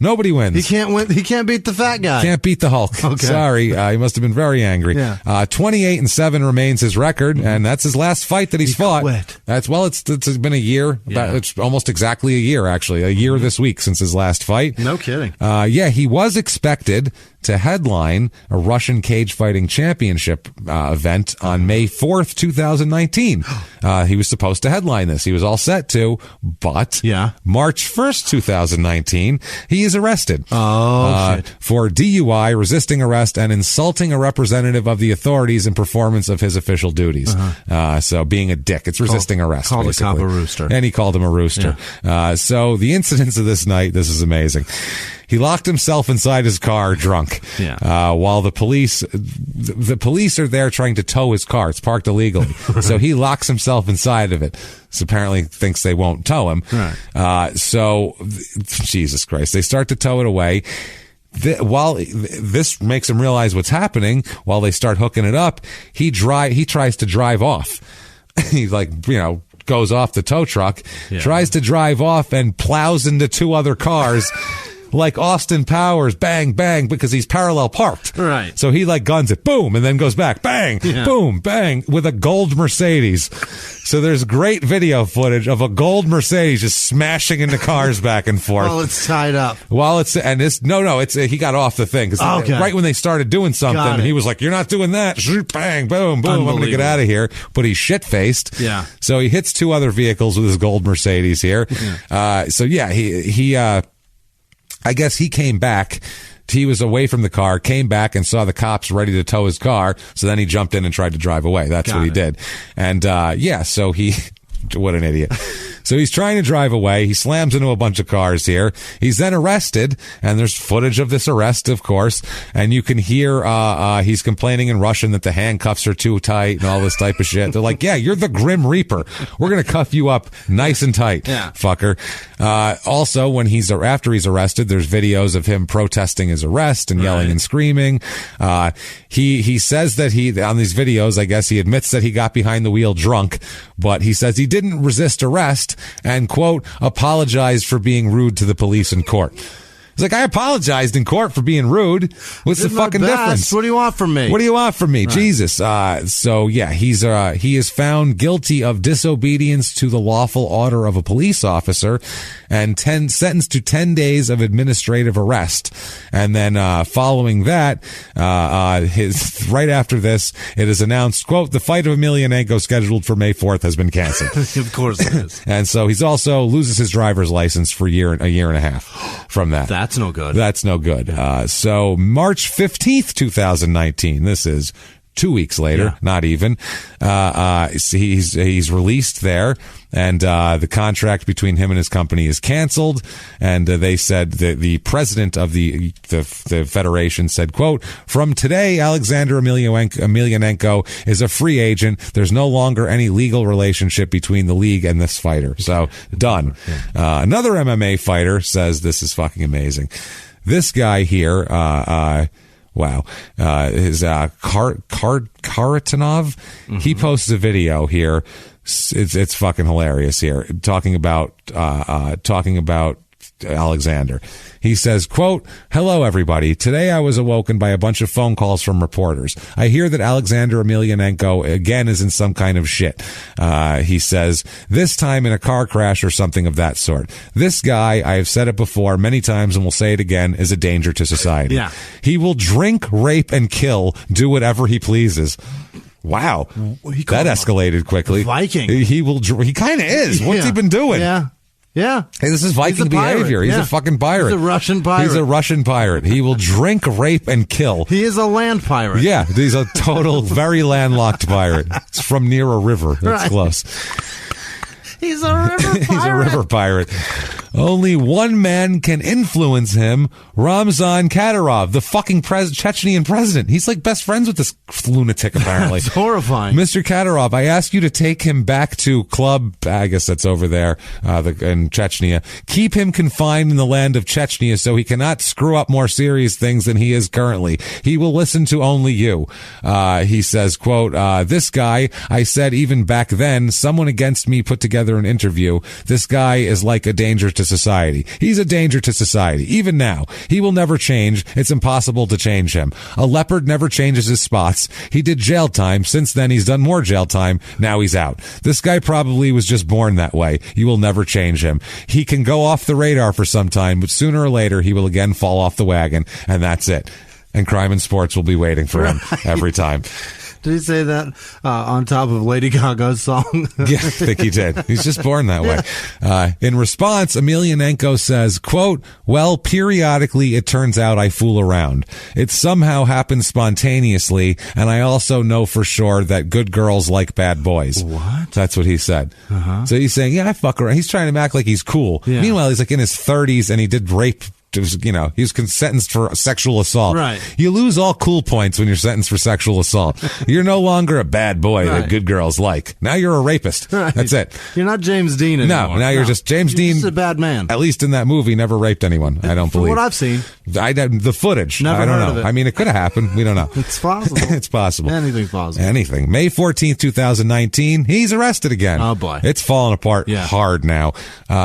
Nobody wins. He can't win. He can't beat the fat guy. Can't beat the Hulk. Okay. Sorry. He must have been very angry. Yeah. 28-7 remains his record, and that's his last fight that he's fought. Quit. It's been a year. Yeah. It's almost exactly a year, actually. A year this week since his last fight. No kidding. He was expected to headline a Russian cage fighting championship event on May 4th, 2019. He was supposed to headline this. He was all set to, but March 1st, 2019, he is arrested for DUI, resisting arrest, and insulting a representative of the authorities in performance of his official duties. So being a dick. It's resisting arrest. Called basically. a cop a rooster. And he called him a rooster. Yeah. So the incidents of this night, this is amazing. He locked himself inside his car drunk. While the police are there trying to tow his car. It's parked illegally. So he locks himself inside of it. So apparently thinks they won't tow him. Right. So Jesus Christ, they start to tow it away. While this makes him realize what's happening, while they start hooking it up, he tries to drive off. He's goes off the tow truck, tries to drive off and plows into 2 other cars. Like Austin Powers, bang, bang, because he's parallel parked. Right. So he guns it, boom, and then goes back, bang, boom, bang, with a gold Mercedes. So there's great video footage of a gold Mercedes just smashing into cars back and forth. While it's tied up. He got off the thing. Right when they started doing something, he was like, you're not doing that. Bang, boom, boom, I'm going to get out of here. But he's shit-faced. Yeah. So he hits 2 other vehicles with his gold Mercedes here. I guess he came back. He was away from the car, came back and saw the cops ready to tow his car. So then he jumped in and tried to drive away. That's what he did. And, so he, what an idiot. So he's trying to drive away. He slams into a bunch of cars here. He's then arrested, and there's footage of this arrest, of course. And you can hear he's complaining in Russian that the handcuffs are too tight and all this type of shit. They're like, yeah, you're the Grim Reaper. We're going to cuff you up nice and tight, fucker. Also, after he's arrested, there's videos of him protesting his arrest and yelling and screaming. He says that on these videos, I guess he admits that he got behind the wheel drunk, but he says he didn't resist arrest and, quote, apologized for being rude to the police in court. He's like, I apologized in court for being rude. What's the fucking difference? What do you want from me? What do you want from me? Right. Jesus. He is found guilty of disobedience to the lawful order of a police officer and sentenced to 10 days of administrative arrest. And then, following that, right after this, it is announced, quote, the fight of Emelianenko scheduled for May 4th has been canceled. Of course it is. And so he's also loses his driver's license for a year and a half from that. That's no good. That's no good. So March 15th, 2019, this is 2 weeks later, not even, he's released there, and the contract between him and his company is canceled, and they said that the president of the federation said, quote, from today, Alexander Emelianenko is a free agent. There's no longer any legal relationship between the league and this fighter. So, done. Another MMA fighter says this is fucking amazing. This guy here, his Karatanov, he posts a video here. It's fucking hilarious here. Talking about Alexander. He says, quote, hello, everybody. Today I was awoken by a bunch of phone calls from reporters. I hear that Alexander Emelianenko again is in some kind of shit. He says, this time in a car crash or something of that sort. This guy, I have said it before many times and will say it again, is a danger to society. Yeah. He will drink, rape, and kill, do whatever he pleases. Wow. That escalated quickly. Viking. He kind of is. What's he been doing? Yeah. Yeah. Hey, this is Viking behavior. He's a fucking pirate. He's a Russian pirate. He's a Russian pirate. He will drink, rape, and kill. He is a land pirate. Yeah, he's a total, very landlocked pirate. It's from near a river. That's close. He's a river pirate. He's a river pirate. Only one man can influence him, Ramzan Kadyrov, the fucking Chechnyan president. He's like best friends with this lunatic, apparently. It's horrifying. Mr. Kadyrov, I ask you to take him back to club, I guess that's over there in Chechnya. Keep him confined in the land of Chechnya so he cannot screw up more serious things than he is currently. He will listen to only you. He says, quote, this guy, I said even back then, someone against me put together an interview. This guy is like a danger to society. He's a danger to society. Even now, he will never change. It's impossible to change him. A leopard never changes his spots. He did jail time. Since then, he's done more jail time. Now he's out. This guy probably was just born that way. You will never change him. He can go off the radar for some time, but sooner or later, he will again fall off the wagon, and that's it. And crime and sports will be waiting for him every time. Did he say that on top of Lady Gaga's song? Yeah, I think he did. He's just born that way. In response, Emelianenko says, quote, well, periodically it turns out I fool around. It somehow happens spontaneously, and I also know for sure that good girls like bad boys. What? That's what he said. Uh-huh. So he's saying, yeah, I fuck around. He's trying to act like he's cool. Yeah. Meanwhile, he's like in his 30s, and he did rape. You know, he was sentenced for sexual assault. Right. You lose all cool points when you're sentenced for sexual assault. You're no longer a bad boy that good girls like. Now you're a rapist. Right. That's it. You're not James Dean anymore. No, now you're just James Dean. He's a bad man. At least in that movie, never raped anyone. I don't From believe. what I've seen. The footage. Never I don't heard know. of it. I mean, it could have happened. We don't know. It's possible. It's possible. Anything's possible. Anything. May 14th, 2019, he's arrested again. Oh, boy. It's falling apart hard now.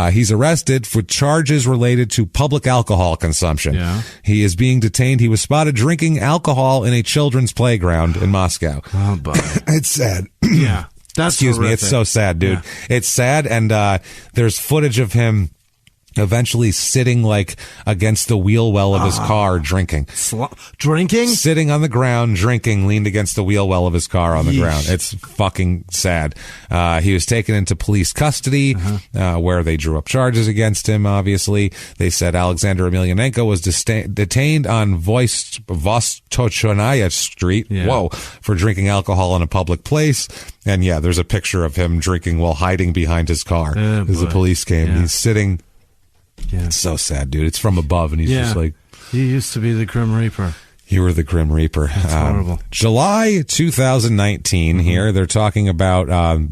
He's arrested for charges related to public alcohol consumption. Yeah. He is being detained. He was spotted drinking alcohol in a children's playground in Moscow. Oh, boy. It's sad. Yeah. That's Excuse me. horrific. It's so sad, dude. Yeah. It's sad. And there's footage of him eventually sitting like against the wheel well of his car drinking. Drinking? Sitting on the ground, drinking, leaned against the wheel well of his car on the ground. It's fucking sad. He was taken into police custody, where they drew up charges against him, obviously. They said Alexander Emelianenko was detained on Vostochonaya Street, for drinking alcohol in a public place. And yeah, there's a picture of him drinking while hiding behind his car as the police came. He's sitting. Yeah. It's so sad, dude. It's from above, and he's just like... He used to be the Grim Reaper. You were the Grim Reaper. That's horrible. July 2019 here, they're talking about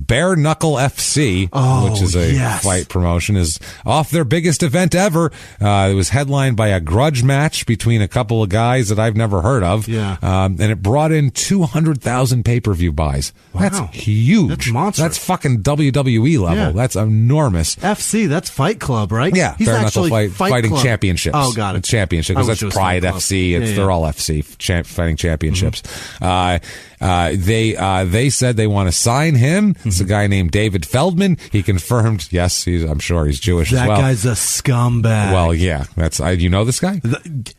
Bare Knuckle FC, which is a fight promotion, is off their biggest event ever. It was headlined by a grudge match between a couple of guys that I've never heard of. Yeah. And it brought in 200,000 pay-per-view buys. Wow. That's huge. That's monstrous. That's fucking WWE level. Yeah. That's enormous. FC, that's Fight Club, right? Yeah, He's Bare Knuckle actually Fighting Club. Championships. Oh, got it. Championship, because that's Pride FC. They're all FC, fighting championships. They said they want to sign him. It's a guy named David Feldman. He confirmed, yes, I'm sure he's Jewish as well. That guy's a scumbag. Well, yeah, you know this guy?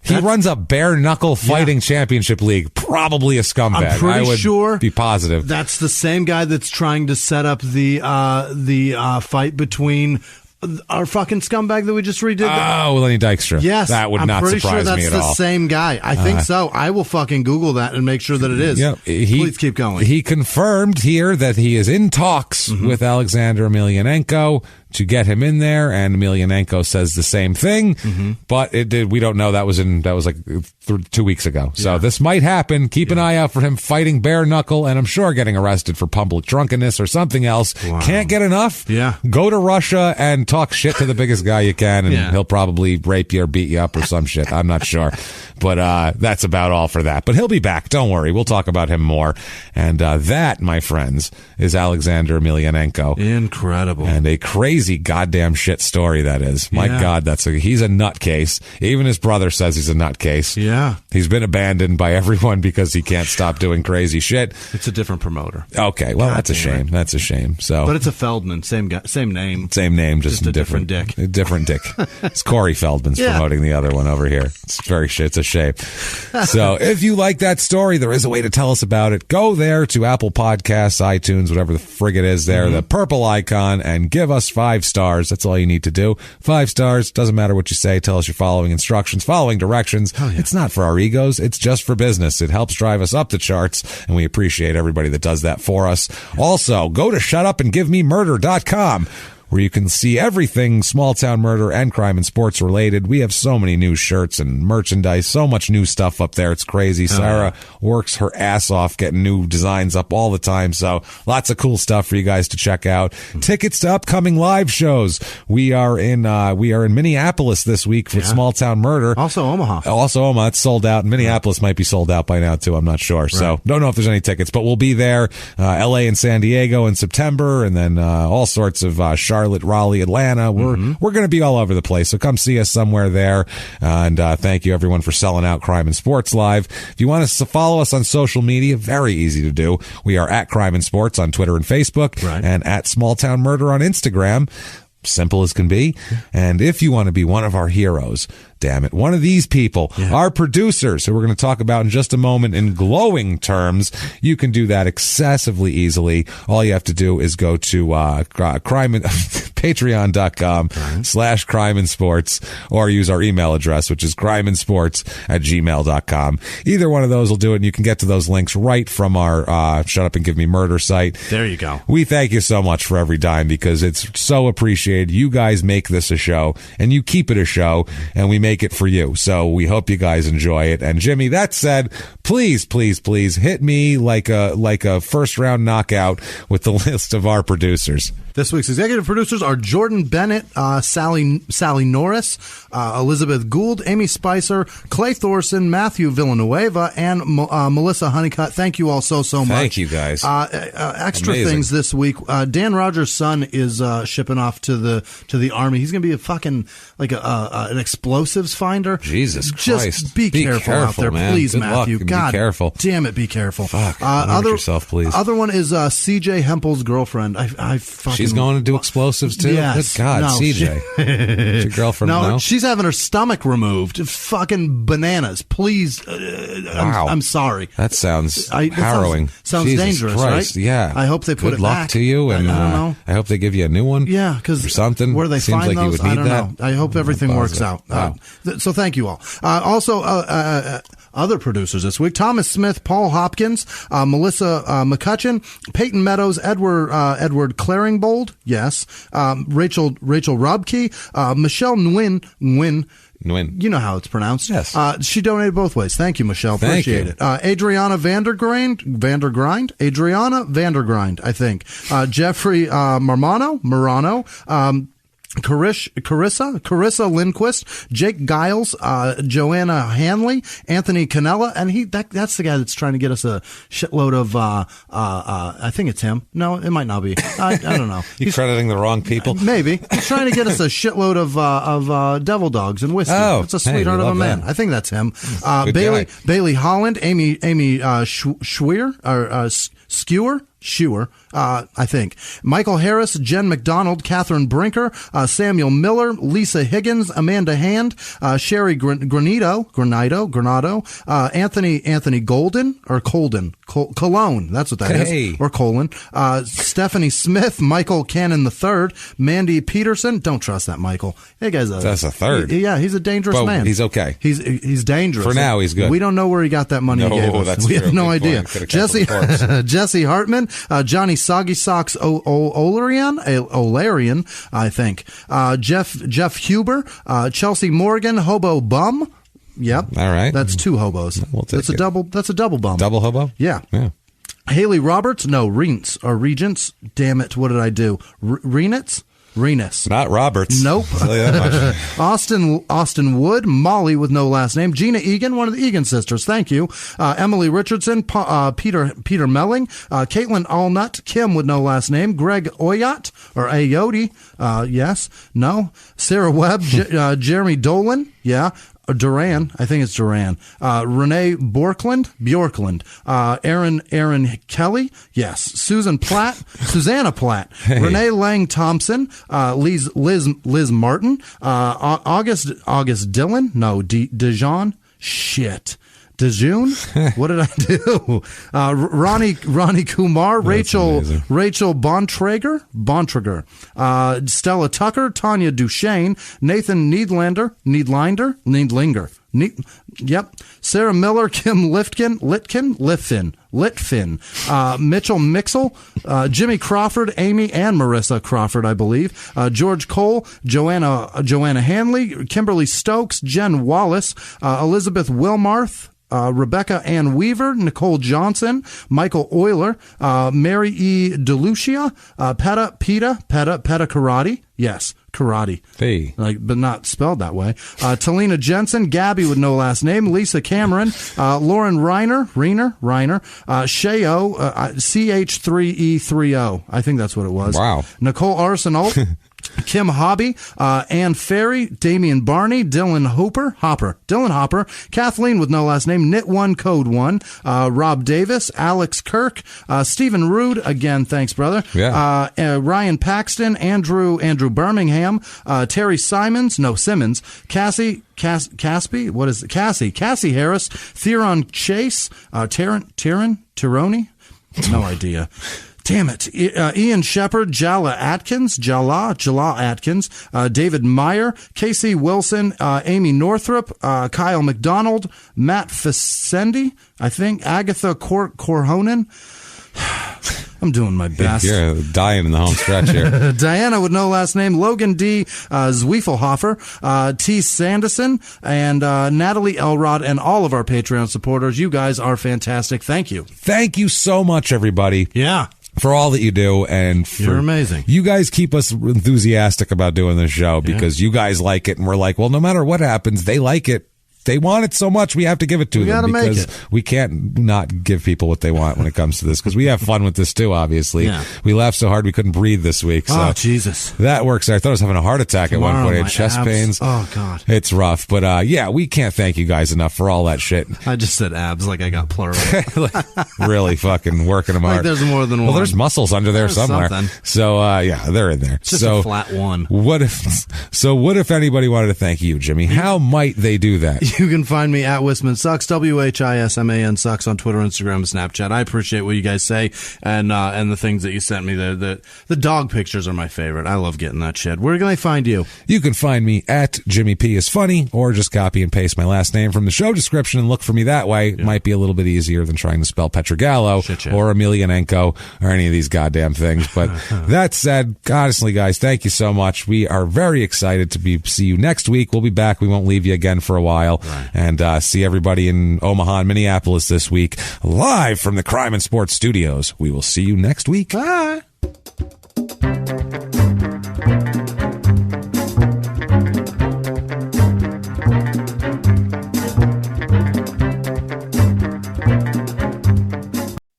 He runs a bare knuckle fighting championship league. Probably a scumbag. I'm pretty I would sure be positive. That's the same guy that's trying to set up the fight between our fucking scumbag that we just redid. Oh, Lenny Dykstra. Yes. That would not surprise me at all. I'm pretty sure that's the same guy. I think so. I will fucking Google that and make sure that it is. Yeah, Please keep going. He confirmed here that he is in talks with Alexander Emelianenko to get him in there, and Emelianenko says the same thing, but we don't know. That was like 2 weeks ago. So this might happen. Keep an eye out for him fighting bare knuckle, and I'm sure getting arrested for public drunkenness or something else. Wow. Can't get enough? Yeah. Go to Russia and talk shit to the biggest guy you can, and he'll probably rape you or beat you up or some shit. I'm not sure. But that's about all for that. But he'll be back. Don't worry. We'll talk about him more. And that, my friends, is Alexander Emelianenko. Incredible. And a crazy goddamn shit story that is. My God, he's a nutcase. Even his brother says he's a nutcase. Yeah. He's been abandoned by everyone because he can't stop doing crazy shit. It's a different promoter. Okay, well, that's a shame. That's a shame. So, but it's a Feldman, same guy, same name. Same name, just a different dick. A different dick. It's Corey Feldman's promoting the other one over here. It's a shame. So if you like that story, there is a way to tell us about it. Go there to Apple Podcasts, iTunes, whatever the frig it is there, the purple icon, and give us 5 5 stars. That's all you need to do. 5 stars. Doesn't matter what you say. Tell us you're following instructions, following directions. It's not for our egos. It's just for business. It helps drive us up the charts, and we appreciate everybody that does that for us. Also, go to shutupandgivememurder.com, where you can see everything small town murder and crime and sports related. We have so many new shirts and merchandise, so much new stuff up there. It's crazy. Sarah works her ass off getting new designs up all the time. So lots of cool stuff for you guys to check out. Tickets to upcoming live shows. We are in Minneapolis this week for small town murder. Also Omaha. It's sold out. Minneapolis might be sold out by now too. I'm not sure. Right. So don't know if there's any tickets, but we'll be there. LA and San Diego in September, and then all sorts of Charlotte, Raleigh, Atlanta. We're going to be all over the place, so come see us somewhere there. And thank you, everyone, for selling out Crime and Sports Live. If you want to follow us on social media, very easy to do. We are at Crime and Sports on Twitter and Facebook, and at Small Town Murder on Instagram. Simple as can be. And if you want to be one of our heroes, damn it, one of these people, our producers, who we're going to talk about in just a moment in glowing terms, you can do that excessively easily. All you have to do is go to patreon.com/crime and sports, or use our email address, which is crimeandsports@gmail.com. Either one of those will do it, and you can get to those links right from our Shut Up and Give Me Murder site. There you go. We thank you so much for every dime, because it's so appreciated. You guys make this a show, and you keep it a show, and we make it for you. So we hope you guys enjoy it. And Jimmie, that said, please, please, please hit me like a first round knockout with the list of our producers. This week's executive producers are Jordan Bennett, Sally Norris, Elizabeth Gould, Amy Spicer, Clay Thorson, Matthew Villanueva, and Melissa Honeycutt. Thank you all so much. Thank you, guys. Extra Amazing. things this week. Dan Rogers' son is shipping off to the Army. He's going to be a fucking an explosives finder. Jesus Christ! Just be careful out there, man. please, Good Matthew. luck. God be careful. Damn it, be careful. Fuck. Remember yourself, please. Other one is C.J. Hempel's girlfriend. I fucking. She's going to do explosives too? Yes. Good God, No, CJ. Is your girlfriend? No, she's having her stomach removed. Fucking bananas. Please. Wow. I'm sorry. That sounds harrowing. Sounds Jesus dangerous, Christ. right? Yeah. I hope they put Good it luck back. to you, and I don't know. I hope they give you a new one. Yeah, because or something. Where they Seems find like those, you would need I don't that. know. I hope everything works out. Wow. So thank you all. Also, other producers this week: Thomas Smith, Paul Hopkins, Melissa McCutcheon, Peyton Meadows, Edward Claringbold, yes, Rachel Rubke, Michelle Nguyen. You know how it's pronounced. Yes. She donated both ways. Thank you, Michelle. Thank Appreciate it. Adriana Vandergrind, I think. Jeffrey Marano, Carissa Lindquist, Jake Giles, Joanna Hanley, Anthony Canella, and that's the guy that's trying to get us a shitload of I think it's him. No, it might not be. I don't know. He's crediting the wrong people? Maybe. He's trying to get us a shitload of devil dogs and whiskey. Oh, it's a sweetheart of a man. That. I think that's him. Good guy. Bailey Holland, Amy Schweer, or Skewer, I think. Michael Harris, Jen McDonald, Catherine Brinker, Samuel Miller, Lisa Higgins, Amanda Hand, Sherry Granado, Anthony Golden, or Cologne, that's what that is, or Colon, Stephanie Smith, Michael Cannon III, Mandy Peterson. Don't trust that Michael. That guy's that's a third. Yeah, he's a dangerous man. He's okay. He's dangerous. For now, he's good. We don't know where he got that money. No, he gave us. that's We true. have no Good idea. point. Jesse Hartman, Johnny Soggy Socks Olarian, I think. Jeff Huber, Chelsea Morgan, Hobo Bum. Yep. All right. That's 2 hobos. That's a double bum. Double hobo? Yeah. Haley Roberts, no, Regents. Damn it, what did I do? Renus. Not Roberts. Nope. I'll tell you that much. Austin Wood, Molly with no last name, Gina Egan, one of the Egan sisters. Thank you. Emily Richardson, Peter Melling, Caitlin Allnut, Kim with no last name, Greg Oyot or Ayotti. Yes. No. Sarah Webb, Jeremy Dolan. Yeah. Duran, I think it's Duran. Renee Bjorklund, Aaron Kelly, yes. Susanna Platt, Renee Lang Thompson, Liz Martin, August Dillon, no, Dijon, shit. Dejun? What did I do? Ronnie Kumar, Rachel Bontrager, Stella Tucker, Tanya Duchesne, Nathan Needlinger. Sarah Miller, Kim Litfin, Mitchell Mixel, Jimmy Crawford, Amy and Marissa Crawford, I believe, George Cole, Joanna Hanley, Kimberly Stokes, Jen Wallace, Elizabeth Wilmarth, Rebecca Ann Weaver, Nicole Johnson, Michael Euler, Mary E. DeLucia, Peta Karate. Yes, karate. Hey. But not spelled that way. Talina Jensen, Gabby with no last name, Lisa Cameron, Lauren Reiner, Shayo, CH3E30. I think that's what it was. Wow. Nicole Arsenal. Kim Hobby, Ann Ferry, Damian Barney, Dylan Hopper, Kathleen with no last name, Knit1 Code 1, Rob Davis, Alex Kirk, Stephen Rude, again, thanks, brother. Yeah. Ryan Paxton, Andrew Birmingham, Terry Simmons, Cassie Harris, Theron Chase, Tironi, no idea. Damn it. Ian Shepard, Jala Atkins, David Meyer, Casey Wilson, Amy Northrup, Kyle McDonald, Matt Facendi, I think, Agatha Corhonen. I'm doing my best. You're dying in the home stretch here. Diana with no last name, Logan D. Zwiefelhofer, T. Sanderson, and Natalie Elrod, and all of our Patreon supporters. You guys are fantastic. Thank you. Thank you so much, everybody. Yeah. For all that you do, and you're amazing. You guys keep us enthusiastic about doing this show because you guys like it, and we're like, well, no matter what happens, they like it. They want it so much, we have to give it to them because we can't not give people what they want when it comes to this because we have fun with this too, obviously. Yeah. We laughed so hard we couldn't breathe this week. So oh, Jesus. That works. I thought I was having a heart attack at one point. I had chest pains. Oh, God. It's rough. But, yeah, we can't thank you guys enough for all that shit. I just said abs like I got plural. Really fucking working them hard. Like there's more than one. Well, there's muscles under there somewhere. Something. So, yeah, they're in there. It's just a flat one. What if anybody wanted to thank you, Jimmy? How might they do that? You can find me at Whisman Sucks, WHISMAN Sucks on Twitter, Instagram, and Snapchat. I appreciate what you guys say and the things that you sent me. The dog pictures are my favorite. I love getting that shit. Where can I find you? You can find me at Jimmie P is funny, or just copy and paste my last name from the show description and look for me that way. It might be a little bit easier than trying to spell Pietragallo or Emelianenko or any of these goddamn things. But that said, honestly, guys, thank you so much. We are very excited to see you next week. We'll be back. We won't leave you again for a while. Right. And see everybody in Omaha and Minneapolis this week, live from the Crime and Sports Studios. We will see you next week. Bye.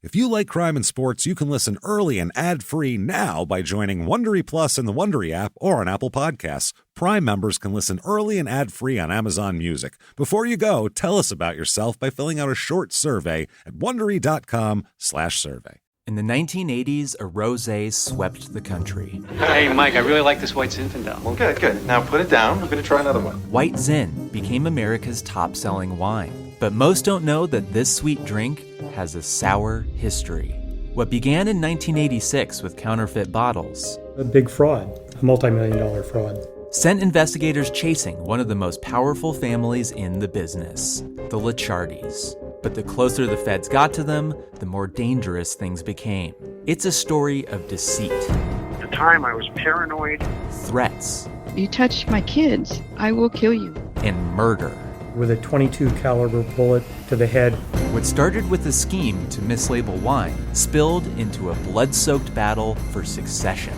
If you like crime and sports, you can listen early and ad-free now by joining Wondery Plus in the Wondery app or on Apple Podcasts. Prime members can listen early and ad-free on Amazon Music. Before you go, tell us about yourself by filling out a short survey at Wondery.com/survey. In the 1980s, a rosé swept the country. Hey, Mike, I really like this White Zinfandel. Well, good. Now put it down. I'm going to try another one. White Zin became America's top-selling wine. But most don't know that this sweet drink has a sour history. What began in 1986 with counterfeit bottles. A big fraud, a multi-million-dollar fraud. Sent investigators chasing one of the most powerful families in the business, the Licciardis. But the closer the feds got to them, the more dangerous things became. It's a story of deceit. At the time, I was paranoid. Threats. You touch my kids, I will kill you. And murder. With a .22 caliber bullet to the head. What started with a scheme to mislabel wine spilled into a blood-soaked battle for succession.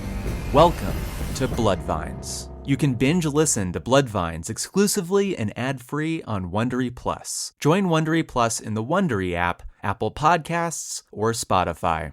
Welcome to Bloodvines. You can binge listen to Bloodvines exclusively and ad-free on Wondery Plus. Join Wondery Plus in the Wondery app, Apple Podcasts, or Spotify.